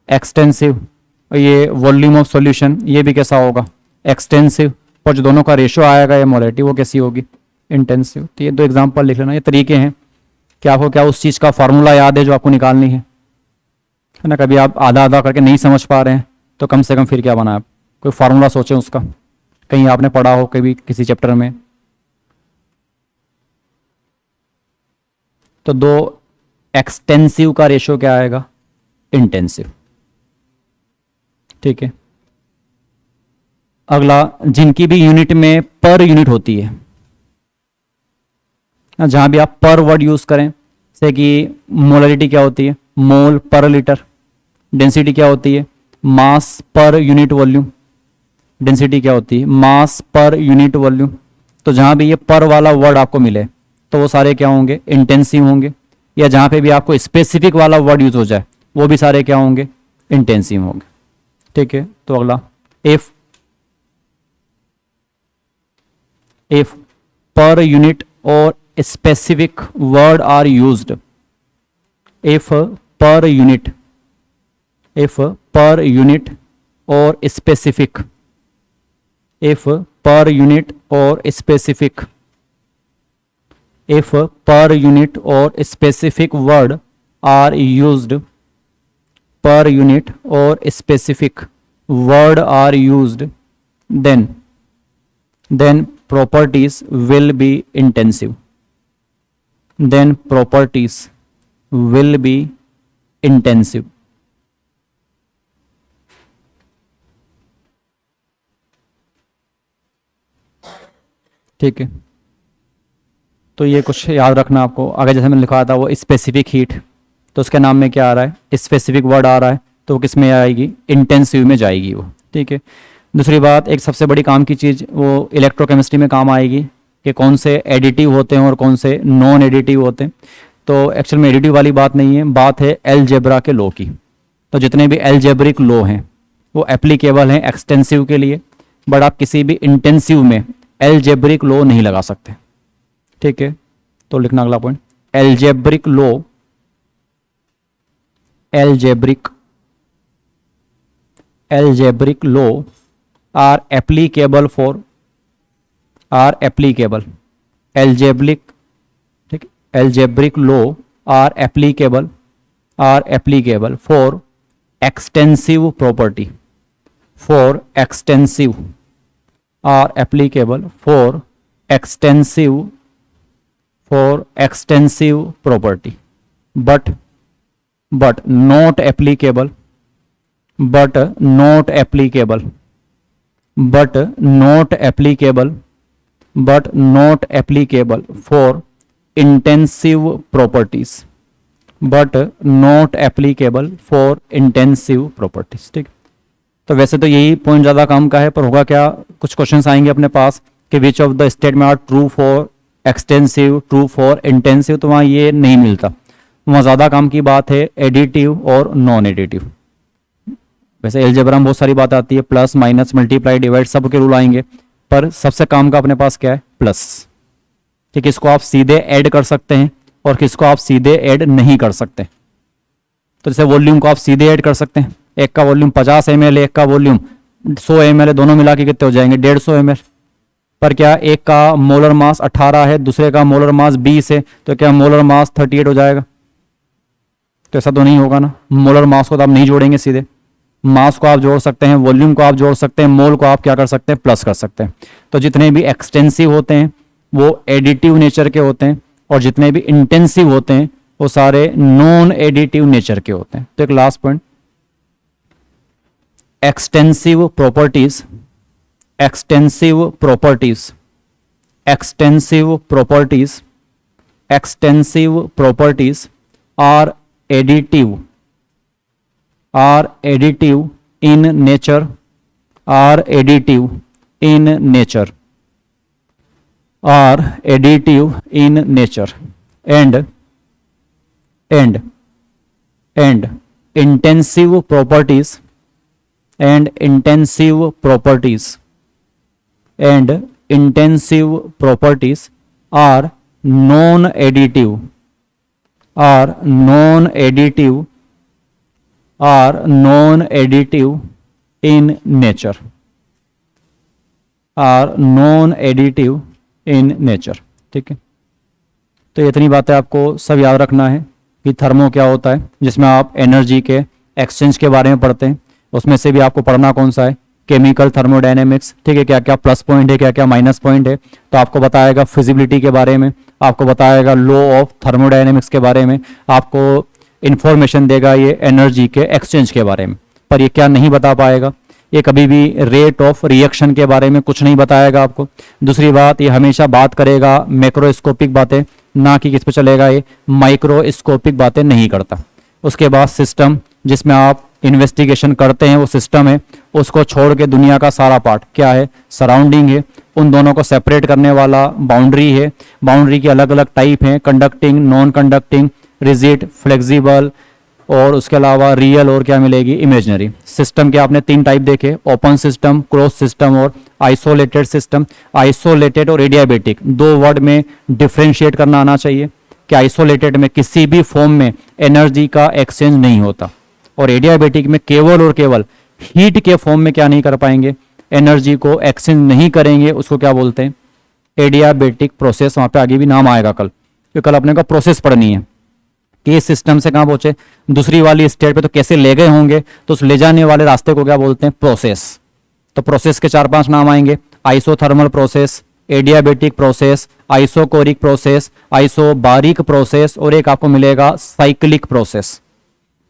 एक्सटेंसिव। ये वॉल्यूम ऑफ सॉल्यूशन ये भी कैसा होगा, एक्सटेंसिव। पर जो दोनों का रेशियो आएगा ये मोलरिटी वो कैसी होगी, इंटेंसिव। तो ये दो एग्जांपल लिख लेना। ये तरीके हैं कि आपको क्या उस चीज़ का फॉर्मूला याद है जो आपको निकालनी है ना। कभी आप आधा आधा करके नहीं समझ पा रहे हैं तो कम से कम फिर क्या बनाए, कोई फार्मूला सोचें उसका, कहीं आपने पढ़ा हो कभी किसी चैप्टर में। तो दो एक्सटेंसिव का रेशियो क्या आएगा, इंटेंसिव। ठीक है, अगला जिनकी भी यूनिट में पर यूनिट होती है, जहां भी आप पर वर्ड यूज करें, जैसे कि मोलरिटी क्या होती है, मोल पर लीटर। डेंसिटी क्या होती है, मास पर यूनिट वॉल्यूम। डेंसिटी क्या होती है, मास पर यूनिट वॉल्यूम। तो जहां भी ये पर वाला वर्ड आपको मिले तो वो सारे क्या होंगे, इंटेंसिव होंगे। या जहां पे भी आपको स्पेसिफिक वाला वर्ड यूज हो जाए वो भी सारे क्या होंगे, इंटेंसिव होंगे। ठीक है, तो अगला इफ पर यूनिट और specific word are used, if per unit or specific, if per unit or specific, if per unit or specific word are used, per unit or specific word are used, then properties will be intensive, then properties will be intensive। ठीक है, तो ये कुछ याद रखना आपको। आगे जैसे मैंने लिखा था वो स्पेसिफिक हीट, तो उसके नाम में क्या आ रहा है, स्पेसिफिक वर्ड आ रहा है, तो वो किस में आएगी, इंटेंसिव में जाएगी वो। ठीक है, दूसरी बात, एक सबसे बड़ी काम की चीज़ वो इलेक्ट्रोकेमिस्ट्री में काम आएगी कि कौन से एडिटिव होते हैं और कौन से नॉन एडिटिव होते हैं। तो एक्चुअल में एडिटिव वाली बात नहीं है, बात है अलजेब्रा के लॉ की। तो जितने भी अलजेब्रिक लॉ हैं वो एप्लीकेबल हैं एक्सटेंसिव के लिए, बट आप किसी भी इंटेंसिव में अलजेब्रिक लॉ नहीं लगा सकते। ठीक है, तो लिखना अगला point, algebraic law, algebraic law are applicable for, are applicable, algebraic, ठीक, algebraic law are applicable for extensive property, for extensive, are applicable for extensive property, but not applicable, but not applicable for intensive properties, but not applicable for intensive properties। ठीक, तो वैसे तो यही point ज़्यादा काम का है, पर होगा क्या, कुछ क्वेश्चंस आएंगे अपने पास कि which of the statement are true for extensive, true for intensive, तो वहाँ ये नहीं मिलता। वहाँ ज़्यादा काम की बात है एडिटिव और नॉन एडिटिव। वैसे अलजेब्रा में बहुत सारी बात आती है, प्लस माइनस मल्टीप्लाई डिवाइड सब के रूल आएंगे, पर सबसे काम का अपने पास क्या है, प्लस। कि किसको आप सीधे ऐड कर सकते हैं और किसको आप सीधे ऐड नहीं कर सकते। तो जैसे वॉल्यूम को आप सीधे ऐड कर सकते हैं, एक का वॉल्यूम 50 ml है, एक का वॉल्यूम 100 ml है, दोनों मिला के कितने हो जाएंगे, 150 ml। पर क्या एक का मोलर मास 18 है, दूसरे का मोलर मास 20 है, तो क्या मोलर मास 38 हो जाएगा? तो ऐसा तो नहीं होगा ना। मोलर मास को तो आप नहीं जोड़ेंगे सीधे, मास को आप जोड़ सकते हैं, वॉल्यूम को आप जोड़ सकते हैं, मोल को आप क्या कर सकते हैं, प्लस कर सकते हैं। तो जितने भी एक्सटेंसिव होते हैं वो एडिटिव नेचर के होते हैं, और जितने भी इंटेंसिव होते हैं वो सारे नॉन एडिटिव नेचर के होते हैं। तो एक last point, extensive properties, extensive properties, extensive properties, extensive properties are additive, are additive in nature, are additive in nature, are additive in nature, and intensive properties, and intensive properties, and intensive properties are non-additive, are non-additive, are non-additive in nature, are non-additive in nature। ठीक है, तो इतनी बातें आपको सब याद रखना है कि थर्मो क्या होता है, जिसमें आप एनर्जी के एक्सचेंज के बारे में पढ़ते हैं। उसमें से भी आपको पढ़ना कौन सा है, केमिकल थर्मोडायनेमिक्स। ठीक है, क्या क्या प्लस पॉइंट है, क्या क्या माइनस पॉइंट है, तो आपको बताएगा फिजिबिलिटी के बारे में, आपको बताएगा लॉ ऑफ थर्मोडायनेमिक्स के बारे में, आपको इंफॉर्मेशन देगा ये एनर्जी के एक्सचेंज के बारे में। पर ये क्या नहीं बता पाएगा, ये कभी भी रेट ऑफ रिएक्शन के बारे में कुछ नहीं बताएगा आपको। दूसरी बात, ये हमेशा बात करेगा मैक्रोस्कोपिक बातें, ना कि किस पे चलेगा, ये माइक्रोस्कोपिक बातें नहीं करता। उसके बाद सिस्टम, जिसमें आप इन्वेस्टिगेशन करते हैं वो सिस्टम है, उसको छोड़ के दुनिया का सारा पार्ट क्या है, सराउंडिंग है। उन दोनों को सेपरेट करने वाला बाउंड्री है। बाउंड्री के अलग अलग टाइप हैं, conducting, non conducting, rigid, flexible, और उसके अलावा रियल और क्या मिलेगी, इमेजिनरी। सिस्टम के आपने 3 टाइप देखे, ओपन सिस्टम, क्लोज सिस्टम और आइसोलेटेड सिस्टम। आइसोलेटेड और एडियाबेटिक 2 वर्ड में डिफ्रेंशिएट करना आना चाहिए कि आइसोलेटेड में किसी भी फॉर्म में एनर्जी का एक्सचेंज नहीं होता, और एडियाबेटिक में केवल और केवल हीट के फॉर्म में क्या नहीं कर पाएंगे, एनर्जी को एक्सचेंज नहीं करेंगे। उसको क्या बोलते हैं, एडियाबेटिक प्रोसेस। वहां पे आगे भी नाम आएगा कल, क्योंकि कल अपने को प्रोसेस पढ़नी है कि इस सिस्टम से कहाँ पहुंचे, दूसरी वाली स्टेट पे तो कैसे ले गए होंगे, तो उस ले जाने वाले रास्ते को क्या बोलते हैं, प्रोसेस। तो प्रोसेस के 4-5 नाम आएंगे, isothermal process, adiabatic process, isochoric process, isobaric process, और एक आपको मिलेगा साइक्लिक प्रोसेस।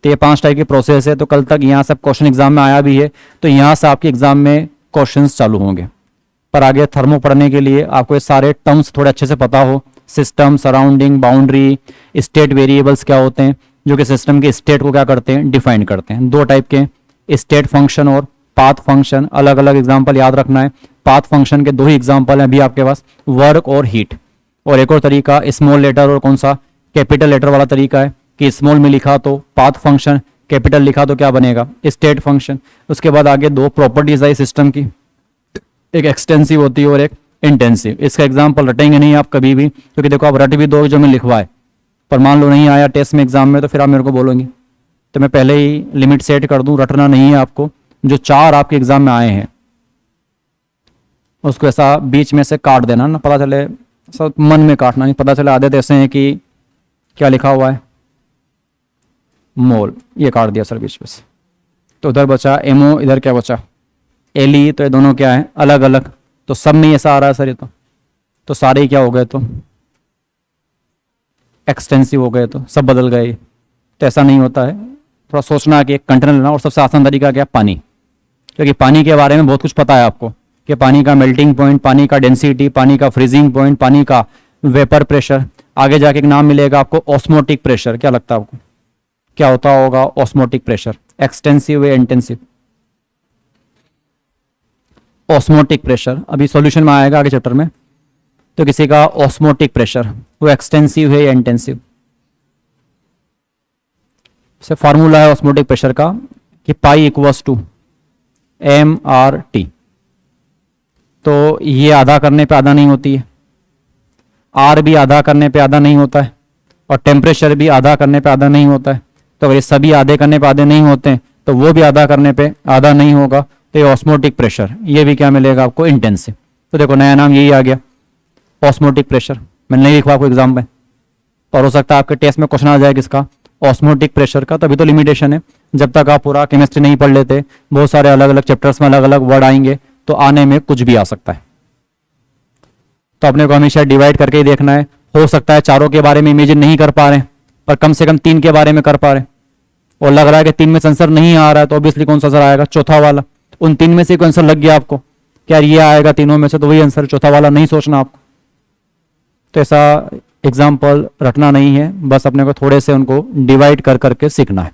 तो ये 5 टाइप की प्रोसेस है। तो कल तक यहाँ से क्वेश्चन एग्जाम में आया भी है, तो यहाँ से आपके एग्जाम में क्वेश्चंस चालू होंगे। पर आगे थर्मो पढ़ने के लिए आपको ये सारे टर्म्स थोड़े अच्छे से पता हो, system, surrounding, boundary, state variables क्या होते हैं, जो कि सिस्टम के स्टेट को क्या करते हैं, डिफाइन करते हैं। 2 टाइप के, स्टेट फंक्शन और पाथ फंक्शन। अलग अलग एग्जाम्पल याद रखना है। पाथ फंक्शन के 2 ही एग्जाम्पल हैं अभी आपके पास, वर्क और हीट। और एक और तरीका स्मॉल लेटर और कौन सा, कैपिटल लेटर वाला तरीका है कि स्मॉल में लिखा तो पाथ फंक्शन, कैपिटल लिखा तो क्या बनेगा, स्टेट फंक्शन। उसके बाद आगे 2 प्रॉपर्टीज आई सिस्टम की, एक एक्सटेंसिव होती है और एक इंटेंसिव। इसका एग्जाम्पल रटेंगे नहीं आप कभी भी, क्योंकि देखो आप रट भी दो जो मैं लिखवाए, पर मान लो नहीं आया टेस्ट में एग्जाम में, तो फिर आप मेरे को बोलोगे, तो मैं पहले ही लिमिट सेट कर दूं, रटना नहीं है आपको। जो 4 आपके एग्जाम में आए हैं उसको ऐसा बीच में से काट देना ना, पता चले, सब मन में काटना नहीं, पता चले आधे ऐसे हैं कि क्या लिखा हुआ है, मोल, ये काट दिया सर बीच में से, तो उधर बचा एमओ, इधर क्या बचा एलई। तो ये दोनों क्या है, अलग अलग। तो सब में ऐसा आ रहा है सर, ये तो सारे ही क्या हो गए, तो एक्सटेंसिव हो गए, तो सब बदल गए। तो ऐसा नहीं होता है, थोड़ा सोचना कि एक कंटेनर लेना। और सबसे आसान तरीका क्या, पानी, क्योंकि पानी के बारे में बहुत कुछ पता है आपको कि पानी का मेल्टिंग पॉइंट, पानी का डेंसिटी, पानी का फ्रीजिंग पॉइंट, पानी का वेपर प्रेशर। आगे जाके एक नाम मिलेगा आपको ऑस्मोटिक प्रेशर। क्या लगता है आपको क्या होता होगा ऑस्मोटिक प्रेशर, एक्सटेंसिव या इंटेंसिव? ऑस्मोटिक प्रेशर अभी सॉल्यूशन में आएगा आगे चैप्टर में। तो किसी का ऑस्मोटिक प्रेशर वो एक्सटेंसिव है या इंटेंसिव? से फार्मूला है ऑस्मोटिक प्रेशर का कि पाई इक्वल्स टू MRT। तो ये आधा करने पे आधा नहीं होती है, R भी आधा करने पे आधा नहीं होता है, और टेम्परेचर भी आधा करने पे आधा नहीं होता है। तो अगर ये सभी आधे करने पे आधे नहीं होते हैं तो वो भी आधा करने पे आधा नहीं होगा। तो ये ऑस्मोटिक प्रेशर, ये भी क्या मिलेगा आपको, इंटेंसिव। तो देखो नया नाम यही आ गया, ऑस्मोटिक प्रेशर। मैंने नहीं लिखा आपको एग्जाम में, और हो सकता है आपके टेस्ट में क्वेश्चन आ जाए किसका, ऑस्मोटिक प्रेशर का। तभी तो लिमिटेशन है, जब तक आप पूरा केमिस्ट्री नहीं पढ़ लेते, बहुत सारे अलग अलग चैप्टर्स में अलग अलग वर्ड आएंगे, तो आने में कुछ भी आ सकता है। तो अपने को हमेशा डिवाइड करके ही देखना है। हो सकता है चारों के बारे में इमेजिन नहीं कर पा रहे हैं, पर कम से कम 3 के बारे में कर पा रहे हैं, और लग रहा है कि 3 में से आंसर नहीं आ रहा है, तो ऑब्वियसली कौन सा आंसर आएगा, चौथा वाला। उन 3 में से कोई आंसर लग गया आपको कि यार ये आएगा तीनों में से, तो वही आंसर, चौथा वाला नहीं सोचना आपको। तो ऐसा एग्जाम्पल रटना नहीं है, बस अपने को थोड़े से उनको डिवाइड कर करके सीखना है।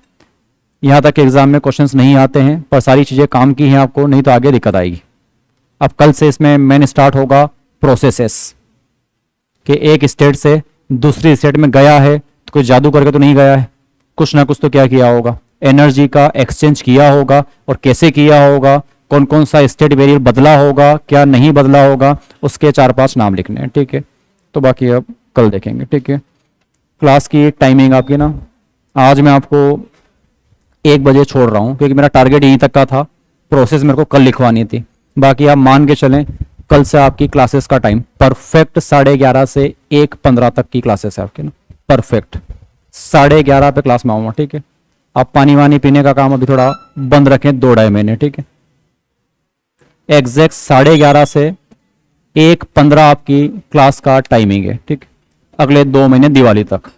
यहाँ तक एग्जाम में क्वेश्चंस नहीं आते हैं, पर सारी चीज़ें काम की हैं आपको, नहीं तो आगे दिक्कत आएगी। अब कल से इसमें मेन स्टार्ट होगा प्रोसेसेस, कि एक स्टेट से दूसरी स्टेट में गया है तो कोई जादू करके तो नहीं गया है, कुछ ना कुछ तो क्या किया होगा, एनर्जी का एक्सचेंज किया होगा, और कैसे किया होगा, कौन कौन सा स्टेट वेरिएबल बदला होगा, क्या नहीं बदला होगा, उसके 4-5 नाम लिखने हैं, ठीक है। तो बाकी अब कल देखेंगे, ठीक है। क्लास की टाइमिंग आपकी ना, आज मैं आपको 1 बजे छोड़ रहा हूँ, क्योंकि मेरा टारगेट यहीं तक का था, प्रोसेस मेरे को कल लिखवानी थी। बाकी आप मान के चलें कल से आपकी क्लासेस का टाइम परफेक्ट 11:30 से 1:15 तक की क्लासेस है आपकी ना, परफेक्ट 11:30 पे क्लास में आऊँगा, ठीक है। आप पानी वानी पीने का काम अभी थोड़ा बंद रखें 2-2.5 महीने, ठीक है। एग्जैक्ट 11:30 से 1:15 आपकी क्लास का टाइमिंग है, ठीक, अगले 2 महीने दिवाली तक।